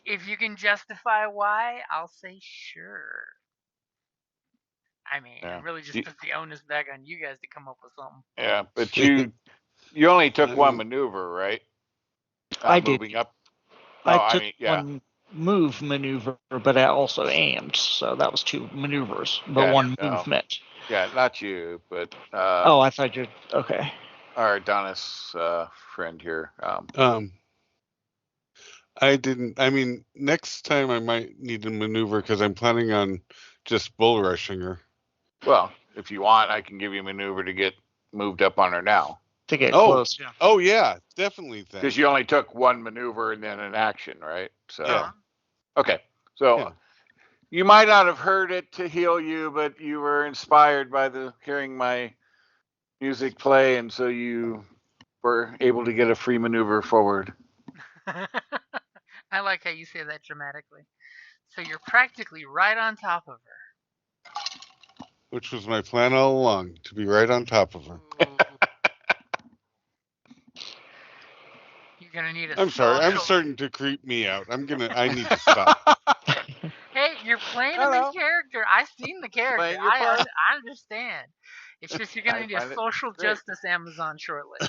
If you can justify why, I'll say sure. I mean, Yeah. it really just puts the onus back on you guys to come up with something. Yeah, but you only took one maneuver, right? I did. Moving up. I took one move maneuver, but I also aimed, so that was 2 maneuvers, but one movement. Yeah, not you, but oh, I thought you're okay. Our Adonis friend here. I didn't. I mean, next time I might need a maneuver because I'm planning on just bull rushing her. Well, if you want, I can give you a maneuver to get moved up on her now. To get close. Yeah. Oh yeah, definitely. Because you only took one maneuver and then an action, right? So yeah. Okay. So you might not have heard it to heal you, but you were inspired by hearing my music play, and so you were able to get a free maneuver forward. I like how you say that dramatically. So you're practically right on top of her. Which was my plan all along, to be right on top of her. You're gonna need a I'm sorry, I'm starting to creep me out. I need to stop. Hey, you're playing a new character. I've seen the character. I understand. It's just you're gonna need a social justice Amazon shortly.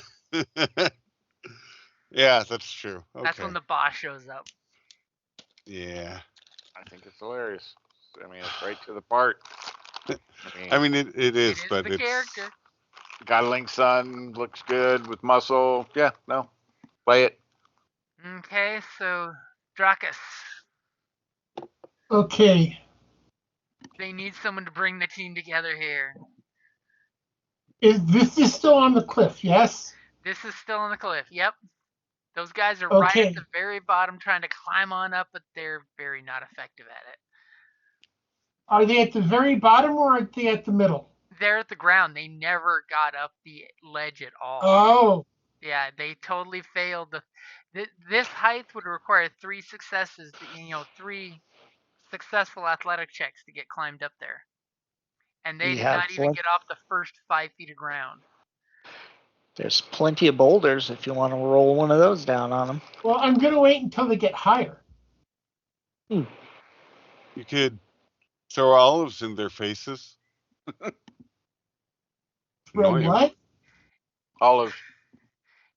Yeah, that's true. Okay. That's when the boss shows up. Yeah. I think it's hilarious. I mean, it's right to the part. I mean, it is, but the character. Godling Sun looks good with muscle. Yeah, no, play it. Okay, so Dracus. Okay. They need someone to bring the team together here. This is still on the cliff, yes? This is still on the cliff, yep. Those guys are right at the very bottom trying to climb on up, but they're very not effective at it. Are they at the very bottom or are they at the middle? They're at the ground. They never got up the ledge at all. Oh. Yeah, they totally failed. This height would require 3 successes, 3 successful athletic checks to get climbed up there. And they did not even get off the first 5 feet of ground. There's plenty of boulders if you want to roll one of those down on them. Well, I'm going to wait until they get higher. You could throw olives in their faces. Throw what? Olives.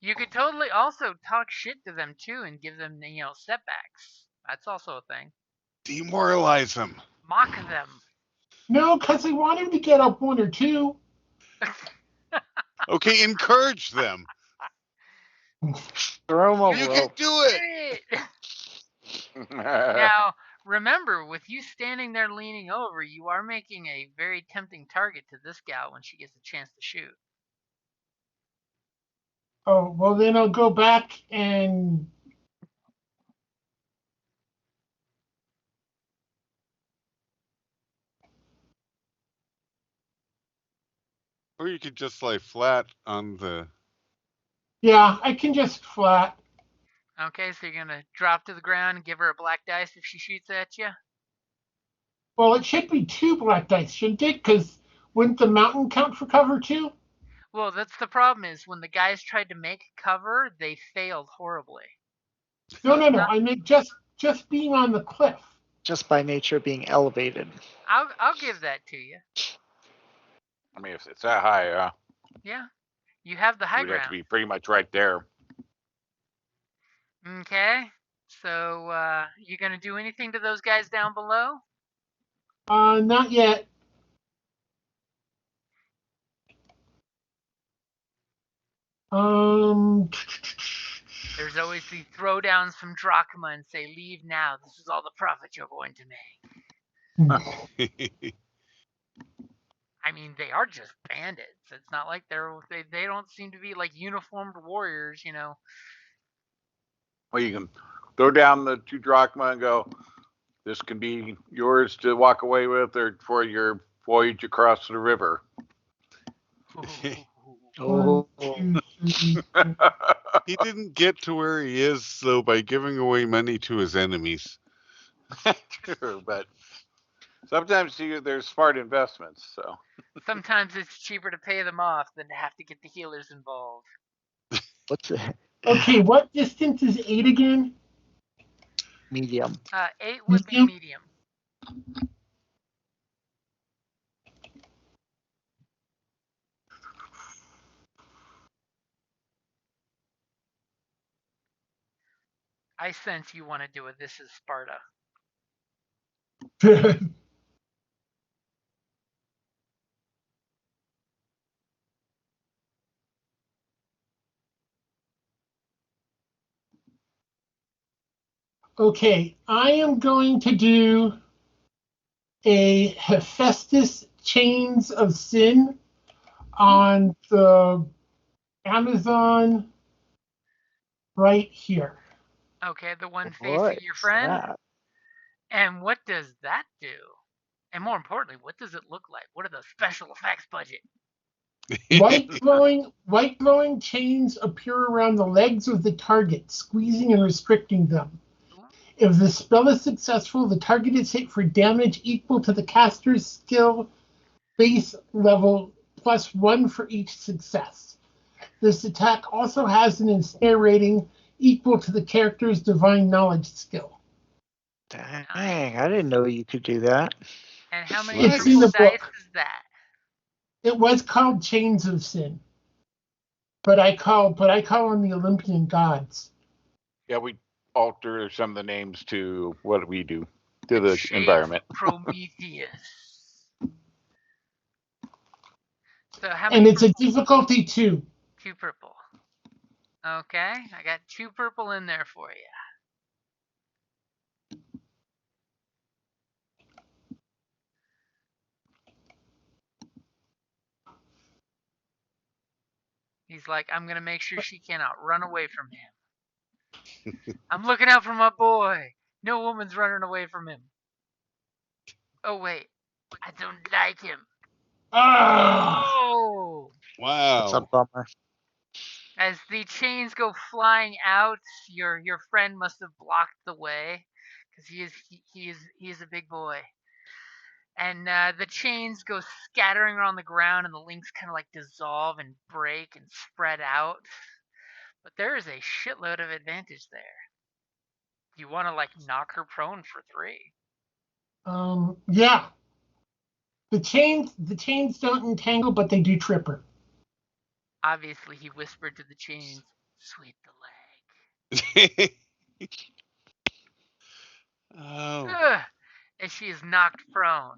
You could totally also talk shit to them too and give them, setbacks. That's also a thing. Demoralize them. Mock them. No, because I want him to get up 1 or 2. Okay, encourage them. Throw them over. You can do it. Now, remember, with you standing there leaning over, you are making a very tempting target to this gal when she gets a chance to shoot. Oh, well, then I'll go back and... Or you could just lie flat on the... Yeah, I can just flat. Okay, so you're going to drop to the ground and give her a black dice if she shoots at you? Well, it should be 2 black dice, shouldn't it? Because wouldn't the mountain count for cover too? Well, that's the problem is when the guys tried to make cover, they failed horribly. No. I mean just being on the cliff. Just by nature of being elevated. I'll give that to you. I mean, if it's that high, yeah, you have the high ground. We'd have to be pretty much right there. Okay, so you gonna do anything to those guys down below? Not yet. There's always the throw down some drachma and say, leave now. This is all the profit you're going to make. I mean, they are just bandits. It's not like they don't seem to be like uniformed warriors, Well, you can throw down the 2 drachma and go, this can be yours to walk away with or for your voyage across the river. Oh. He didn't get to where he is, though, by giving away money to his enemies. True, but sometimes there's smart investments. So Sometimes it's cheaper to pay them off than to have to get the healers involved. What's it? Okay, what distance is 8 again? Medium. 8 would be medium. I sense you want to do it. This is Sparta. Okay, I am going to do a Hephaestus Chains of Sin on the Amazon right here. Okay, the one What facing your is friend. that? And what does that do? And more importantly, what does it look like? What are the special effects budget? White glowing chains appear around the legs of the target, squeezing and restricting them. If the spell is successful, the target is hit for damage equal to the caster's skill base level plus 1 for each success. This attack also has an ensnare rating equal to the character's divine knowledge skill. Dang, I didn't know you could do that. And how many It's in triple the dice book. is that? It was called Chains of Sin, but I call on the Olympian gods. yeah, we alter some of the names to what we do to The the Shades environment. of Prometheus. So how And many? it's a difficulty 2. 2 purple. Okay, I got 2 purple in there for you. He's like, I'm gonna make sure she cannot run away from him. I'm looking out for my boy. No woman's running away from him. Oh wait, I don't like him. Ah! Oh! That's a Wow. bummer. As the chains go flying out, your friend must have blocked the way, because he is a big boy. And the chains go scattering around the ground, and the links kind of like dissolve and break and spread out. But there is a shitload of advantage there. You want to like knock her prone for 3. Yeah. The chains don't entangle, but they do trip her. Obviously, he whispered to the chains, "Sweep the leg." Oh, Ugh, and she is knocked prone.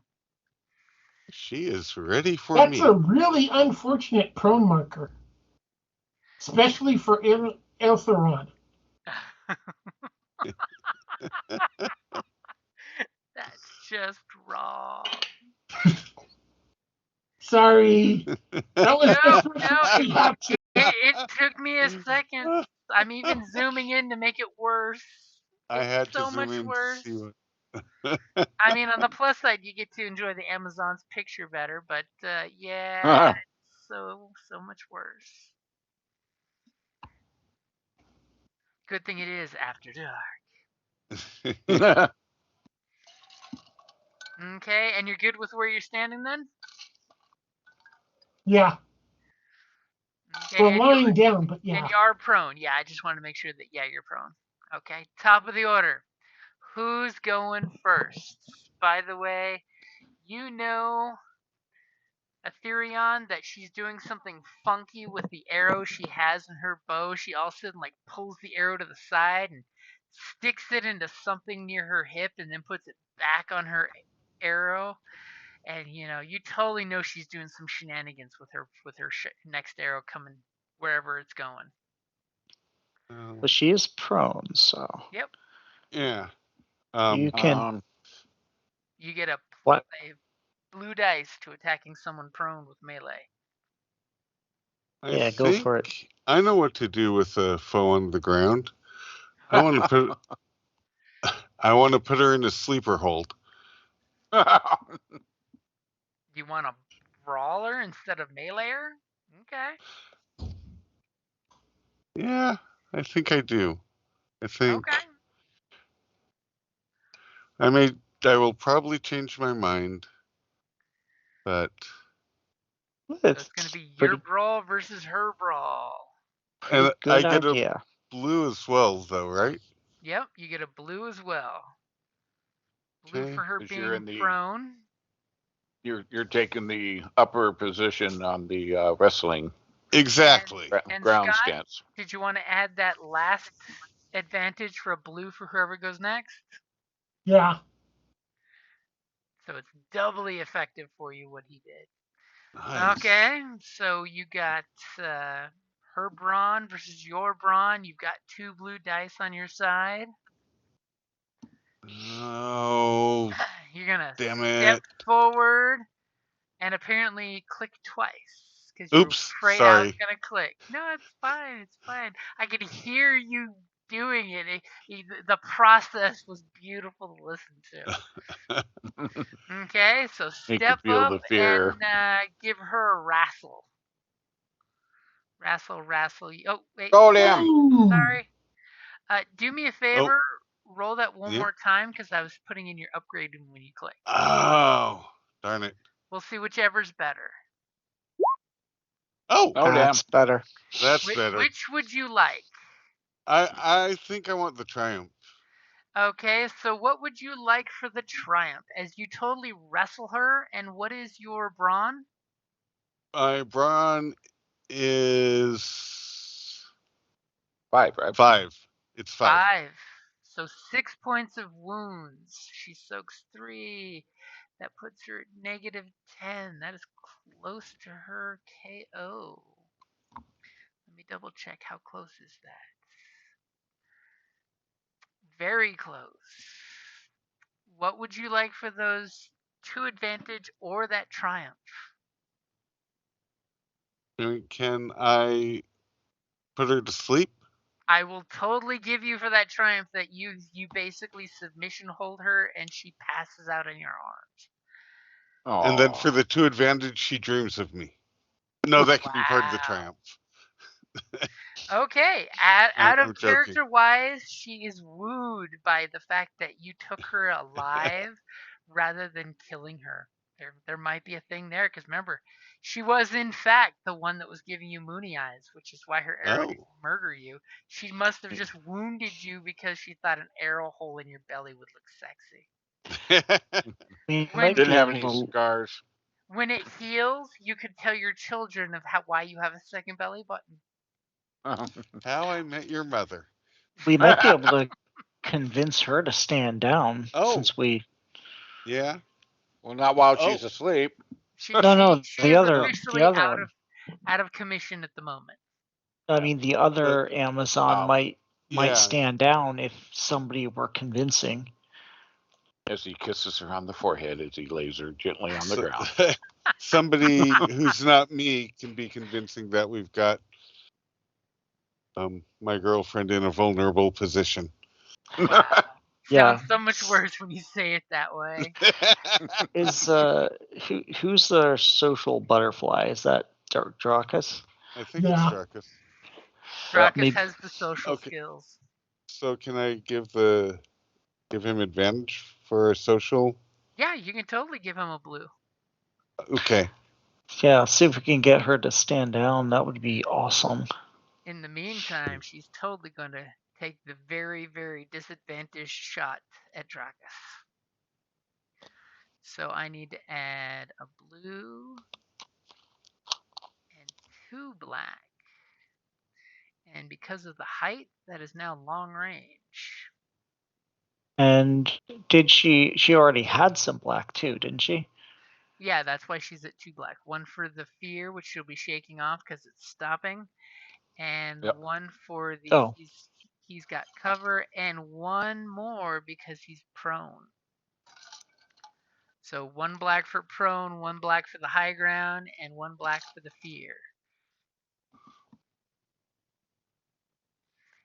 she is ready for That's me. a really unfortunate prone marker, especially for Eltheron. That's just wrong. Sorry. That was No. It took me a second. I'm even zooming in to make it worse. I It's had to so zoom much in to worse. see what. I mean, on the plus side, you get to enjoy the Amazon's picture better, but yeah, it's so much worse. Good thing it is after dark. Okay, and you're good with where you're standing then? Yeah. Okay, We're lying down, but yeah. and you are prone. Yeah, I just want to make sure that, yeah, you're prone. Okay, top of the order. Who's going first? By the way, you know Aetherion that she's doing something funky with the arrow she has in her bow. She all of a sudden like pulls the arrow to the side and sticks it into something near her hip and then puts it back on her arrow. And you totally know she's doing some shenanigans with her next arrow coming wherever it's going. But she is prone, so. Yep. Yeah. You can. You get a What? blue dice to attacking someone prone with melee. Yeah, go for it. I know what to do with a foe on the ground. I want to put her in a sleeper hold. You want a brawler instead of meleeer? Okay. Yeah, I think I do. I think. Okay. I will probably change my mind, but So it's going to be your pretty, brawl versus her brawl. pretty and good I get idea. a blue as well, though, right? Yep, you get a blue as well. Blue Okay. for her 'Cause you're being in the- prone. You're taking the upper position on the wrestling Exactly. And ground Scott, stance. did you want to add that last advantage for a blue for whoever goes next? Yeah. So it's doubly effective for you what he did. Nice. Okay, so you got her brawn versus your brawn. You've got 2 blue dice on your side. Oh, You're gonna damn step it. forward and apparently click twice because you were Oops, afraid I was sorry. gonna click. No, it's fine. It's fine. I could hear you doing it. The process was beautiful to listen to. Okay, so You step can feel up the fear. and give her a wrestle. Wrestle. Oh, wait. Oh, damn. Ooh. Sorry. Do me a favor. Roll that one Yeah. more time because I was putting in your upgrade when you click. Oh, darn it. We'll see whichever's better. Oh, Oh, damn. That's better. that's better. Which would you like? I think I want the triumph. Okay, so what would you like for the triumph? As you totally wrestle her, and what is your brawn? My brawn is 5, right? 5. It's 5. 5. So 6 points of wounds. She soaks 3. That puts her at negative 10. That is close to her KO. Let me double check how close is that. Very close. What would you like for those 2 advantage or that triumph? Can I put her to sleep? I will totally give you for that triumph that you basically submission hold her and she passes out in your arms. And then for Aw. the 2 advantage, she dreams of me. No, that could be part of the Wow. triumph. Okay, out I'm of joking. character wise, she is wooed by the fact that you took her alive rather than killing her. There might be a thing there because remember, she was in fact the one that was giving you moony eyes, which is why her arrow didn't murder you. She must have just wounded you because she thought an arrow hole in your belly would look sexy. We When might Didn't be have able any to. scars. when it heals, you could tell your children of why you have a second belly button. How I Met Your Mother. We might be able to convince her to stand down Oh. since we. Yeah. Well, not while she's asleep. She No, is the other officially out one. of commission at the moment. I mean, the other Amazon might Yeah. stand down if somebody were convincing. As he kisses her on the forehead as he lays her gently on the ground. Somebody who's not me can be convincing that we've got my girlfriend in a vulnerable position. Wow. Yeah. Sounds so much worse when you say it that way. Is who's the social butterfly? Is that Dracus? I think Yeah. it's Dracus. Dracus maybe- has the social Okay. skills. So can I give him advantage for a social? Yeah, you can totally give him a blue. Okay. Yeah, see if we can get her to stand down. That would be awesome. In the meantime, she's totally going to take the very, very disadvantaged shot at Dracus. So I need to add a blue and 2 black. And because of the height, that is now long range. And did she already had some black too, didn't she? Yeah, that's why she's at 2 black. 1 for the fear, which she'll be shaking off because it's stopping, and Yep. 1 for the Oh. he's got cover, and 1 more because he's prone. So 1 black for prone, 1 black for the high ground, and 1 black for the fear.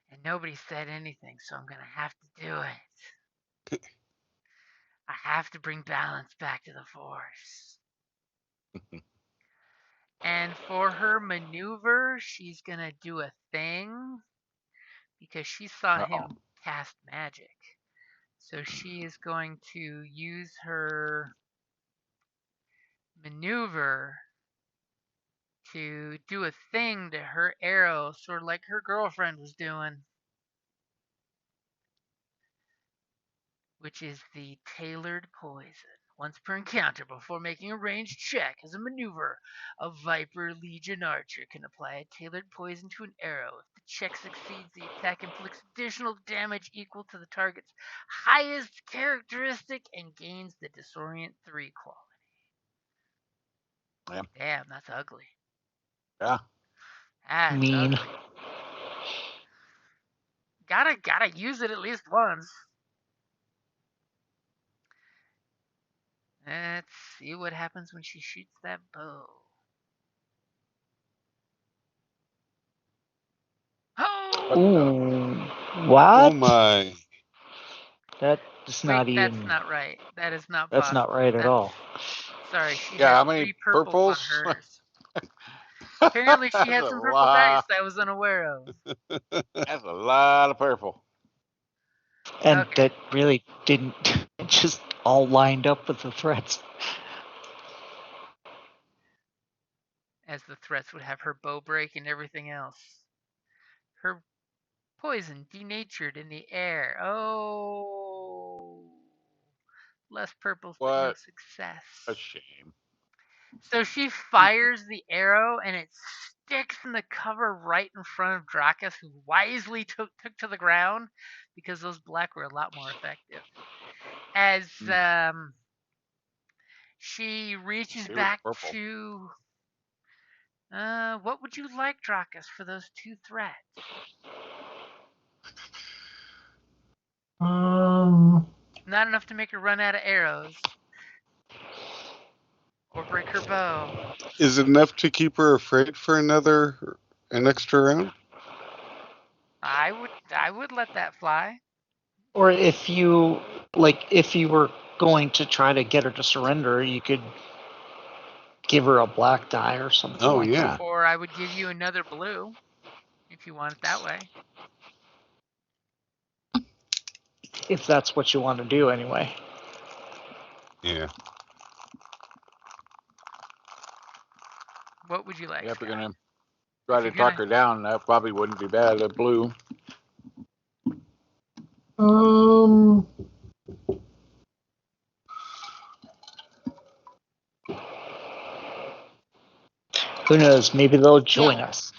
And nobody said anything, so I'm gonna have to do it. I have to bring balance back to the force. And for her maneuver, she's gonna do a thing because she saw him cast magic. So she is going to use her maneuver to do a thing to her arrow, sort of like her girlfriend was doing, which is the tailored poison. Once per encounter, before making a ranged check as a maneuver, a Viper Legion archer can apply a tailored poison to an arrow. If the check succeeds, the attack inflicts additional damage equal to the target's highest characteristic and gains the Disorient 3 quality. Yep. Damn, that's ugly. Yeah. That's Mean. ugly. Gotta use it at least once. Let's see what happens when she shoots that bow. Oh! Ooh, what? Oh my. That is Wait, not that's even. not right. That is not That's not possible. right at all. Sorry, she Yeah, had how many 3 purples on purples? hers. Apparently, she had That's a some purple lot. dice I was unaware of. That's a lot of purple. And Okay. that really didn't just all lined up with the threats. As the threats would have her bow break and everything else. Her poison denatured in the air. Oh. Less purples, but no What success. a shame. So she fires the arrow and it sticks in the cover right in front of Dracus, who wisely took to the ground because those black were a lot more effective. As she reaches They were back purple. to what would you like, Dracus, for those 2 threats? Not enough to make her run out of arrows or break her bow. Is it enough to keep her afraid for an extra round? I would let that fly. Or if you were going to try to get her to surrender, you could give her a black die or something Oh, like yeah. that. Or I would give you another blue if you want it that way. If that's what you want to do anyway. Yeah. What would you like? Yeah, if Scott? you're gonna try If to you're talk gonna- her down, that probably wouldn't be bad. A blue. Who knows? Maybe they'll join Yeah. us.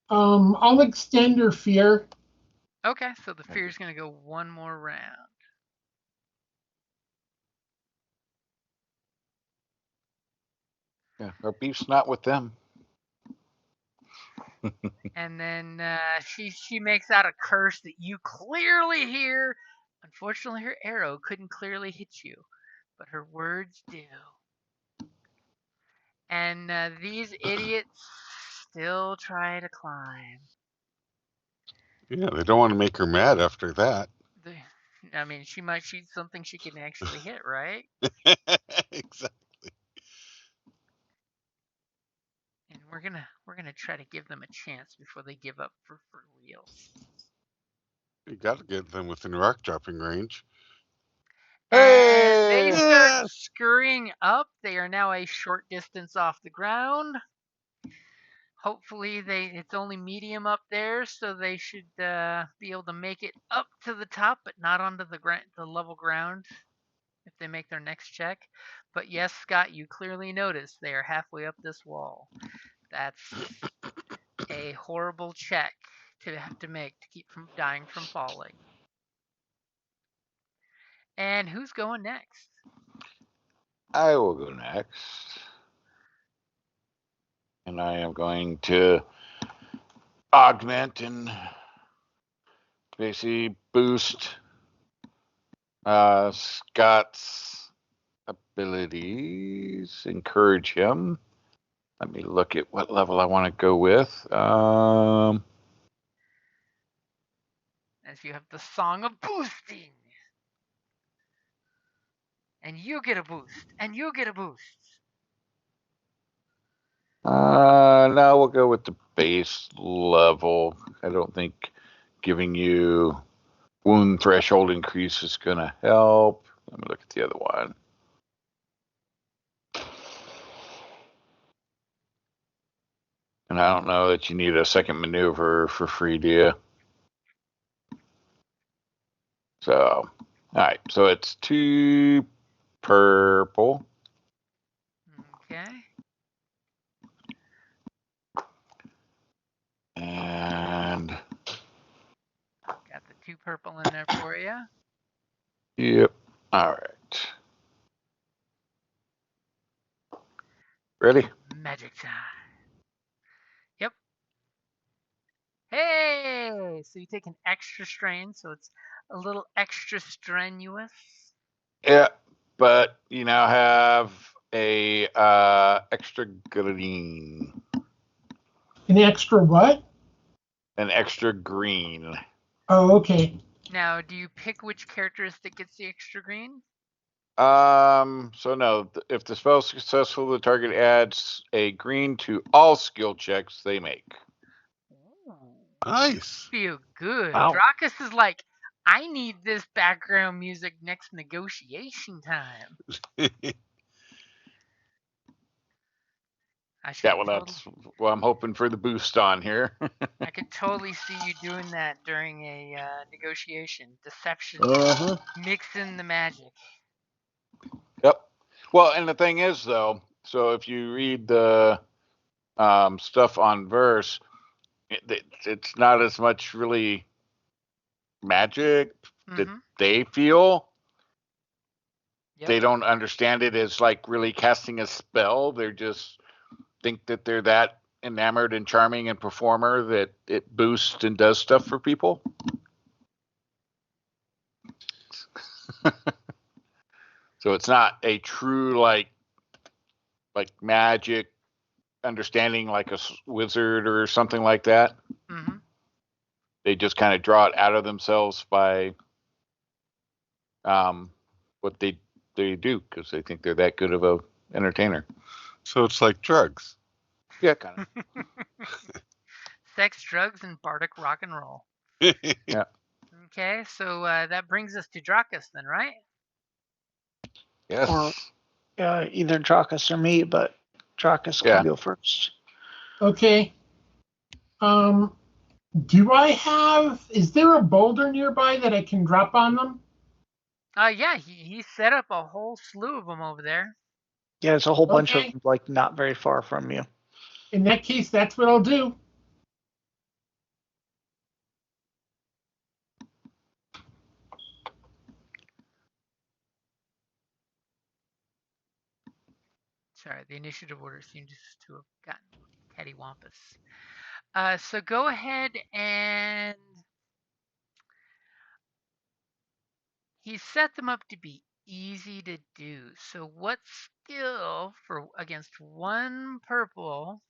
I'll extend her fear. Okay, so the fear's gonna go one more round. Yeah, our beef's not with them. And then she makes out a curse that you clearly hear. Unfortunately, her arrow couldn't clearly hit you, but her words do. And these idiots still try to climb. Yeah, they don't want to make her mad after that. I mean, she might shoot something she can actually hit, right? Exactly. And we're gonna try to give them a chance before they give up for reals. You got to get them within rock dropping range. And they Hey! start Yeah. scurrying up. They are now a short distance off the ground. Hopefully, it's only medium up there, so they should be able to make it up to the top, but not onto the level ground if they make their next check. But yes, Scott, you clearly notice they are halfway up this wall. That's a horrible check to have to make to keep from dying from falling. And who's going next? I will go next. And I am going to augment and basically boost Scott's abilities, encourage him. Let me look at what level I want to go with. As you have the Song of Boosting. And you get a boost. And you get a boost. Now we'll go with the base level. I don't think giving you Wound threshold increase is going to help. Let me look at the other one. And I don't know that you need a second maneuver for free, do you? So, all right. So it's 2 purple. Okay. And Got the 2 purple in there for you. yep. All right. Ready? Magic time. Yep. Hey! So you take an extra strain, so it's a little extra strenuous. Yeah, but you now have a extra green. An extra what? An extra green. Oh, okay. Now, do you pick which characteristic gets the extra green? So no, if the spell is successful, the target adds a green to all skill checks they make. Ooh, Nice. feel good. Wow. Drakus is like, I need this background music next negotiation time. I should Yeah, well, that's what I'm hoping for the boost on here. I could totally see you doing that during a negotiation. Deception. Mix in the magic. Yep. Well, and the thing is, though, so if you read the stuff on Verse, it's not as much really magic that they feel. Yep. They don't understand it as like really casting a spell. They just think that they're that enamored and charming and performer that it boosts and does stuff for people. So it's not a true like magic understanding like a wizard or something like that. Mm-hmm. They just kind of draw it out of themselves by what they do because they think they're that good of a entertainer. So it's like drugs. Yeah, kind of. Sex, drugs, and bardic rock and roll. Yeah. Okay, so that brings us to Drakus then, right? Yes. Or either Drakus or me, but Drakus can go first. Okay. Is there a boulder nearby that I can drop on them? Yeah, he set up a whole slew of them over there. Yeah, there's a whole bunch of them, like, not very far from you. In that case, that's what I'll do. Sorry, the initiative order seems to have gotten cattywampus. So go ahead and he set them up to be easy to do. So what skill for against 1 purple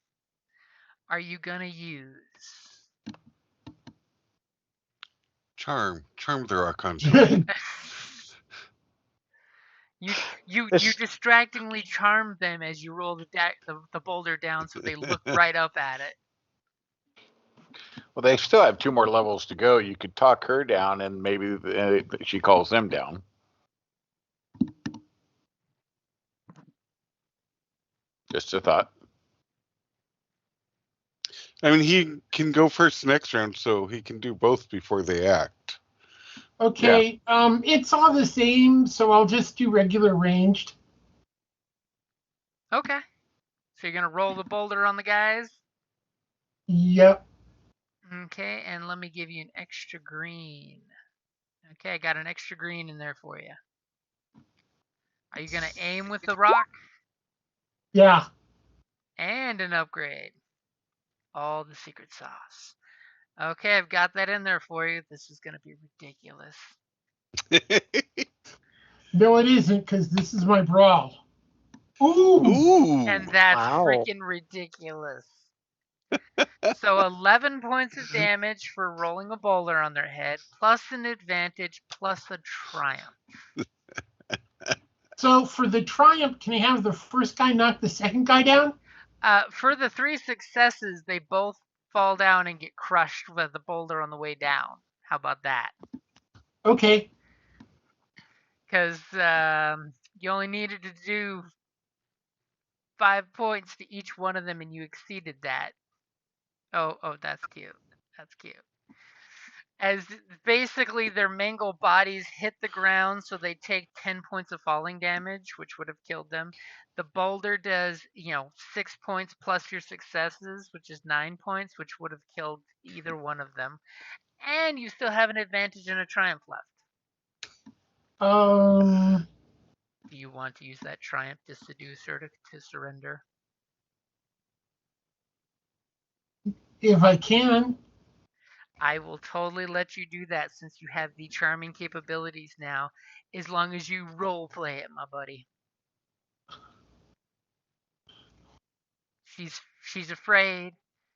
are you gonna use? Charm the rock conjurer. You distractingly charm them as you roll the boulder down, so they look right up at it. Well, they still have 2 more levels to go. You could talk her down, and maybe she calls them down. Just a thought. I mean, he can go first next round, so he can do both before they act. Okay. Yeah. It's all the same, so I'll just do regular ranged. Okay. So you're gonna roll the boulder on the guys? Yep. Okay, and let me give you an extra green. Okay, I got an extra green in there for you. Are you gonna aim with the rock? Yeah. And an upgrade. All the secret sauce. Okay, I've got that in there for you. This is gonna be ridiculous. No, it isn't, because this is my brawl. Ooh. And that's freaking ridiculous. So 11 points of damage for rolling a boulder on their head, plus an advantage, plus a triumph. So for the triumph, can I have the first guy knock the second guy down? For the 3 successes, they both fall down and get crushed with the boulder on the way down. How about that? Okay. Because you only needed to do 5 points to each one of them, and you exceeded that. Oh, that's cute. That's cute. As basically their mangled bodies hit the ground, so they take 10 points of falling damage, which would have killed them. The boulder does, 6 points plus your successes, which is 9 points, which would have killed either one of them. And you still have an advantage and a triumph left. Do you want to use that triumph to seduce her to surrender? If I can. I will totally let you do that since you have the charming capabilities now, as long as you role play it, my buddy. She's afraid.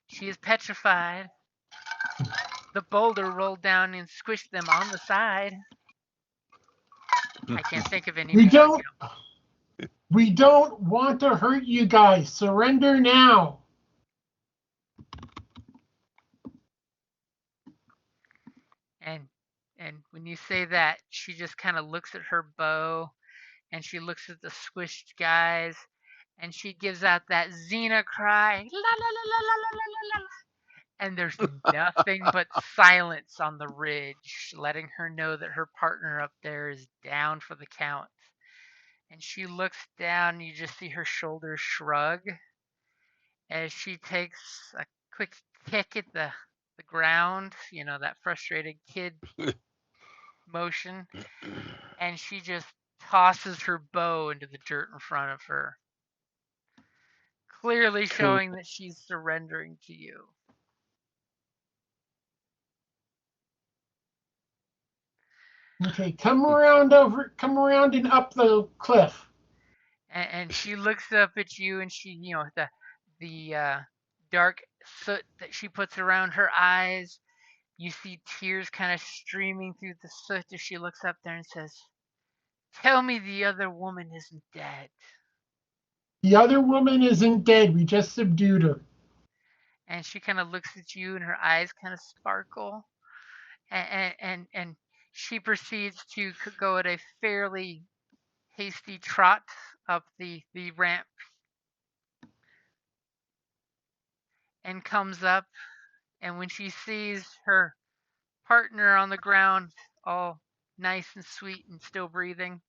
She is petrified. The boulder rolled down and squished them on the side. I can't think of anything. We don't want to hurt you guys. Surrender now. And when you say that, she just kind of looks at her bow, and she looks at the squished guys, and she gives out that Xena cry, la la la la la la la la. And there's nothing but silence on the ridge, letting her know that her partner up there is down for the count. And she looks down, and you just see her shoulders shrug as she takes a quick kick at the ground, that frustrated kid motion, and she just tosses her bow into the dirt in front of her, clearly showing that she's surrendering to you. Okay, come around and up the cliff. And she looks up at you, and she, the dark soot that she puts around her eyes. You see tears kind of streaming through the soot as she looks up there and says, "Tell me the other woman isn't dead." The other woman isn't dead. We just subdued her. And she kind of looks at you, and her eyes kind of sparkle. And she proceeds to go at a fairly hasty trot up the ramp, and comes up, and when she sees her partner on the ground, all nice and sweet and still breathing,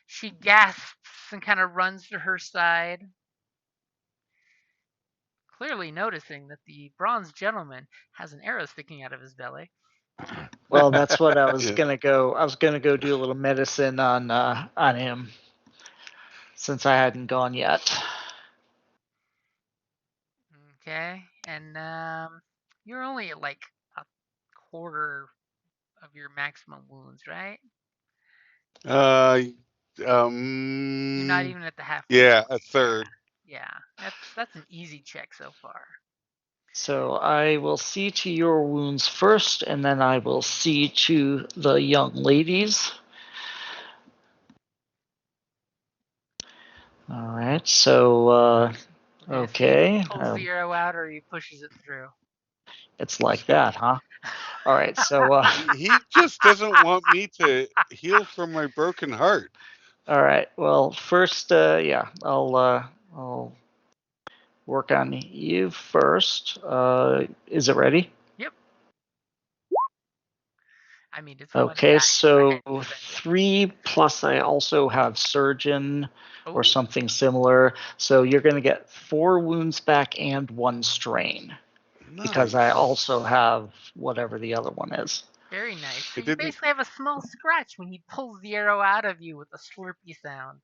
she gasps and kind of runs to her side, clearly noticing that the bronze gentleman has an arrow sticking out of his belly. Well, that's what I was gonna go. I was gonna go do a little medicine on him, since I hadn't gone yet. Okay, and you're only at like a quarter of your maximum wounds, right? You're not even at the halfway. Yeah, point. a third. Yeah, that's an easy check so far. So I will see to your wounds first, and then I will see to the young ladies. All right. So okay. He pulls the arrow out, or he pushes it through. It's like that, huh? All right. So He just doesn't want me to heal from my broken heart. all right. Well, first, yeah, I'll work on you first. Is it ready? Yep. I mean, it's okay. So 3 plus I also have surgeon or something similar. So you're going to get 4 wounds back and 1 strain. Nice. Because I also have whatever the other one is. Very nice. So you basically have a small scratch when he pulls the arrow out of you with a slurpy sound.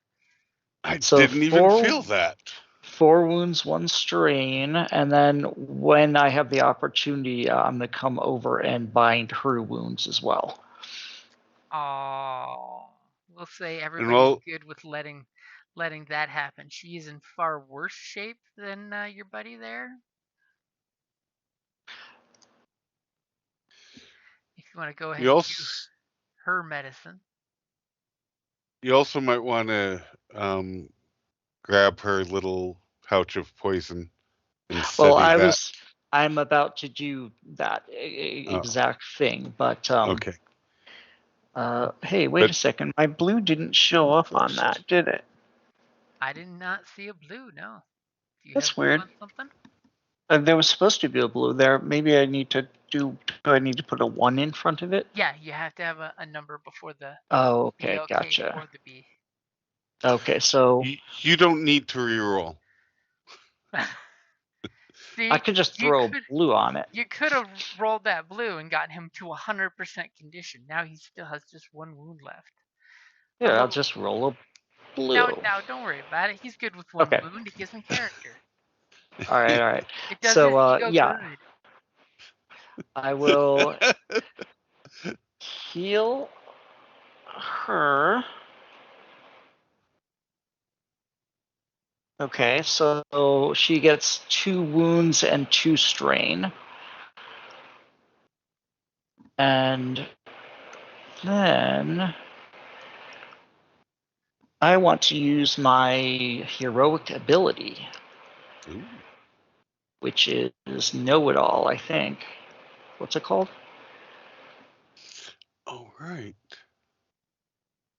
I didn't even feel that. 4 wounds, 1 strain, and then when I have the opportunity, I'm going to come over and bind her wounds as well. Oh, we'll say everybody's good with letting that happen. She is in far worse shape than your buddy there. If you want to go ahead and do her medicine. You also might want to grab her little pouch of poison and study that. I'm about to do that exact thing, but okay. Hey, wait a second. My blue didn't show up on that, did it? I did not see a blue. No. Do you That's have blue weird. on something? There was supposed to be a blue there. Maybe I need to do I need to put a 1 in front of it? Yeah, you have to have a number before the Oh, B, okay, OK, gotcha. or the B. Okay, so You don't need to reroll. See, I could just throw a blue on it. you could have rolled that blue and gotten him to 100% condition. Now he still has just 1 wound left. Yeah, I'll Although, just roll a blue. now, don't worry about it. He's good with 1 Okay. wound. It gives him character. All right. It does So, his ego yeah, good. I will heal her. Okay, so she gets 2 wounds and 2 strain. And then I want to use my heroic ability, Ooh. which is know-it-all, I think. What's it called? Oh, right.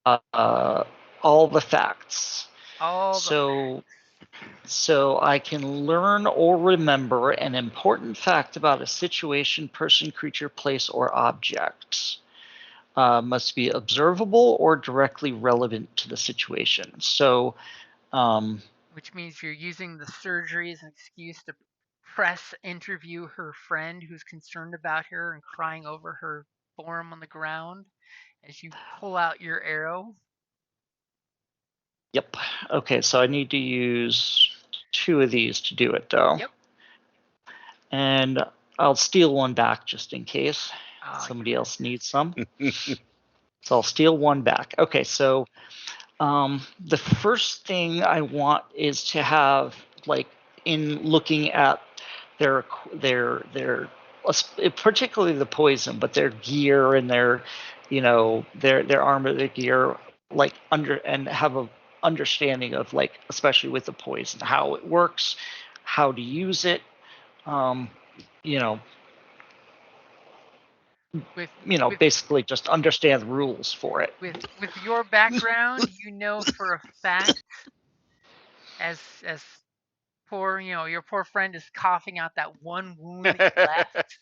All the facts. All the So I can learn or remember an important fact about a situation, person, creature, place, or object. Must be observable or directly relevant to the situation. So, which means you're using the surgery as an excuse to press interview her friend who's concerned about her and crying over her form on the ground as you pull out your arrow. yep. Okay, so I need to use 2 of these to do it, though. Yep. And I'll steal 1 back just in case somebody you're else needs some. So I'll steal 1 back. Okay, so the first thing I want is to have, like, in looking at their particularly the poison, but their gear and their armor, their gear, like and have a understanding of, like, especially with the poison, how it works, how to use it, you know, with basically just understand the rules for it. with your background, you know for a fact as poor, your poor friend is coughing out that 1 wound that you left.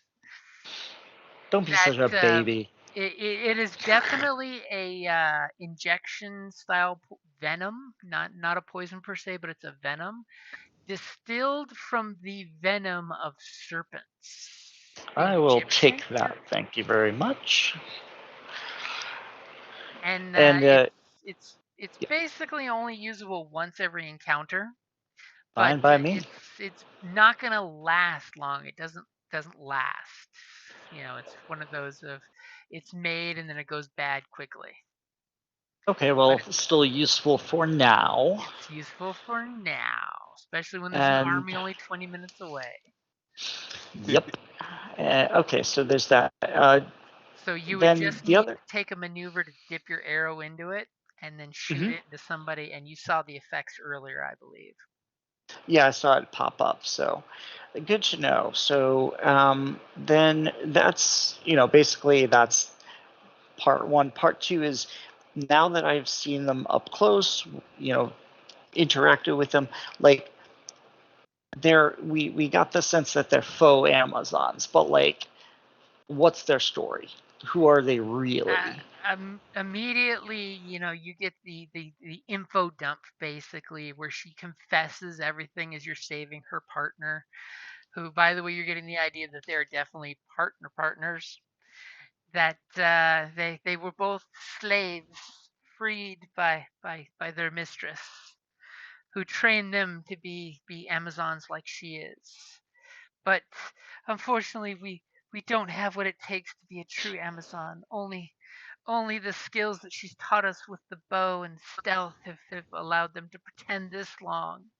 Don't be such a baby. It is definitely a injection style venom, not a poison per se, but it's a venom distilled from the venom of serpents. The I will Egyptian, take that. Thank you very much. and And it's basically only usable once every encounter, but fine by me. it's not gonna last long. It doesn't last. It's one of those of it's made and then it goes bad quickly. Okay, well, still useful for now. It's useful for now, especially when there's an And army only 20 minutes away. yep. Okay, so there's that. So you would Then just the need other. to take a maneuver to dip your arrow into it and then shoot Mhm. it into somebody, and you saw the effects earlier, I believe. Yeah, I saw it pop up. So good to know. So then that's basically that's part 1. Part 2 is, now that I've seen them up close, interacted with them, like, we got the sense that they're faux Amazons, but, like, what's their story? Who are they really? Immediately, you get the info dump basically, where she confesses everything as you're saving her partner, who, by the way, you're getting the idea that they're definitely partners. That they were both slaves freed by their mistress, who trained them to be Amazons like she is. But unfortunately, we don't have what it takes to be a true Amazon. Only the skills that she's taught us with the bow and stealth have allowed them to pretend this long.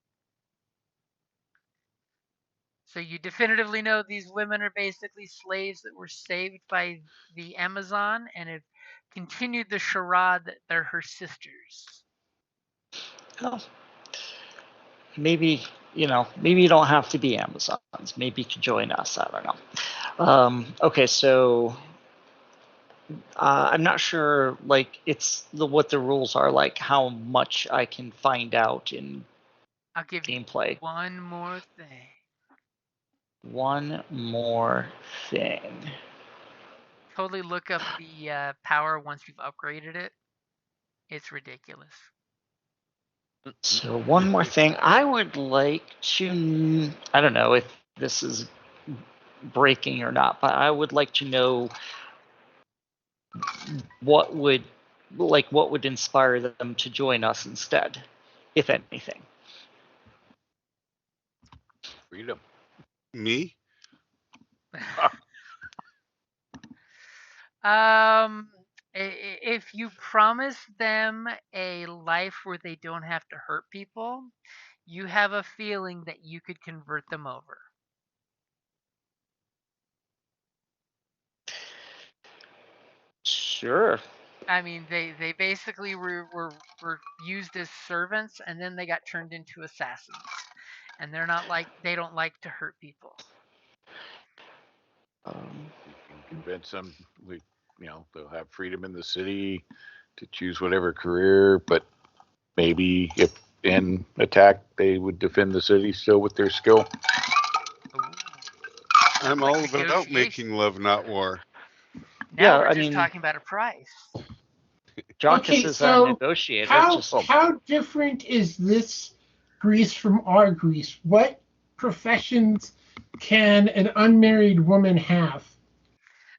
So you definitively know these women are basically slaves that were saved by the Amazon and have continued the charade that they're her sisters. Well, maybe maybe you don't have to be Amazons. Maybe you could join us. I don't know. Okay, so I'm not sure, like, what the rules are, like how much I can find out in I'll give gameplay. you one more thing. One more thing. Totally look up the power once you've upgraded it. It's ridiculous. So one more thing, I would like to. I don't know if this is breaking or not, but I would like to know what would inspire them to join us instead, if anything. Freedom. Me? If you promise them a life where they don't have to hurt people, you have a feeling that you could convert them over. Sure. I mean, they basically were used as servants, and then they got turned into assassins. And they don't like to hurt people. You can convince them, they'll have freedom in the city to choose whatever career, but maybe if in attack, they would defend the city still with their skill. Ooh. I'm like all about making love, not war. Now we're just talking about a price. Jockus is our negotiator. How different is this Greece from our Greece? What professions can an unmarried woman have?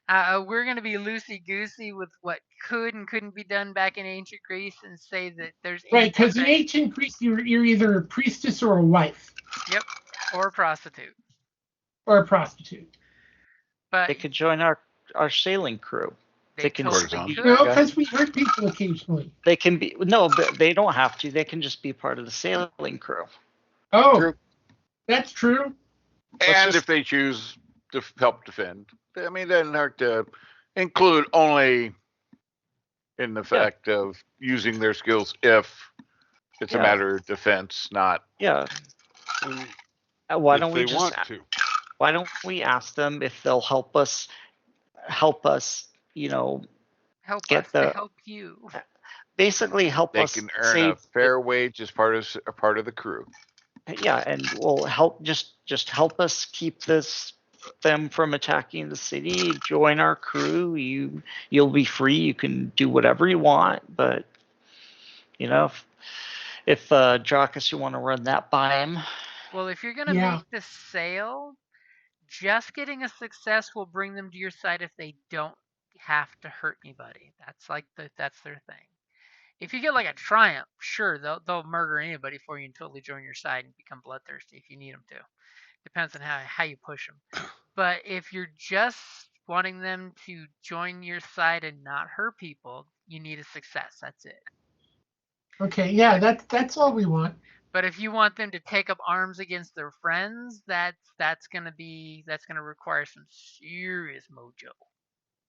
We're going to be loosey-goosey with what could and couldn't be done back in ancient Greece and say that there's... Right, because in ancient Greece, you're either a priestess or a wife. Yep, or a prostitute. Or a prostitute. But they could join our sailing crew. They can totally could. No, because we hurt people occasionally. They can be... No, but they don't have to. They can just be part of the sailing crew. Oh, true. That's true. And if they choose to help defend, I mean, that doesn't hurt to include only in the fact of using their skills if it's a matter of defense, not... Yeah. Why don't we just... Why don't we ask them if they'll help us, help us to help you. Basically help us. They can earn a fair wage as part of the crew. Yeah, and we'll help just help us keep them from attacking the city. Join our crew. You'll be free. You can do whatever you want. But if Jockus, you want to run that by him. Well, if you're gonna make the sale, just getting a success will bring them to your side if they don't have to hurt anybody. That's their thing. If you get like a triumph, sure, they'll murder anybody for you and totally join your side and become bloodthirsty if you need them to. Depends on how you push them. But if you're just wanting them to join your side and not hurt people, you need a success. That's it. Okay, yeah, that's all we want. But if you want them to take up arms against their friends, that's gonna require some serious mojo.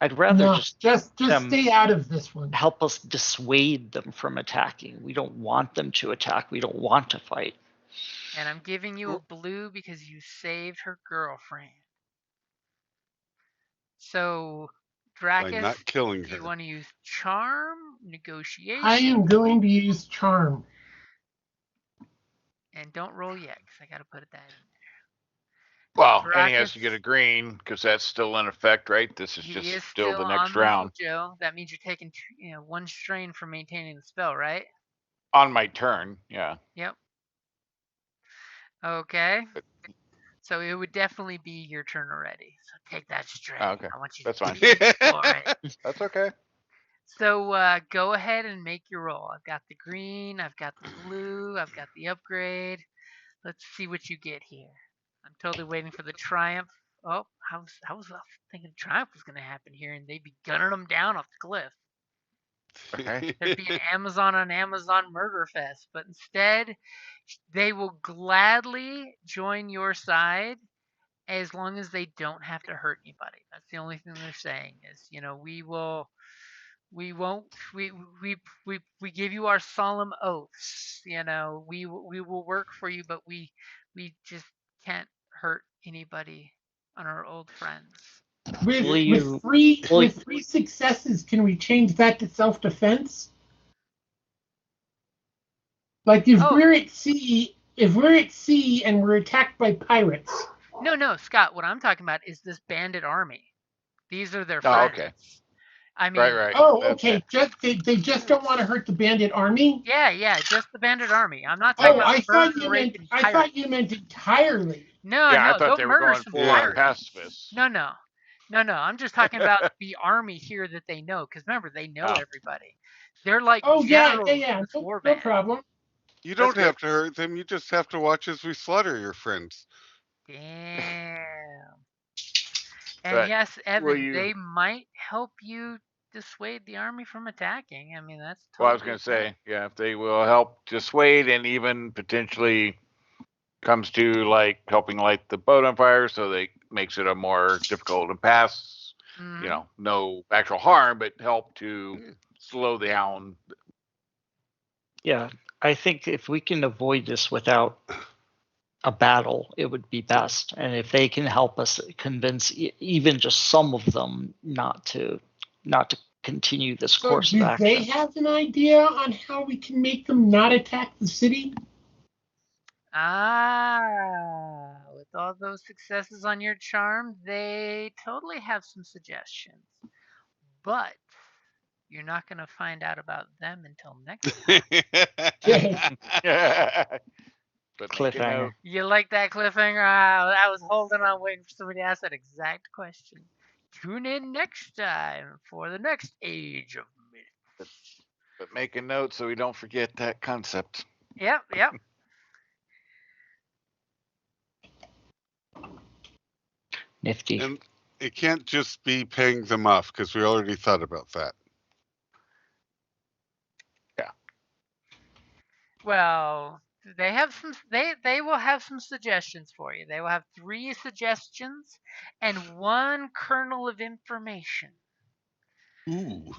I'd rather just stay out of this one. Help us dissuade them from attacking. We don't want them to attack. We don't want to fight. And I'm giving you a blue because you saved her girlfriend. So, Dracus, by not killing her. Do you want to use charm, negotiation? I am going to use charm. And don't roll yet, because I got to put that in there. Well, and he has to get a green because that's still in effect, right? This is just still the next round. Mojo. That means you're taking 1 strain for maintaining the spell, right? On my turn, yeah. Yep. Okay. So it would definitely be your turn already. So take that strain. Okay. I want you that's to fine. For it. That's okay. So go ahead and make your roll. I've got the green, I've got the blue, I've got the upgrade. Let's see what you get here. I'm totally waiting for the triumph. Oh, I was thinking triumph was going to happen here, and they'd be gunning them down off the cliff. Okay. There'd be an Amazon on Amazon murder fest, but instead, they will gladly join your side as long as they don't have to hurt anybody. That's the only thing they're saying is, we give you our solemn oaths. We will work for you, but we just can't hurt anybody on our old friends. With three successes, can we change that to self-defense? Like if we're at sea and we're attacked by pirates. No, Scott. What I'm talking about is this bandit army. These are their Oh, friends. okay. I mean, Right. Oh, okay. They just don't want to hurt the bandit army. Yeah, just the bandit army. I'm not talking about I pirates. thought you meant entirely. No, Yeah, I thought they'll they were murder going some full on pirates. pacifists. No. I'm just talking about the army here that they know. Because remember, they know everybody. They're like generals in this war band. No problem. You don't have to hurt them. You just have to watch as we slaughter your friends. Damn. And But yes, Evan, they might help you dissuade the army from attacking. I mean, that's totally Well, I was going to say, yeah, if they will help dissuade and even potentially comes to like helping light the boat on fire, so they makes it a more difficult to pass. You know, no actual harm, but help to slow down. Yeah, I think if we can avoid this without a battle, it would be best. And if they can help us convince even just some of them not to continue this course of action. Do they have an idea on how we can make them not attack the city? With all those successes on your charm, they totally have some suggestions. But you're not going to find out about them until next time. But cliffhanger. You like that cliffhanger? I was holding on, waiting for somebody to ask that exact question. Tune in next time for the next Age of Myth. But make a note so we don't forget that concept. Yep. Nifty. And it can't just be paying them off, because we already thought about that. Yeah. Well, they have some. They will have some suggestions for you. They will have 3 suggestions and 1 kernel of information. Ooh.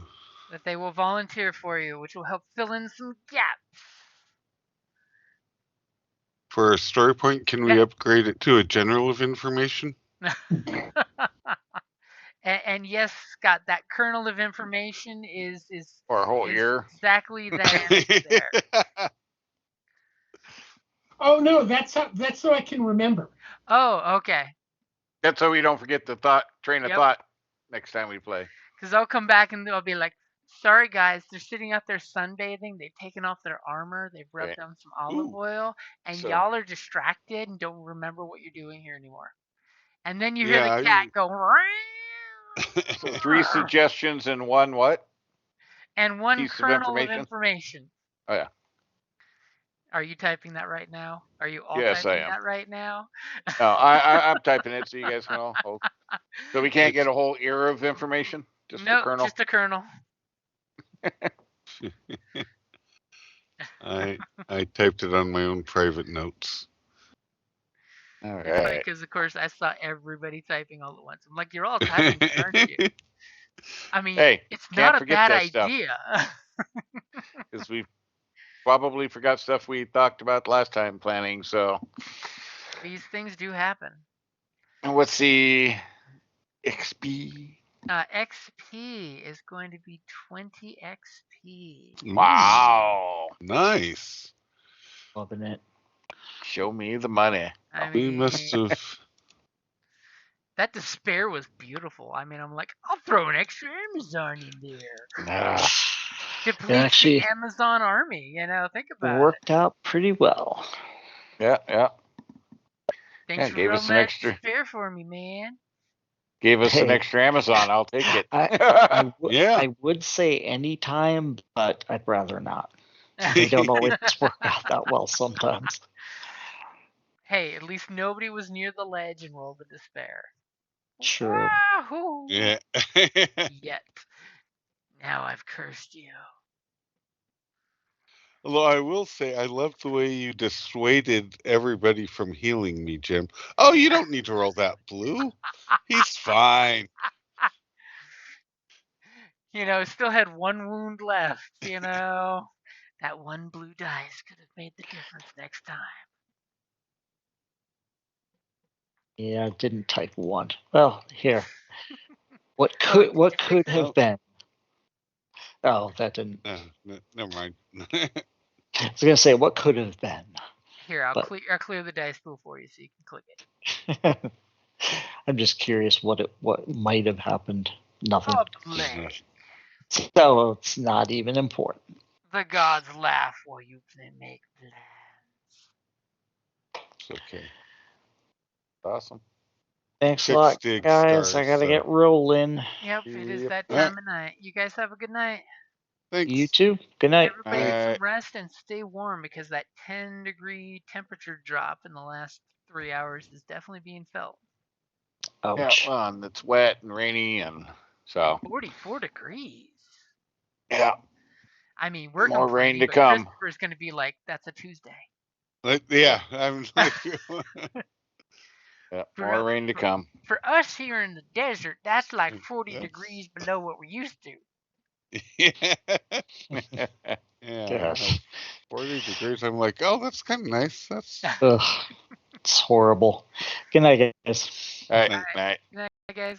That they will volunteer for you, which will help fill in some gaps. For a story point, can we upgrade it to a general of information? And yes, Scott, that kernel of information is or a whole year. Exactly that answer there. Oh no, that's so I can remember. Oh, okay. That's so we don't forget the train of thought next time we play. Because they'll come back and they'll be like, "Sorry guys, they're sitting out there sunbathing. They've taken off their armor. They've rubbed on some olive oil, and y'all are distracted and don't remember what you're doing here anymore." And then you hear the cat go. So 3 suggestions and 1 what? And 1 kernel of information. Oh yeah. Are you typing that right now? Are you all yes, typing I am. that right now? No, I'm typing it so you guys can all hold. So we can't get a whole era of information? Just a kernel? Just a kernel. I typed it on my own private notes. All right. It's like, because of course I saw everybody typing all at once. I'm like, you're all typing, aren't you? I mean, it's not a bad idea. Because we probably forgot stuff we talked about last time planning, so. These things do happen. And what's the XP? XP is going to be 20 XP. Wow. Nice. Loving it. Show me the money. I mean, we must have. That despair was beautiful. I mean, I'm like, I'll throw an extra Amazon in there. Deplete the Amazon army, think about it. Worked out pretty well. Yeah. Thanks for rolling that despair for me, man. Gave us an extra Amazon. I'll take it. I would say anytime, but I'd rather not. They don't always work out that well sometimes. Hey, at least nobody was near the ledge and rolled the despair. True. Wahoo! Yeah. Yet. Now I've cursed you. Although I will say, I love the way you dissuaded everybody from healing me, Jim. Oh, you don't need to roll that blue. He's fine. Still had 1 wound left, That 1 blue dice could have made the difference next time. Yeah, I didn't type 1. Well, here. What Oh, could have Oh. been? Oh, that didn't. Never mind. I was gonna say what could have been. Here, I'll But- clear the dice pool for you so you can click it. I'm just curious what might have happened. Nothing. Public. So it's not even important. The gods laugh while you make plans. It's okay. Awesome. Thanks a Six lot, dig guys. stars, I gotta so- get rolling. Yep, it is Yep. that Alright. time of night. You guys have a good night. Thanks. You too. Good night. Everybody get some Alright. rest and stay warm because that 10-degree temperature drop in the last 3 hours is definitely being felt. Yeah, Ouch. well, and it's wet and rainy, and so 44 degrees. yeah, I mean, we're more rain complaining, to but come. Christopher's going to be like, that's a Tuesday. Yeah, I'm like, Yeah, For more us- rain to come. For us here in the desert, that's like 40 That's- degrees below what we're used to. yeah, Yes. 40 degrees. I'm like, oh, that's kind of nice. That's Ugh. It's horrible. Good night, guys. All right, Night. night. Good night, guys.